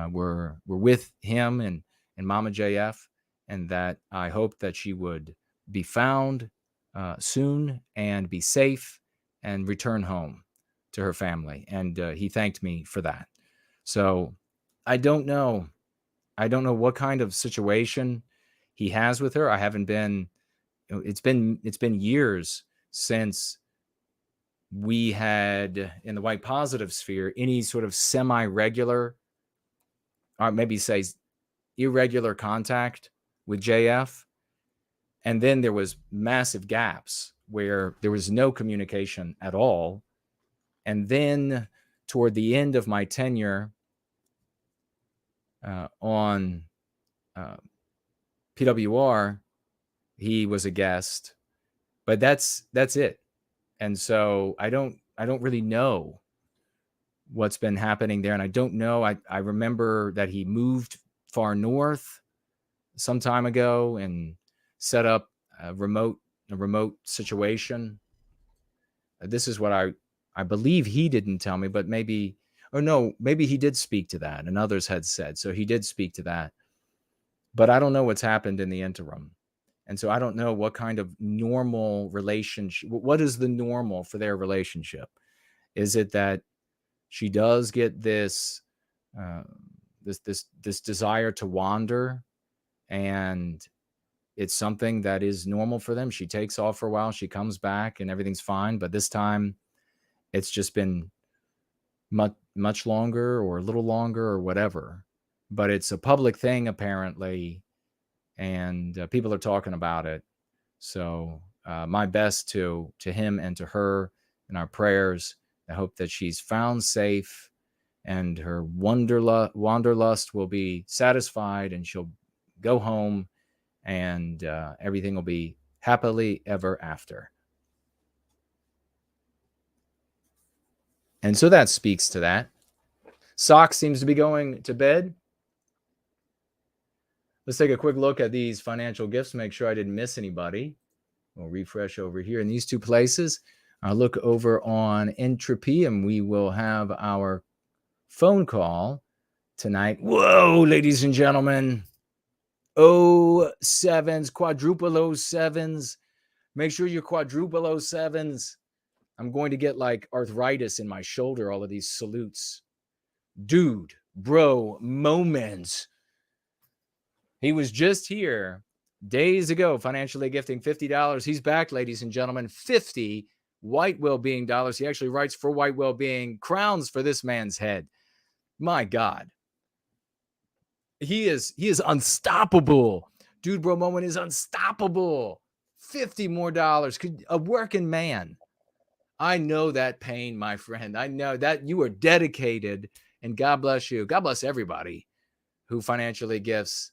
were with him and Mama JF, and that I hoped that she would be found soon and be safe and return home to her family. And he thanked me for that. So I don't know what kind of situation he has with her. I haven't been, it's been years since we had, in the white positive sphere, any sort of semi-regular, or maybe say irregular contact with JF. And then there was massive gaps where there was no communication at all. And then toward the end of my tenure on PWR, he was a guest, but that's it. And so I don't really know what's been happening there. And I don't know. I remember that he moved far north some time ago and set up a remote situation. This is what I believe he didn't tell me, but maybe he did speak to that, and others had said. So he did speak to that. But I don't know what's happened in the interim. And so I don't know what kind of normal relationship, what is the normal for their relationship? Is it that she does get this desire to wander, and it's something that is normal for them? She takes off for a while, she comes back, and everything's fine. But this time it's just been much longer, or a little longer, or whatever. But it's a public thing apparently, and people are talking about it. So my best to him and to her in our prayers. I hope that she's found safe and her wanderlust will be satisfied, and she'll go home, and everything will be happily ever after. And so that speaks to that. Sock seems to be going to bed. Let's take a quick look at these financial gifts, make sure I didn't miss anybody. We'll refresh over here in these two places. I'll look over on Entropy, and we will have our phone call tonight. Whoa, ladies and gentlemen. 07s, quadruple 07s. Make sure you're quadruple 07s. I'm going to get like arthritis in my shoulder, all of these salutes. Dude, bro, moments. He was just here days ago, financially gifting $50. He's back, ladies and gentlemen. 50 white well-being dollars. He actually writes for White Wellbeing. Crowns for this man's head. My God. He is unstoppable. Dude, bro, moment is unstoppable. 50 more dollars. A working man. I know that pain, my friend. I know that you are dedicated, and God bless you. God bless everybody who financially gifts,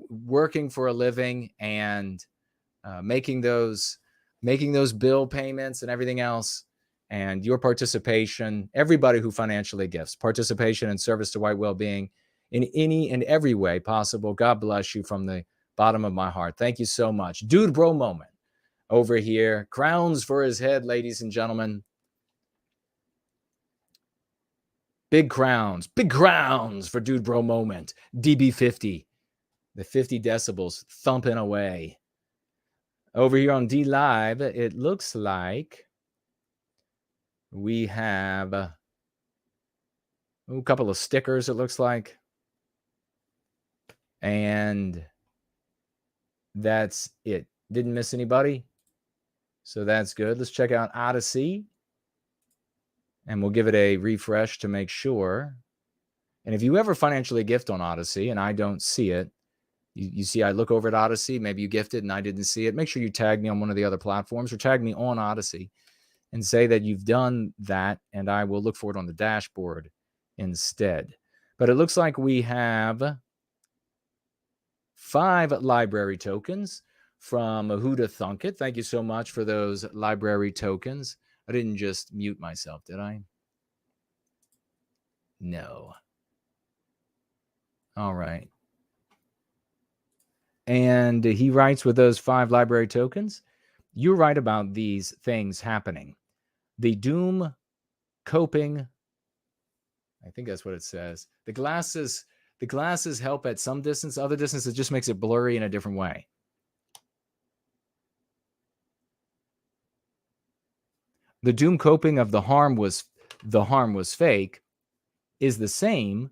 working for a living and making those bill payments and everything else. And your participation, everybody who financially gifts, participation and service to white well-being in any and every way possible. God bless you from the bottom of my heart. Thank you so much. Dude, bro, moment over here. Crowns for his head, ladies and gentlemen. Big crowns for Dude Bro Moment. DB50, the 50 decibels thumping away. Over here on D Live, it looks like we have a couple of stickers, it looks like. And that's it. Didn't miss anybody. So that's good. Let's check out Odyssey. And we'll give it a refresh to make sure. And if you ever financially gift on Odyssey and I don't see it, you see I look over at Odyssey, maybe you gifted and I didn't see it, make sure you tag me on one of the other platforms or tag me on Odyssey and say that you've done that, and I will look for it on the dashboard instead. But it looks like we have 5 library tokens from Huda Thunkit. Thank you so much for those library tokens. I didn't just mute myself, did I? No. All right. And he writes, with those 5 library tokens, you're right about these things happening. The doom coping, I think that's what it says. The glasses help at some distance. Other distance, it just makes it blurry in a different way. The doom coping of the harm was fake is the same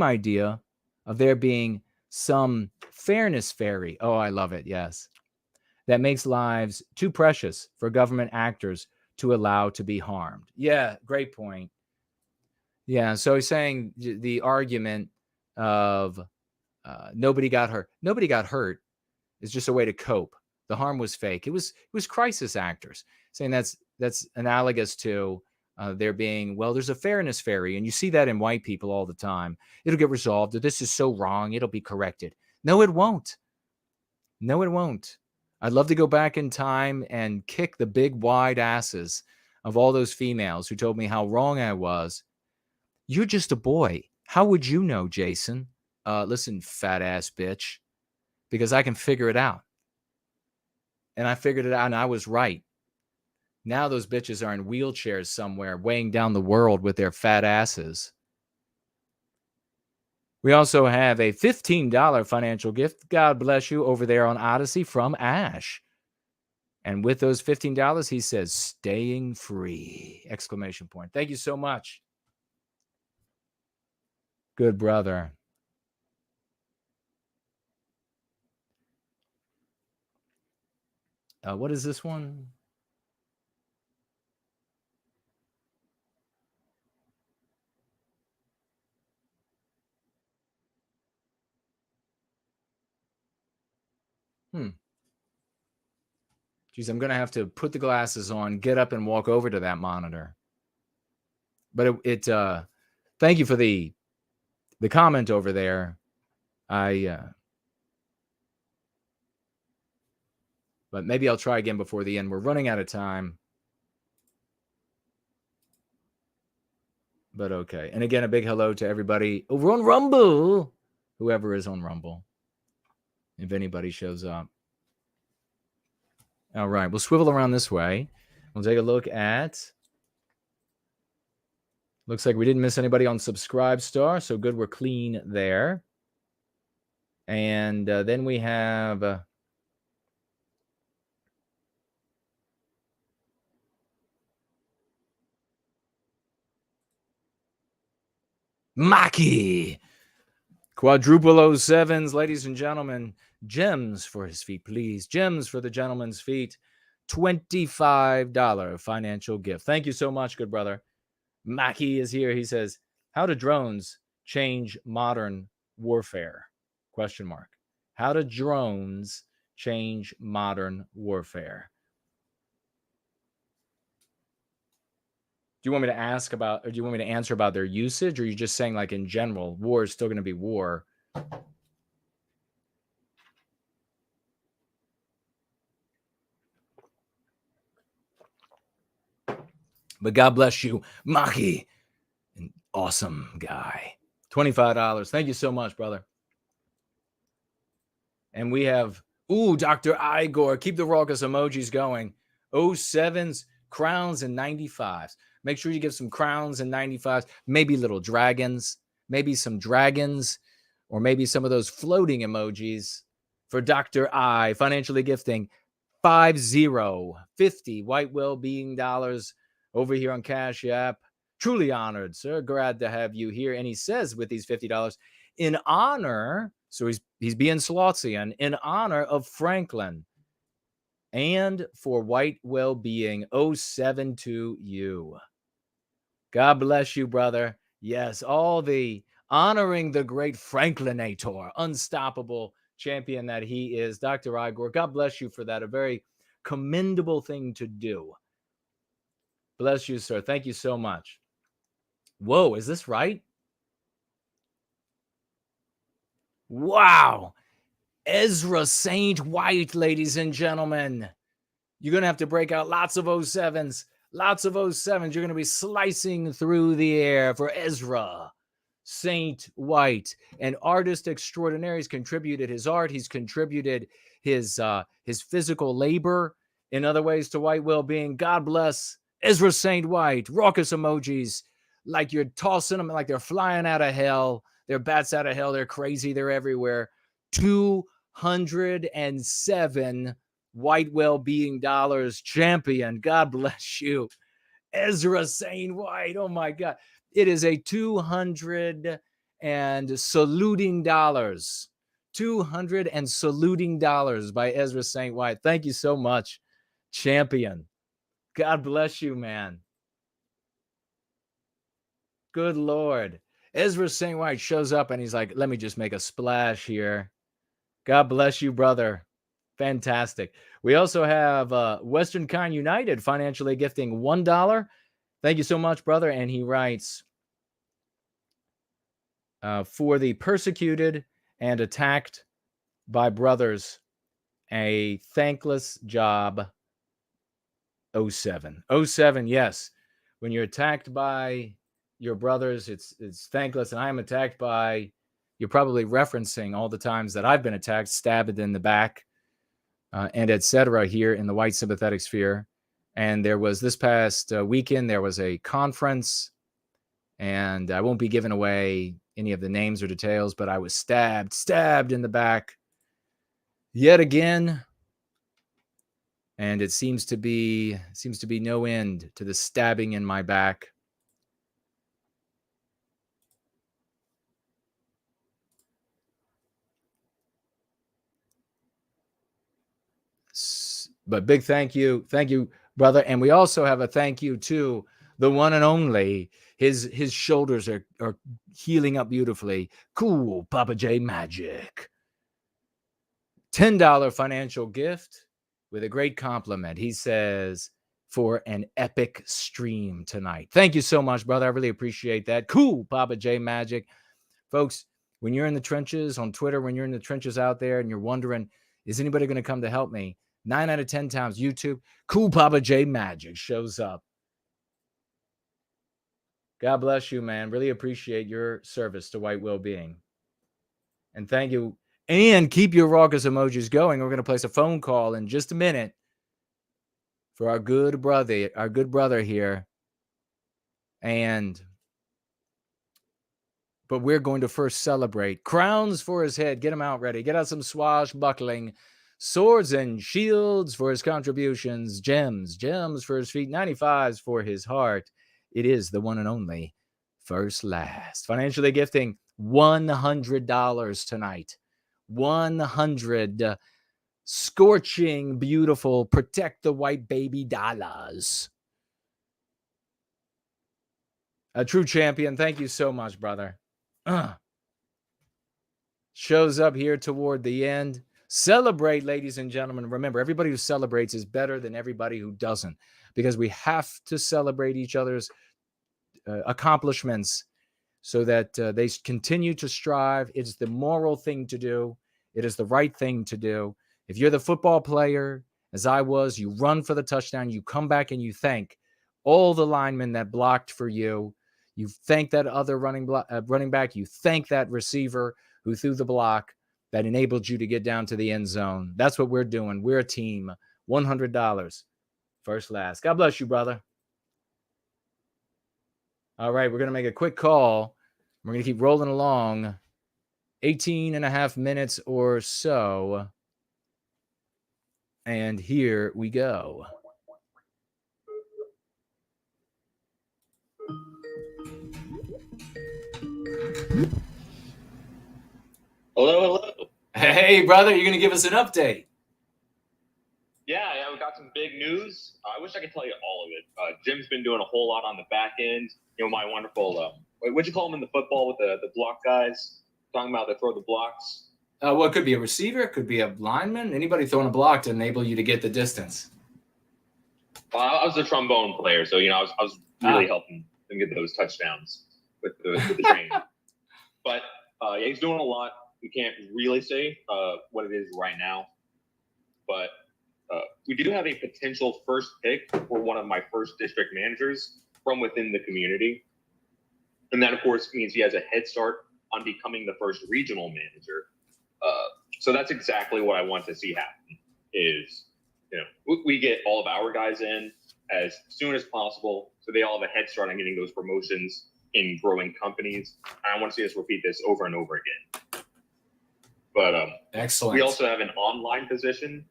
idea of there being some fairness fairy. Oh, I love it. Yes. That makes lives too precious for government actors to allow to be harmed. Yeah, great point. Yeah, so he's saying the argument of nobody got hurt. Nobody got hurt is just a way to cope. The harm was fake. It was crisis actors, saying that's analogous to there being, well, there's a fairness fairy, and you see that in white people all the time. It'll get resolved. This is so wrong. It'll be corrected. No, it won't. No, it won't. I'd love to go back in time and kick the big wide asses of all those females who told me how wrong I was. You're just a boy. How would you know, Jason? Listen, fat ass bitch, because I can figure it out. And I figured it out, and I was right. Now those bitches are in wheelchairs somewhere, weighing down the world with their fat asses. We also have a $15 financial gift. God bless you over there on Odyssey from Ash. And with those $15, he says, staying free! Exclamation point. Thank you so much. Good brother. What is this one? Geez, I'm going to have to put the glasses on, get up and walk over to that monitor. But thank you for the comment over there. But maybe I'll try again before the end. We're running out of time. But okay. And again, a big hello to everybody over on Rumble, whoever is on Rumble, if anybody shows up. All right, we'll swivel around this way. We'll take a look at. Looks like we didn't miss anybody on Subscribe Star, so good, we're clean there. And then we have. Maki. Quadruple 07s, ladies and gentlemen. Gems for his feet, please. Gems for the gentleman's feet. $25 financial gift. Thank you so much, good brother. Maki is here. He says, how do drones change modern warfare? Question mark. How do drones change modern warfare? Do you want me to ask about, or do you want me to answer about their usage, or are you just saying, like, in general, war is still going to be war? But God bless you, Maki, an awesome guy. $25. Thank you so much, brother. And we have, Dr. Igor, keep the raucous emojis going. 07s, crowns, and 95s. Make sure you give some crowns and 95s, maybe little dragons, maybe some dragons, or maybe some of those floating emojis for Dr. I, financially gifting 50 white well-being dollars over here on Cash App. Truly honored, sir. Glad to have you here. And he says with these $50, in honor, so he's being Slotzian, in honor of Franklin and for white well-being, 07 to you. God bless you, brother. Yes, all the honoring the great Franklinator, unstoppable champion that he is, Dr. Igor. God bless you for that. A very commendable thing to do. Bless you, sir. Thank you so much. Whoa, is this right? Wow. Ezra Saint White, ladies and gentlemen. You're going to have to break out lots of 07s. Lots of 07s. You're going to be slicing through the air for Ezra Saint White, an artist extraordinaire. He's contributed his art. He's contributed his physical labor in other ways to white well-being. God bless Ezra Saint White. Raucous emojis like you're tossing them like they're flying out of hell. They're bats out of hell. They're crazy. They're everywhere. 207 white well-being dollars champion. God bless you, Ezra Saint White. Oh my God. It is a 200 and saluting dollars. 200 and saluting dollars by Ezra Saint White. Thank you so much, champion. God bless you, man. Good Lord. Ezra Saint White shows up and he's like, let me just make a splash here. God bless you, brother. Fantastic. We also have Westernkind United financially gifting $1. Thank you so much, brother. And he writes, for the persecuted and attacked by brothers, a thankless job, 07. 07, yes. When you're attacked by your brothers, it's thankless. And I am attacked by, you're probably referencing all the times that I've been attacked, stabbed in the back, and etc. here in the white sympathetic sphere. And there was this past weekend, there was a conference, and I won't be giving away any of the names or details, but I was stabbed in the back yet again. And it seems to be no end to the stabbing in my back. But big thank you, brother. And we also have a thank you to the one and only. His shoulders are healing up beautifully. Cool, Papa J Magic. $10 financial gift with a great compliment. He says, for an epic stream tonight. Thank you so much, brother. I really appreciate that. Cool, Papa J Magic. Folks, when you're in the trenches on Twitter, when you're in the trenches out there and you're wondering, is anybody going to come to help me? 9 out of 10 times YouTube, Cool Papa J Magic shows up. God bless you, man. Really appreciate your service to white well-being. And thank you. And keep your raucous emojis going. We're going to place a phone call in just a minute for our good brother here. But we're going to first celebrate. Crowns for his head. Get him out ready. Get out some swashbuckling swords and shields for his contributions. Gems for his feet. 95s for his heart. It is the one and only First Last. Financially gifting $100 tonight. 100 scorching, beautiful, protect the white baby dollars. A true champion. Thank you so much, brother. Shows up here toward the end. Celebrate, ladies and gentlemen. Remember, everybody who celebrates is better than everybody who doesn't, because we have to celebrate each other's accomplishments so that they continue to strive. It's the moral thing to do. It is the right thing to do. If you're the football player, as I was, you run for the touchdown, you come back and you thank all the linemen that blocked for you. You thank that other running back. You thank that receiver who threw the block that enabled you to get down to the end zone. That's what we're doing. We're a team. $100. First last. God bless you, brother. All right, we're going to make a quick call. We're going to keep rolling along. 18 and a half minutes or so. And here we go. Hello. Hey, brother, you're going to give us an update. Yeah, we got some big news. I wish I could tell you all of it. Jim's been doing a whole lot on the back end. You know, my wonderful, what'd you call them in the football with the block guys? Talking about they throw the blocks. Well, it could be a receiver. It could be a lineman. Anybody throwing a block to enable you to get the distance. Well, I was a trombone player, so, you know, I was really helping them get those touchdowns with the training. But, yeah, he's doing a lot. We can't really say what it is right now. But we do have a potential first pick for one of my first district managers from within the community. And that, of course, means he has a head start on becoming the first regional manager. So that's exactly what I want to see happen is, you know, we get all of our guys in as soon as possible so they all have a head start on getting those promotions in growing companies. And I want to see us repeat this over and over again. But excellent. We also have an online position.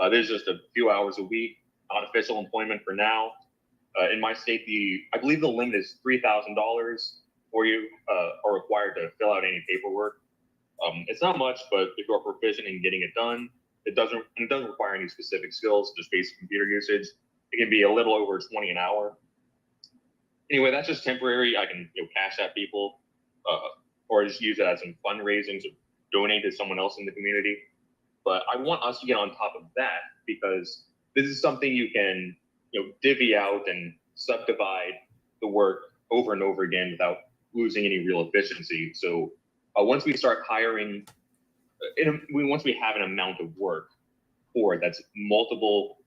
There's just a few hours a week, unofficial employment for now. In my state, I believe the limit is $3,000 for you are required to fill out any paperwork. It's not much, but if you're proficient in getting it done, it doesn't require any specific skills, just basic computer usage. It can be a little over 20 an hour. Anyway, that's just temporary. I can cash at people or just use it as some fundraising to donate to someone else in the community. But I want us to get on top of that because this is something you can divvy out and subdivide the work over and over again without losing any real efficiency. So once we start hiring, once we have an amount of work for it, that's multiple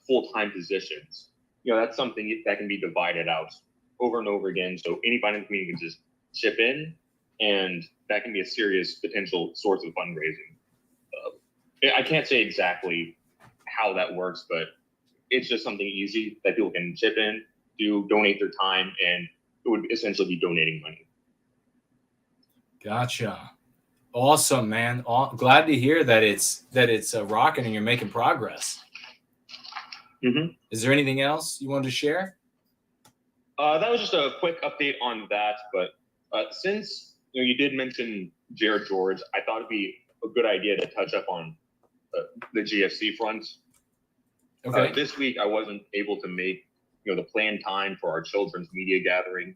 full-time positions, that's something that can be divided out over and over again. So anybody in the community can just chip in, and that can be a serious potential source of fundraising. I can't say exactly how that works, but it's just something easy that people can chip in, donate their time, and it would essentially be donating money. Gotcha. Awesome, man. Glad to hear that it's rocking and you're making progress. Mm-hmm. Is there anything else you wanted to share? That was just a quick update on that. But since you did mention Jared George, I thought it'd be a good idea to touch up on the GFC front. Okay. This week, I wasn't able to make the planned time for our children's media gathering,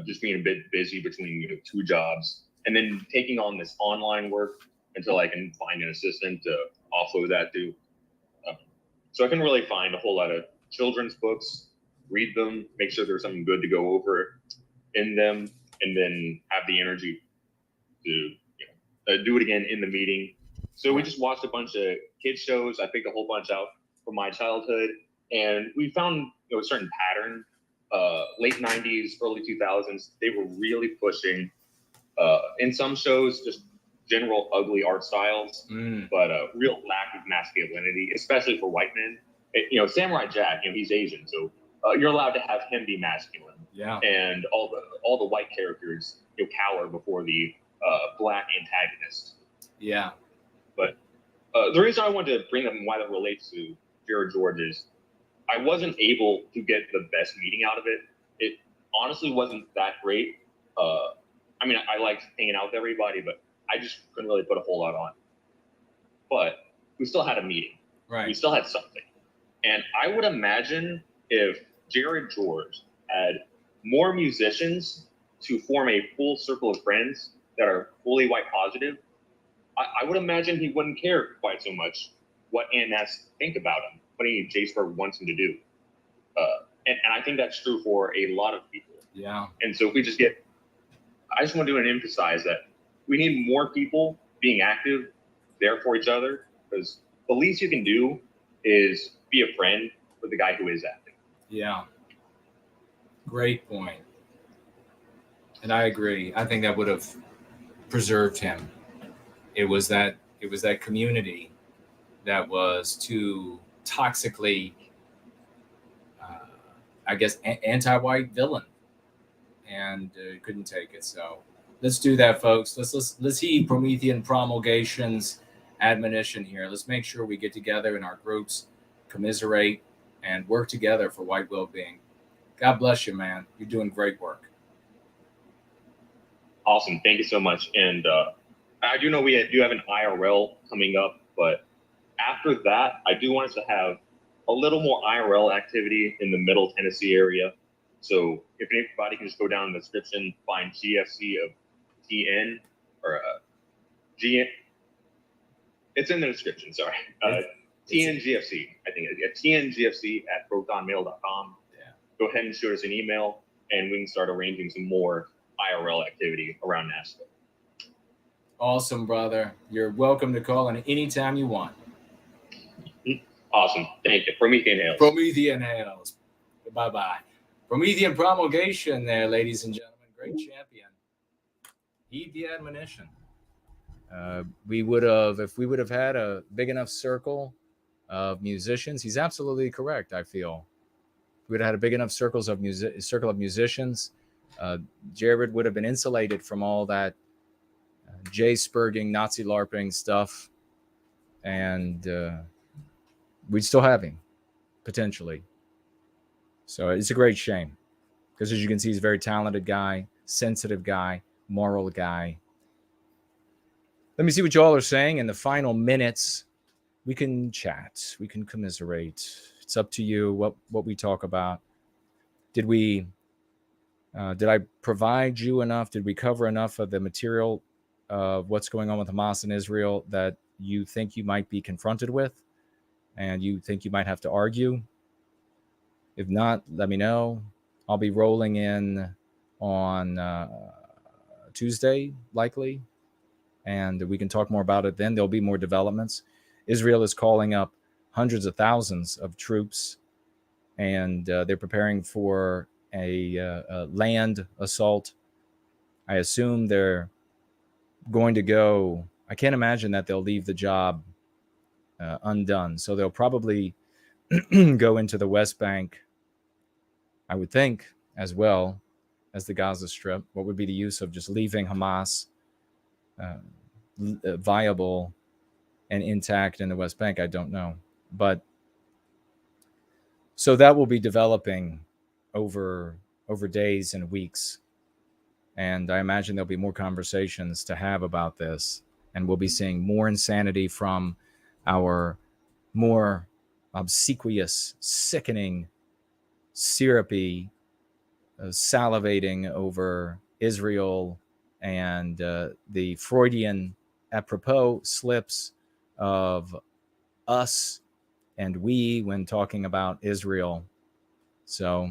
just being a bit busy between two jobs, and then taking on this online work until I can find an assistant to offload that to. So I can really find a whole lot of children's books, read them, make sure there's something good to go over in them, and then have the energy to do it again in the meeting. So we just watched a bunch of kids shows. I picked a whole bunch out from my childhood, and we found a certain pattern. Late 90s, early 2000s, they were really pushing in some shows just general ugly art styles, but a real lack of masculinity, especially for white men. Samurai Jack, he's Asian, so you're allowed to have him be masculine. Yeah. And all the white characters cower before the black antagonist. Yeah. But the reason I wanted to bring up and why that relates to Jared George is I wasn't able to get the best meeting out of it. It honestly wasn't that great. I mean, I liked hanging out with everybody, but I just couldn't really put a whole lot on. But we still had a meeting. Right. We still had something. And I would imagine if Jared George had more musicians to form a full circle of friends that are fully white positive, I would imagine he wouldn't care quite so much what ANS think about him, what any Jasper wants him to do. And I think that's true for a lot of people. Yeah. And so if we just I just want to emphasize that we need more people being active there for each other, because the least you can do is be a friend with the guy who is active. Yeah. Great point. And I agree. I think that would have preserved him. It was that community that was too toxically I guess, anti-white villain, and couldn't take it. So let's do that, folks. Let's heed Promethean Promulgation's admonition here. Let's make sure we get together in our groups, commiserate, and work together for white well-being. God bless you, man. You're doing great work. Awesome. Thank you so much. And I do know we do have an IRL coming up, but after that, I do want us to have a little more IRL activity in the Middle Tennessee area. So if anybody can just go down in the description, find GFC of TN or GN. It's in the description, sorry. TN GFC, I think it's TN GFC at protonmail.com. Yeah. Go ahead and shoot us an email, and we can start arranging some more IRL activity around Nashville. Awesome, brother. You're welcome to call in anytime you want. Awesome. Thank you. Promethean Hails. Promethean Hails. Bye-bye. Promethean Promulgation there, ladies and gentlemen. Great champion. Heed the admonition. If we would have had a big enough circle of musicians, he's absolutely correct, I feel. If we would have had a big enough circle of musicians, Jared would have been insulated from all that J-spurging, Nazi LARPing stuff, and we'd still have him, potentially. So it's a great shame, because as you can see, he's a very talented guy, sensitive guy, moral guy. Let me see what y'all are saying. In the final minutes, we can chat, we can commiserate. It's up to you what we talk about. Did I provide you enough? Did we cover enough of the material of what's going on with Hamas and Israel that you think you might be confronted with and you think you might have to argue? If not, let me know. I'll be rolling in on Tuesday, likely, and we can talk more about it then. There'll be more developments. Israel is calling up hundreds of thousands of troops, and they're preparing for a land assault. I assume they're going to go. I can't imagine that they'll leave the job undone. So they'll probably go into the West Bank, I would think, as well as the Gaza Strip. What would be the use of just leaving Hamas viable and intact in the West Bank? I don't know. But so that will be developing over days and weeks. And I imagine there'll be more conversations to have about this. And we'll be seeing more insanity from our more obsequious, sickening, syrupy, salivating over Israel and the Freudian apropos slips of us and we when talking about Israel. So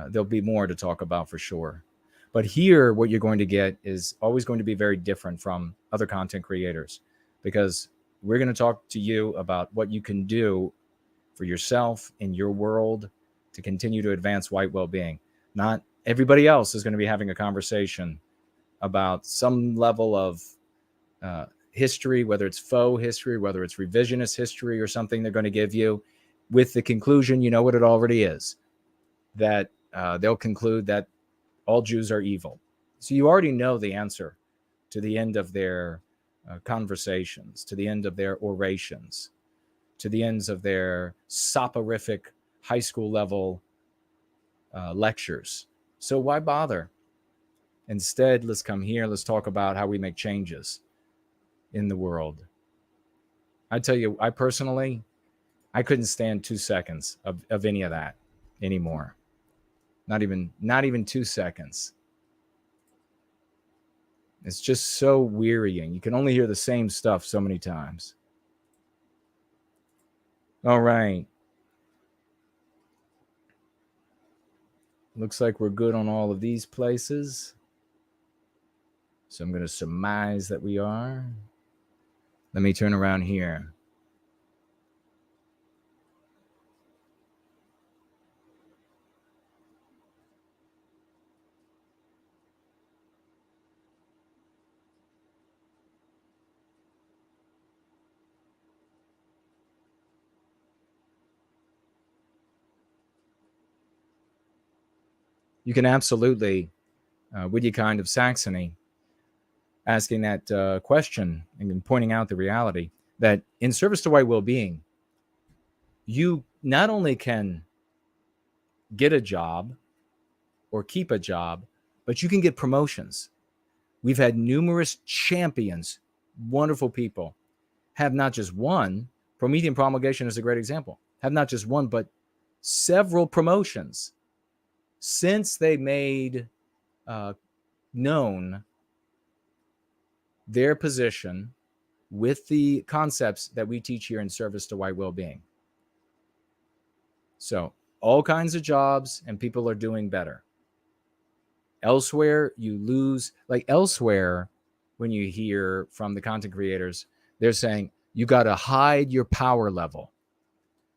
there'll be more to talk about for sure. But here, what you're going to get is always going to be very different from other content creators, because we're going to talk to you about what you can do for yourself in your world to continue to advance white well-being. Not everybody else is going to be having a conversation about some level of history, whether it's faux history, whether it's revisionist history or something they're going to give you with the conclusion, you know what it already is, that they'll conclude that all Jews are evil. So you already know the answer to the end of their conversations, to the end of their orations, to the ends of their soporific high school level lectures. So why bother? Instead, let's come here. Let's talk about how we make changes in the world. I tell you, I personally, I couldn't stand 2 seconds of any of that anymore. Not even 2 seconds. It's just so wearying. You can only hear the same stuff so many times. All right. Looks like we're good on all of these places. So I'm going to surmise that we are. Let me turn around here. You can absolutely, Wittykind of Saxony, asking that question and pointing out the reality that in service to white well-being, you not only can get a job or keep a job, but you can get promotions. We've had numerous champions, wonderful people, have not just one. Promethean Promulgation is a great example. Have not just one, but several promotions since they made known their position with the concepts that we teach here in service to white well-being. So all kinds of jobs and people are doing better. Elsewhere, you lose. Like elsewhere, when you hear from the content creators, they're saying you got to hide your power level.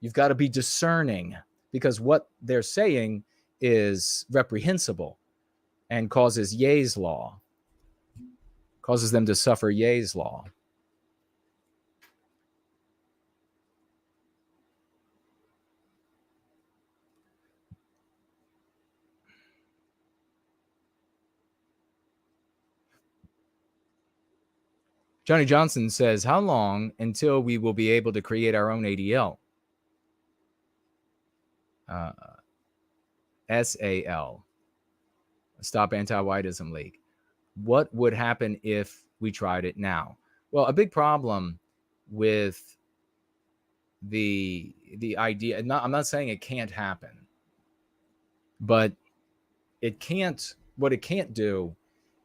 You've got to be discerning, because what they're saying is reprehensible and causes Ye's law, causes them to suffer Ye's law. Johnny Johnson says, how long until we will be able to create our own ADL? SAL, Stop Anti-Whiteism League. What would happen if we tried it now? Well, a big problem with the idea, I'm not saying it can't happen, but it can't, what it can't do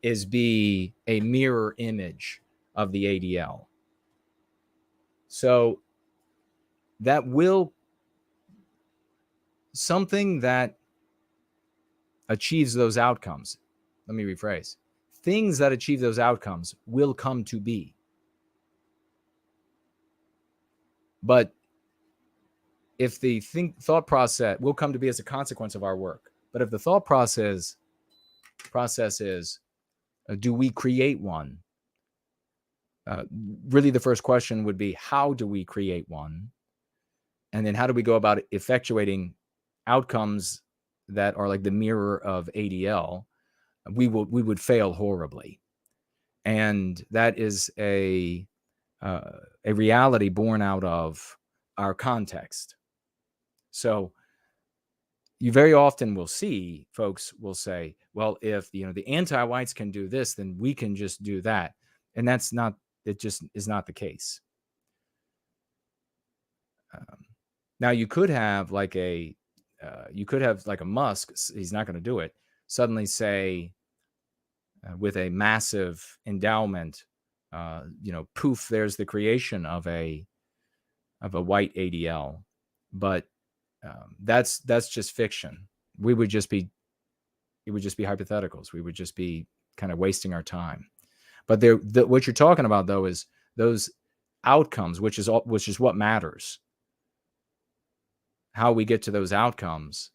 is be a mirror image of the ADL. So that will, something that achieves those outcomes, let me rephrase, things that achieve those outcomes will come to be. But if the thought process will come to be as a consequence of our work, but if the thought process is, do we create one? Really, the first question would be, how do we create one? And then how do we go about effectuating outcomes that are like the mirror of ADL? We would fail horribly. And that is a reality born out of our context. So you very often will see folks will say, well, if the anti-whites can do this, then we can just do that. And that's not, it just is not the case. Now you could have like a Musk, he's not going to do it, suddenly say with a massive endowment, poof, there's the creation of a white ADL. But that's just fiction. It would just be hypotheticals. We would just be kind of wasting our time. But what you're talking about though is those outcomes, which is what matters. How we get to those outcomes.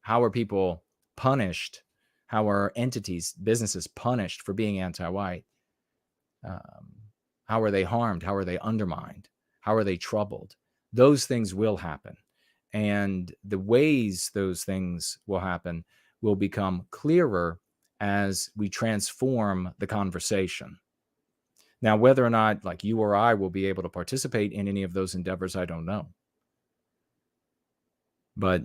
How are people punished? How are entities, businesses punished for being anti-white? How are they harmed? How are they undermined? How are they troubled? Those things will happen. And the ways those things will happen will become clearer as we transform the conversation. Now, whether or not like you or I will be able to participate in any of those endeavors, I don't know. But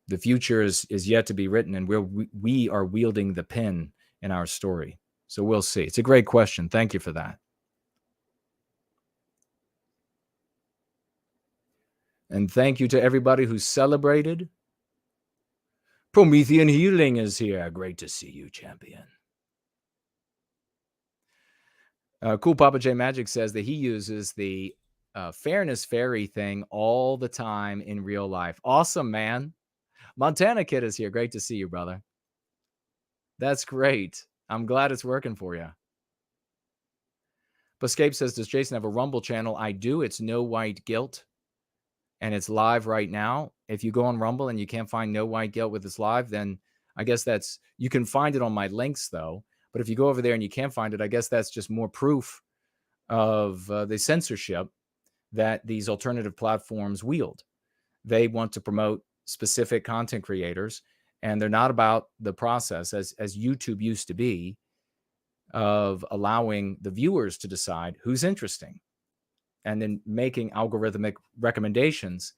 the future is yet to be written, and we are wielding the pen in our story. So we'll see. It's a great question. Thank you for that. And thank you to everybody who celebrated. Promethean Healing is here. Great to see you, champion. Cool Papa J Magic says that he uses the fairness fairy thing all the time in real life. Awesome, man. Montana Kid is here. Great to see you, brother. That's great. I'm glad it's working for you. Escape says, does Jason have a Rumble channel? I do. It's No White Guilt. And it's live right now. If you go on Rumble and you can't find No White Guilt with this live, then I guess you can find it on my links though. But if you go over there and you can't find it, I guess that's just more proof of the censorship that these alternative platforms wield. They want to promote specific content creators, And they're not about the process, as YouTube used to be, of allowing the viewers to decide who's interesting and then making algorithmic recommendations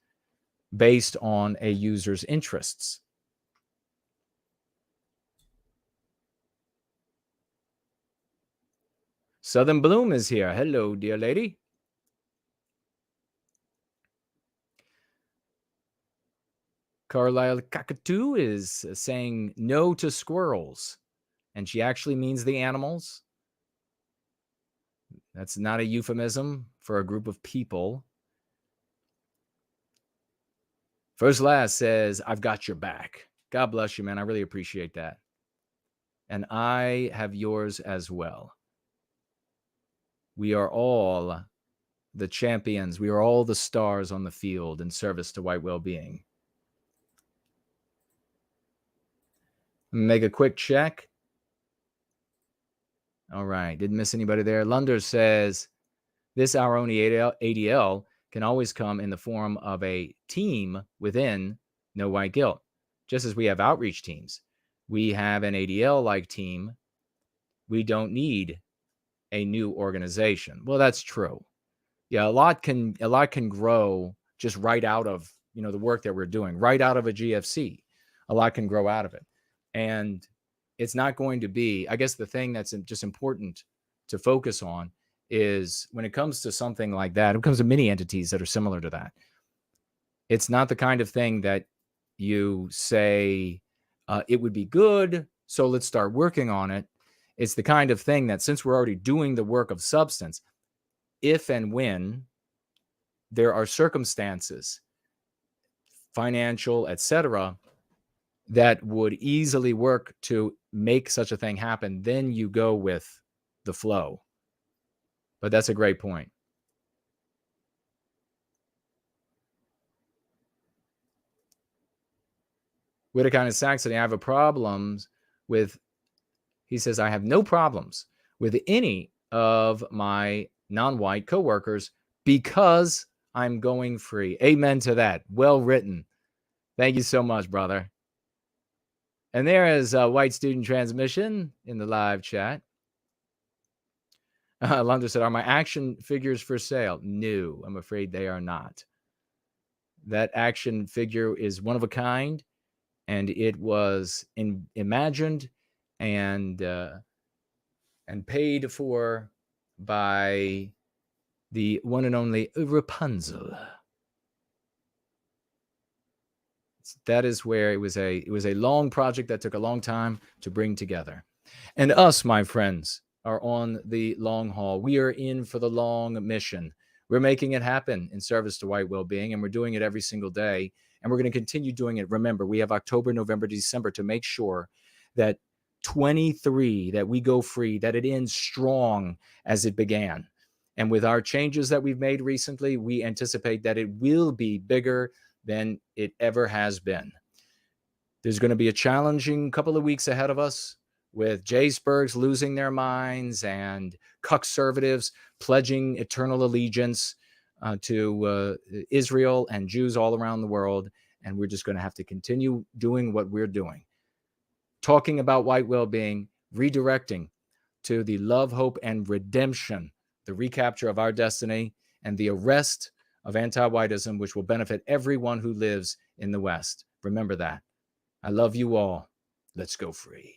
based on a user's interests. Southern Bloom is here. Hello, dear lady. Carlisle Cockatoo is saying no to squirrels, and she actually means the animals. That's not a euphemism for a group of people. First Last says, I've got your back. God bless you, man. I really appreciate that. And I have yours as well. We are all the champions. We are all the stars on the field in service to white well-being. Make a quick check. All right. Didn't miss anybody there. Lunder says, this our own ADL can always come in the form of a team within No White Guilt. Just as we have outreach teams, we have an ADL-like team. We don't need a new organization. Well, that's true. Yeah, a lot can grow just right out of, the work that we're doing, right out of a GFC. A lot can grow out of it. And it's not going to be, I guess the thing that's just important to focus on is when it comes to something like that, it comes to many entities that are similar to that. It's not the kind of thing that you say, it would be good, so let's start working on it. It's the kind of thing that, since we're already doing the work of substance, if and when there are circumstances, financial, etc., that would easily work to make such a thing happen, then you go with the flow. But that's a great point. Whittaker and Saxony, I have problems with, he says, I have no problems with any of my non-white coworkers because I'm going free. Amen to that. Well written. Thank you so much, brother. And there is a white student transmission in the live chat. Lunder said, are my action figures for sale? No, I'm afraid they are not. That action figure is one of a kind, and it was imagined and paid for by the one and only Rapunzel. That is where it was a long project that took a long time to bring together. And us, my friends, are on the long haul. We are in for the long mission. We're making it happen in service to white well-being, and we're doing it every single day. And we're going to continue doing it. Remember, we have October, November, December to make sure that 23, that we go free, that it ends strong as it began. And with our changes that we've made recently, we anticipate that it will be bigger than it ever has been. There's going to be a challenging couple of weeks ahead of us with Jaysbergs losing their minds and conservatives pledging eternal allegiance to Israel and Jews all around the world. And we're just going to have to continue doing what we're doing. Talking about white well-being, redirecting to the love, hope, and redemption, the recapture of our destiny, and the arrest of anti-whiteism, which will benefit everyone who lives in the West. Remember that. I love you all. Let's go free.